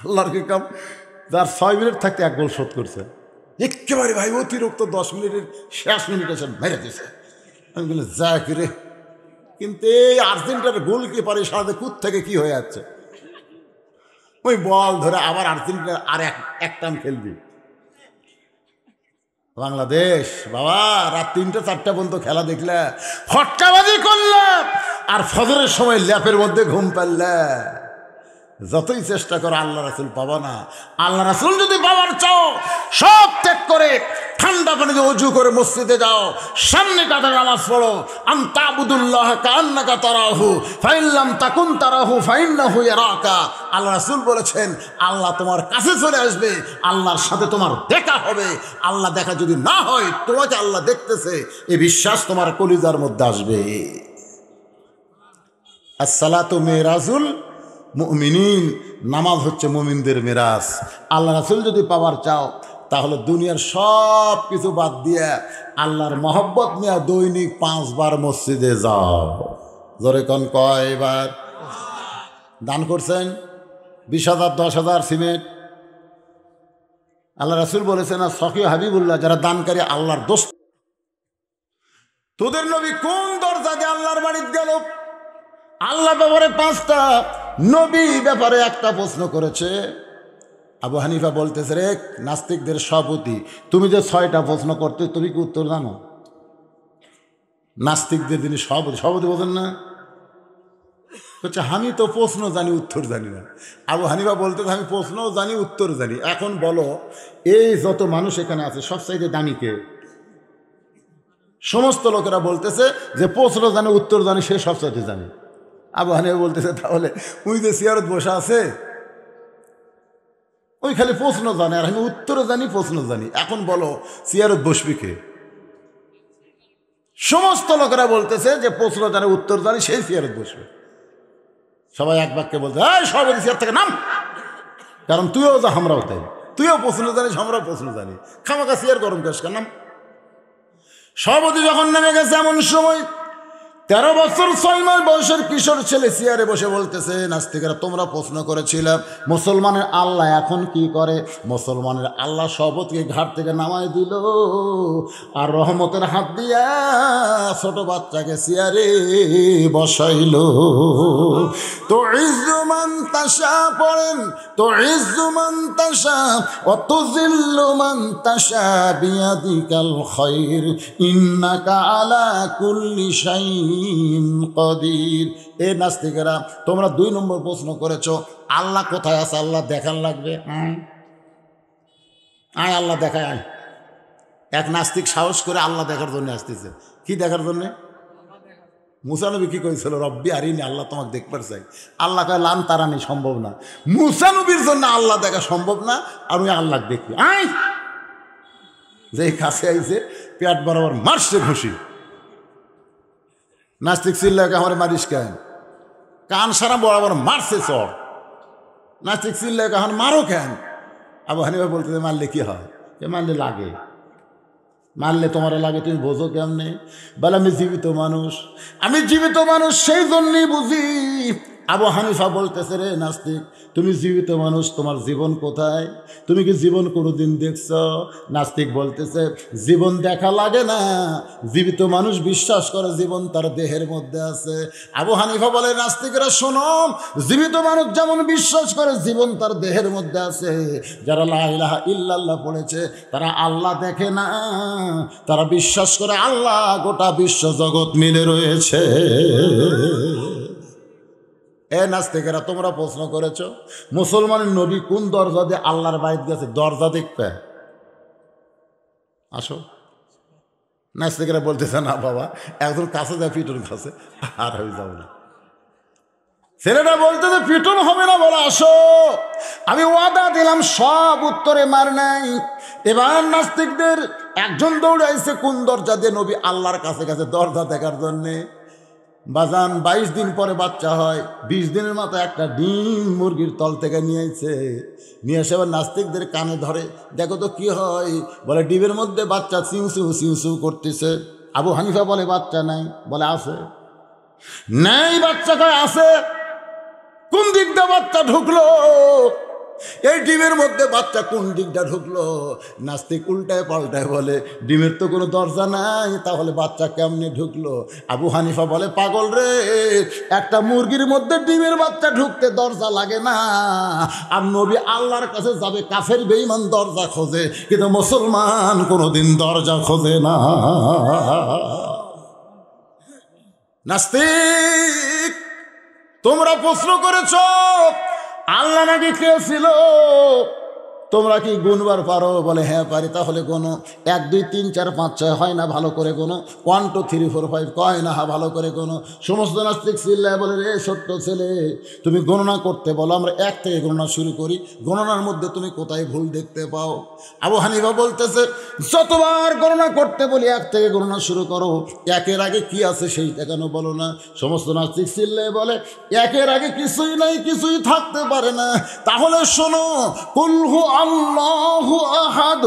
আল্লাহর কি কাম। যার 6 মিনিট থাকতে 1 গোল শোধ করছে একেবারে ভাই অতিরিক্ত 10 মিনিটের শেষ মিনিট এসে মেরে দিছে। আমি বলি যাক রে, কিন্তু এই আর্জেন্টিনার গোলকিপার সারাতে কুত থেকে কি হয়ে যাচ্ছে, ওই বল ধরে আবার আর্জেন্টিনার আর এক টান খেলবি। বাংলাদেশ বাবা রাত 3টা-4টা পর্যন্ত খেলা দেখলে, ফটকাবাজি করলে, আর ফজরের সময় ল্যাপের মধ্যে ঘুম পারলে। যতই চেষ্টা করো আল্লাহ রাসূল পাবা না। আল্লাহ রাসূল যদি পাওয়ার চাও সব ত্যাগ করে ঠান্ডা পানিতে ওযু করে মসজিদে যাও, সামনে কাটা নামাজ পড়ো। আনতাবুদুল্লাহ কান্নাকা তারাহু ফাইন লাম তাকুন তারাহু ফাইন্নাহু ইয়ারাকা। আল্লাহ রাসূল বলেছেন আল্লাহ তোমার কাছে চলে আসবে, আল্লাহর সাথে তোমার দেখা হবে। আল্লাহ দেখা যদি না হয় তোমাকে আল্লাহ দেখতেছে, এই বিশ্বাস তোমার কলিজার মধ্যে আসবে। আসসালাতু মিরাজুল মুমিনিন, নামাজ হচ্ছে মুমিনদের মিরাজ। আল্লাহ রাসূল যদি পাওয়ার চাও তাহলে দুনিয়ার সব কিছু বাদ দিয়ে আল্লাহর মহব্বত নিয়ে দৈনিক 5 বার মসজিদে যাও। জোরে কোন কয়বার? দান করছেন 20,000 10,000 সিমেন্ট। আল্লাহ রাসূল বলেছেন না সখী হাবিবুল্লাহ, যারা দানকারী আল্লাহর দোস্ত। তোদের নবী কোন দরজা দিয়ে আল্লাহর বাড়িতে গেল? আল্লাহ ব্যাপারে 5টা, নবী ব্যাপারে 1টা প্রশ্ন করেছে। আবু হানিফা বলতেছে রে নাস্তিকদের সভাপতি, তুমি যে 6টা প্রশ্ন করতে তুমি কি উত্তর জানো? নাস্তিকদের যিনি সভাপতি বোঝেন না, হচ্ছে আমি তো প্রশ্ন জানি উত্তর জানি না। আবু হানিফা বলতেছে আমি প্রশ্নও জানি উত্তর জানি। এখন বলো এই যত মানুষ এখানে আছে সবচাইতে দামি কে? সমস্ত লোকেরা বলতেছে যে প্রশ্ন জানে উত্তর জানি সে সবচাইতে জানে। আবু হানিফা বলতেছে তাহলে ওই যে চেয়ারত বসা আছে ওই খালি প্রশ্ন জানে আর আমি উত্তর জানি প্রশ্ন জানি। এখন বলো চেয়ারত বসবি কে? সমস্ত লোকেরা বলতেছে যে প্রশ্ন জানে উত্তর জানি সেই চেয়ারত বসবে। সবাই এক বাক্যে বলতে এই সভাপতি চেয়ার থেকে নাম, কারণ তুইও যা আমরাও তাই, তুইও প্রশ্ন জানিস আমরাও প্রশ্ন জানি, খামাখা চেয়ার গরম করিস কেন? নাম। সভাপতি যখন নেমে গেছে এমন সময় 13 বছর 6 মাস বয়সের কিশোর ছেলে চেয়ারে বসে বলতেছে, নাস্তিকেরা তোমরা প্রশ্ন করেছিলে মুসলমানের আল্লাহ এখন কি করে? মুসলমানের আল্লাহ শপথকে ঘাট থেকে নামায় দিল আর রহমতের হাত দিয়া ছোট বাচ্চাকে চেয়ারে বসাইল। তো ইজ্জুমান তাশা পড়েন, তো ইজ্জুমান তাশা অত জিল্লুমান তাশা বিয়াদিকাল খায়র ইন্নাকা আলা কুল্লি শাইইন কাদির। এ নাস্তিকেরা তোমরা 2 নম্বর প্রশ্ন করেছো, আল্লাহ কোথায় আছে? আল্লাহ দেখান লাগবে? আয় আল্লাহ দেখায় আয়। এক নাস্তিক সাহস করে আল্লাহ দেখার জন্য আসতেছে। কি দেখার জন্যে? মুসা নবী কি করেছিল? রব্বি আরিনি, আল্লাহ তোমাকে দেখবার চাই। আল্লাহ কয় লান তারানি, সম্ভব না। মুসা নবীর জন্য আল্লাহ দেখা সম্ভব না, আর আমি আল্লাহ দেখবি। আয় যে কাছে আইছে পেট বরাবর মারছে ঘুষি। নাস্তিক চিল্লাকে আমার মারিস কেন? কান সারা বরাবর মারছে চর। নাস্তিক চিল্লাকে এখন মারো কেন? আবু হানিফা বলতে মারলে কি হয়? মারলে লাগে। মারলে তোমার লাগে, তুমি বোঝো কেমনে? বলে আমি জীবিত মানুষ, আমি জীবিত মানুষ সেই জন্যই বুঝি। আবু হানিফা বলতেছে, রে নাস্তিক তুমি জীবিত মানুষ, তোমার জীবন কোথায়? তুমি কি জীবন কোনোদিন দেখছ? নাস্তিক বলতেছে জীবন দেখা লাগে না, জীবিত মানুষ বিশ্বাস করে জীবন তার দেহের মধ্যে আছে। আবু হানিফা বলে, নাস্তিকরা শোনো, জীবিত মানুষ যেমন বিশ্বাস করে জীবন তার দেহের মধ্যে আছে, যারা লা ইলাহা ইল্লাল্লাহ পড়েছে তারা আল্লাহ দেখে না, তারা বিশ্বাস করে আল্লাহ গোটা বিশ্ব জগৎ মিলে রয়েছে। এ নাস্তিকেরা তোমরা প্রশ্ন করেছ মুসলমানের নবী কোন দরজা দিয়ে আল্লাহর বাইত গেছে? দরজা দেখবে? আসো। নাস্তিকেরা বলতেছে না বাবা, একজন কাছে যায় পিটন কাছে, আর আমি যাবো না। ছেলেটা বলতেছে পিটন হবে না, বলো আসো, আমি ওয়াদা দিলাম সব উত্তরে মার নাই। এবার নাস্তিকদের একজন দৌড়াইছে কোন দরজা দিয়ে নবী আল্লাহর কাছে গেছে দরজা দেখার জন্যে। বাজান 22 দিন পরে বাচ্চা হয়, 20 দিনের মাথায় একটা ডিম মুরগির তল থেকে নিয়ে আসে, নিয়ে এসে আবার নাস্তিকদের কানে ধরে, দেখো তো কি হয়? বলে ডিমের মধ্যে বাচ্চা চিউ করতেছে। আবু হানিফা বলে বাচ্চা নাই, বলে আছে। নাই বাচ্চা কয় আছে। কোন দিকটা বাচ্চা ঢুকলো? এই ডিমের মধ্যে বাচ্চা কোন দিকটা ঢুকলো? নাস্তিক উল্টায় পাল্টায় বলে ডিমের তো কোনো দরজা নাই, তাহলে বাচ্চা কেমনে ঢুকলো? আবু হানিফা বলে পাগল রে, একটা মুরগির মধ্যে ডিমের বাচ্চা ঢুকতে দরজা লাগে না। আর নবী আল্লাহর কাছে যাবে, কাফের বেঈমান দরজা খোঁজে, কিন্তু মুসলমান কোনোদিন দরজা খোঁজে না। নাস্তিক তোমরা প্রশ্ন করেছ আল্লাহ নাকি কে ছিল? তোমরা কি গুনবার পারো? বলে হ্যাঁ পারি। তাহলে কোনো 1 2 3 4 5 6 হয় না, ভালো করে কোনো 1 2 3 4 5 কয় না, ভালো করে কোনো। সমস্ত নাস্তিক চিল্লায় বলে রে ছোট্ট ছেলে, তুমি গণনা করতে বলো, আমরা 1 থেকে গণনা শুরু করি, গণনার মধ্যে তুমি কোথায় ভুল দেখতে পাও? আবু হানিফা বলতেছে যতবার গণনা করতে বলি 1 থেকে গণনা শুরু করো, 1-এর আগে কি আছে সেইটা কেন বলো না? সমস্ত নাস্তিক চিল্লায় বলে 1-এর আগে কিছুই নাই, কিছুই থাকতে পারে না। তাহলে শোনো, কুলহু আল্লাহু আহাদ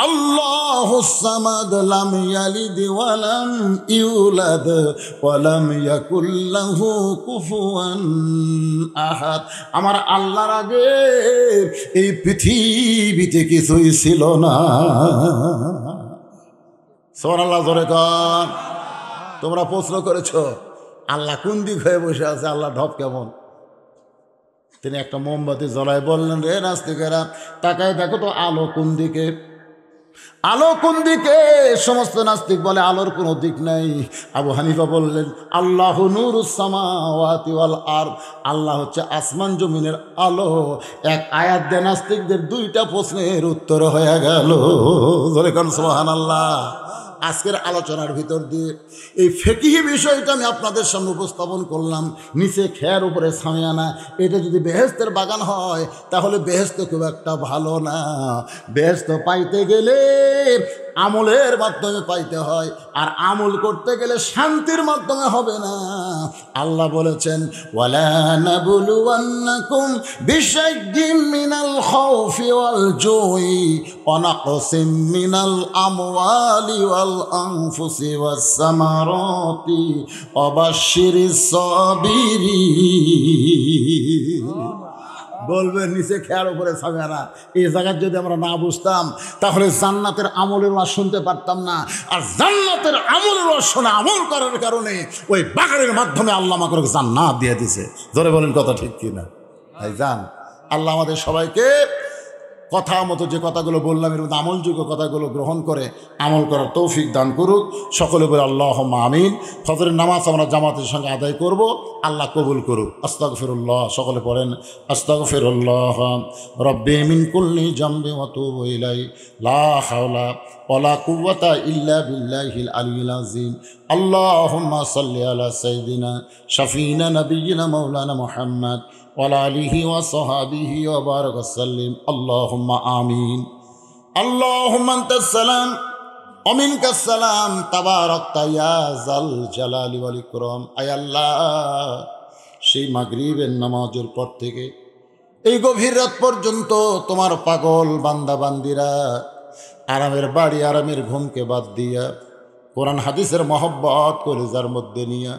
আল্লাহুস সামাদ লাম ইয়ালিদ ওয়া লাম ইউলাদ ওয়া লাম ইয়াকুল লাহু কুফুয়ান আহাদ। আমার আল্লাহর আগে এই পৃথিবীতে কিছুই ছিল না। সুবহানাল্লাহ, জোরে কর। তোমরা প্রশ্ন করেছো আল্লাহ কোন দিক হয়ে বসে আছে, আল্লাহ ঢপ কেমন? তিনি একটা মোমবাতি জ্বলায় বললেন, রে নাস্তিকেরা তাকায় দেখো তো আলো কোন দিকে, আলো কোন দিকে? সমস্ত নাস্তিক বলে আলোর কোনো দিক নাই। আবু হানিফা বললেন আল্লাহু নূরুস সামাওয়াতি ওয়াল আরদ, আল্লাহ হচ্ছে আসমান জমিনের আলো। এক আয়াত দিয়ে নাস্তিকদের 2টা প্রশ্নের উত্তর হয়ে গেল। ধরে কোন সুবহানাল্লাহ। আজকের আলোচনার ভিতর দিয়ে এই ফিকহি বিষয়টা আমি আপনাদের সামনে উপস্থাপন করলাম। নিচে খেয়ার উপরে সামিয়ানা, এটা যদি বেহেশতের বাগান হয় তাহলে বেহেশত খুব একটা ভালো না। বেহেশত পাইতে গেলে আমলের মাধ্যমে পাইতে হয়, আর আমল করতে গেলে শান্তির মাধ্যমে হবে না। আল্লাহ বলেছেন ওয়ালা নাবলুওয়ান্নাকুম বিশাইইম মিনাল খাউফি ওয়াল জুই ওয়া নাকসিম মিনাল আমওয়ালি ওয়াল আনফুসি ওয়াস সামারাতি ওয়া বাশশিরিস সাবিরিন। বলবেন নিচে খেয়ার উপরে সামেরা। এই জায়গায় যদি আমরা না বুঝতাম তাহলে জান্নাতের আমলের ওয়াজ শুনতে পারতাম না। আর জান্নাতের আমলের ওয়াজ শোনা আমল করার কারণে ওই বাগানের মাধ্যমে আল্লাহ আমাকে জান্নাত দিয়ে দিছে। ধরে বলেন কথা ঠিক কিনা? তাই জান আল্লাহ আমাদের সবাইকে কথা মতো যে কথাগুলো বললাম এর মধ্যে আমলযোগ্য কথাগুলো গ্রহণ করে আমল করার তৌফিক দান করুক। সকলে বলে আল্লাহুম্মা আমিন। ফজরের নামাজ আমরা জামাতের সঙ্গে আদায় করব, আল্লাহ কবুল করুক। আস্তাগফিরুল্লাহ, সকলে পড়েন আস্তাগফিরুল্লাহ রব্বি মিন কুল্লি জামবি ওয়া তুবু ইলাই লা হাওলা ওয়ালা কুওয়াতা ইল্লা বিল্লাহিল আলিয়্যিল আযীম। আল্লাহুম্মা সাল্লি আলা সাইয়্যিদিনা শাফিনা নাবিয়্যিনা মাওলানা মুহাম্মদ ওয়ালা আলিহি ওয়া সাহাবিহি ওয়া বারাক ওয়াসাল্লিম। আল্লাহুম্মা আমিন। আল্লাহুম্মা আনতাস সালাম ওয়া মিনকাস সালাম তাবারাকতা ইয়া যাল জালালি ওয়াল ইকরাম। আয় আল্লাহ, সেই মাগরিবের নামাজের পর থেকে এই গভীর রাত পর্যন্ত তোমার পাগল বান্দা বান্দিরা আরামের বাড়ি আরামের ঘুমকে বাদ দিয়া কোরআন হাদিসের মহব্বত কলিজার মধ্যে নিয়া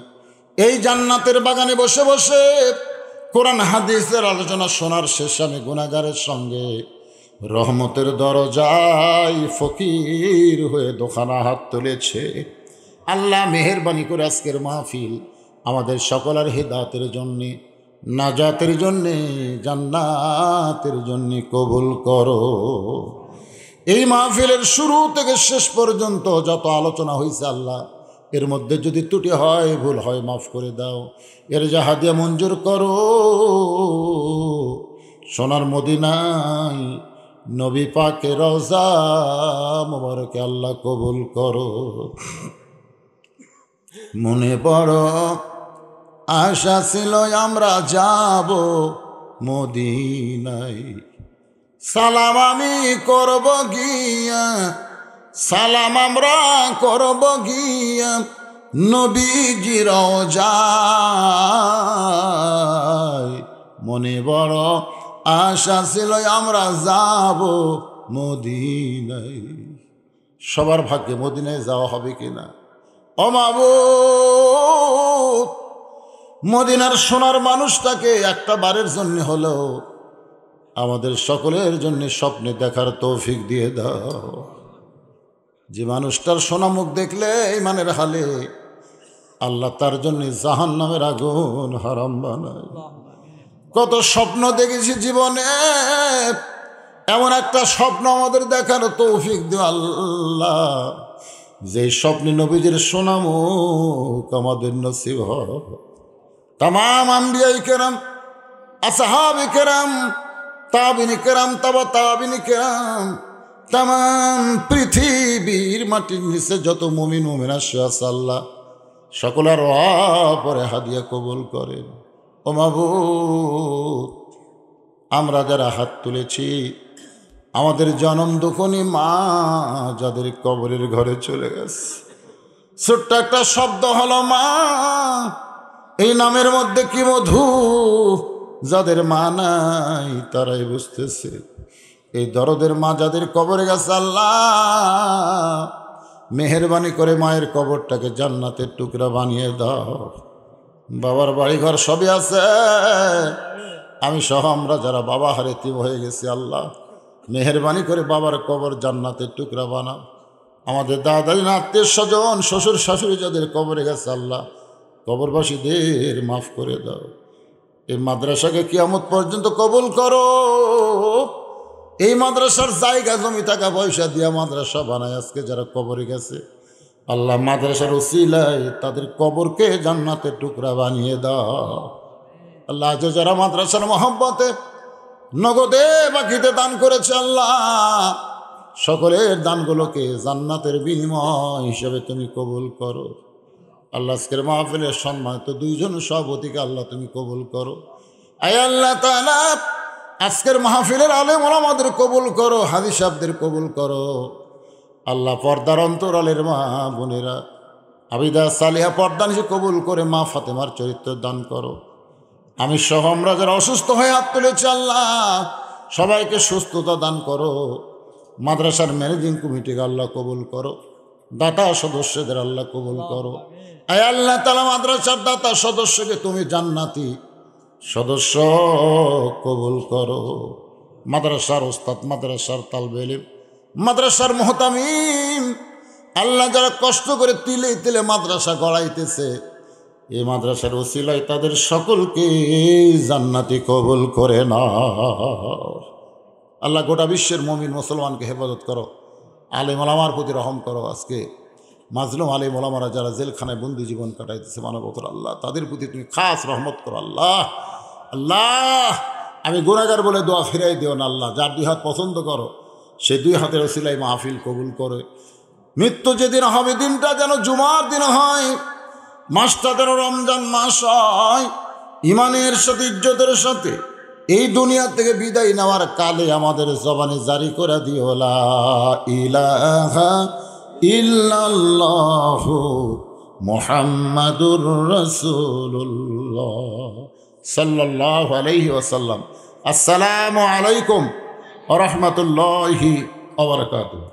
এই জান্নাতের বাগানে বসে বসে কোরআন হাদিসের আলোচনা শোনার শেষে আমি গুনাহগারের সঙ্গে রহমতের দরজায় ফকির হয়ে দোকানা হাত তুলেছে। আল্লাহ মেহেরবানি করে আজকের মাহফিল আমাদের সকলের হিদায়াতের জন্যে, নাজাতের জন্যে, জান্নাতের জন্যে কবুল করো। এই মাহফিলের শুরু থেকে শেষ পর্যন্ত যত আলোচনা হয়েছে আল্লাহ, এর মধ্যে যদি ত্রুটি হয় ভুল হয় মাফ করে দাও, এর জাহাদিয়া মঞ্জুর করো। সোনার মদিনায় নবী পাকের রওজা মোবারকে আল্লাহ কবুল করো। মনে বড় আশা ছিল আমরা যাব মদিনায়, সালাম আমি করব গিয়া, সালাম আমরা করব গিয়া নবীজি রওজায়। মনে বড় আশা ছিল আমরা যাব মদিনায়। সবার ভাগ্যে মদিনায় যাওয়া হবে কিনা? ও মাবুদ, মদিনার সোনার মানুষটাকে একটা বারের জন্য হলেও আমাদের সকলের জন্য স্বপ্নে দেখার তৌফিক দিয়ে দাও। যে মানুষটার সোনা মুখ দেখলে ইমানের হালে আল্লাহ তার জন্য জাহান্নামের আগুন হারাম বানায়। কত স্বপ্ন দেখেছি জীবনে, এমন একটা স্বপ্ন আমাদের দেখার তৌফিক দিও আল্লাহ, যে স্বপ্নে নবীজির সোনা মুখ আমাদের নসিব হয়। তামাম আম্বিয়ায়ে কেরাম, আসহাবে কেরাম, তাবিনে কেরাম, তাবা তাবিনে কেরাম, তামাম পৃথিবীর মাটির নিচে যত মুমিন মুমিনা আছে আল্লাহ সকলের পরে হাদিয়া কবুল করেন। ও মাবুদ, আমরা যারা হাত তুলেছি আমাদের জনম দুঃখনী মা যাদের কবরের ঘরে চলে গেছে, ছোট্ট একটা শব্দ হলো মা, এই নামের মধ্যে কি মধু, যাদের মা নাই তারাই বুঝতেছে। এই দরদের মা যাদের কবরে গেছে আল্লাহ মেহেরবানি করে মায়ের কবরটাকে জান্নাতের টুকরা বানিয়ে দাও। বাবার বাড়িঘর সবই আছে, আমি সহ আমরা যারা বাবা হারে তিম হয়ে গেছি আল্লাহ মেহেরবানি করে বাবার কবর জান্নাতের টুকরা বানাও। আমাদের দাদাই না আত্মীয় স্বজন শ্বশুর শাশুড়ি যাদের কবরে গেছে আল্লাহ কবরবাসীদের মাফ করে দাও। এই মাদ্রাসাকে কিয়ামত পর্যন্ত কবুল করো। এই মাদ্রাসার জায়গা জমি টাকা পয়সা দিয়া মাদ্রাসা বানায় আজকে যারা কবরে গেছে আল্লাহ মাদ্রাসার উসিলায় তাদের কবরকে জান্নাতের টুকরা বানিয়ে দাও। আল্লাহ যে যারা মাদ্রাসার মহব্বতে নগদে বাকিতে দান করেছে আল্লাহ সকলের দানগুলোকে জান্নাতের বিনিময় হিসেবে তুমি কবুল করো। আল্লাহ আজকের মাহফিলের সম্মানিত দুইজন সভাপতিকে আল্লাহ তুমি কবুল করো। আয় আল্লাহ তাআলা আজকের মাহফিলের আলেম ওলামাদের কবুল করো, হাজি সাহেবদের কবুল করো। আল্লাহ পর্দার অন্তরালের মা বোনেরা আবিদা সালিহা পর্দা নিশে কবুল করে মা ফাতেমার চরিত্র দান করো। আমি সহ আমরা যারা অসুস্থ হয়ে হাত তুলেছি আল্লাহ সবাইকে সুস্থতা দান করো। মাদ্রাসার ম্যানেজিং কমিটিকে আল্লাহ কবুল করো। দাতা সদস্যদের আল্লাহ কবুল করো। আয় আল্লাহ তাআলা মাদ্রাসার দাতা সদস্যকে তুমি জান্নাতি সদস্য কবুল করো। মাদ্রাসার ওস্তাদ, মাদ্রাসার তালবে ইলম, মাদ্রাসার মুহতামিম আল্লাহ যারা কষ্ট করে তিলে তিলে মাদ্রাসা গড়াইতেছে, এই মাদ্রাসার ওসিলায় তাদের সকলকে জান্নাতি কবুল করে না। আল্লাহ গোটা বিশ্বের মুমিন মুসলমানকে হেফাজত করো। আলেম ওলামার প্রতি রহম করো। আজকে মাজলুম আলেম ওলামারা যারা জেলখানায় বন্দি জীবন কাটাইতেছে মানবতর আল্লাহ, তাদের প্রতি তুমি খাস রহমত করো। আল্লাহ আল্লাহ আমি গুনাহগার বলে দোয়া ফিরাই দিও না আল্লাহ। যার দুই হাত পছন্দ করো সেই দুই হাতের ওসিলায় মাহফিল কবুল করে। মৃত্যু যেদিন হবে দিনটা যেন জুমার দিন হয়, মাসটা যেন রমজান মাস হয়। ইমানের সাথে ইজ্জতের সাথে এই দুনিয়া থেকে বিদায় নেওয়ার কালে আমাদের জবানে জারি করে দিও লা ইলাহা ইল্লাল্লাহু মুহাম্মাদুর রাসূলুল্লাহ সাল্লাল্লাহু আলাইহি ওয়াসাল্লাম। আসসালামু আলাইকুম ওয়া রাহমাতুল্লাহি ওয়া বারাকাতুহু।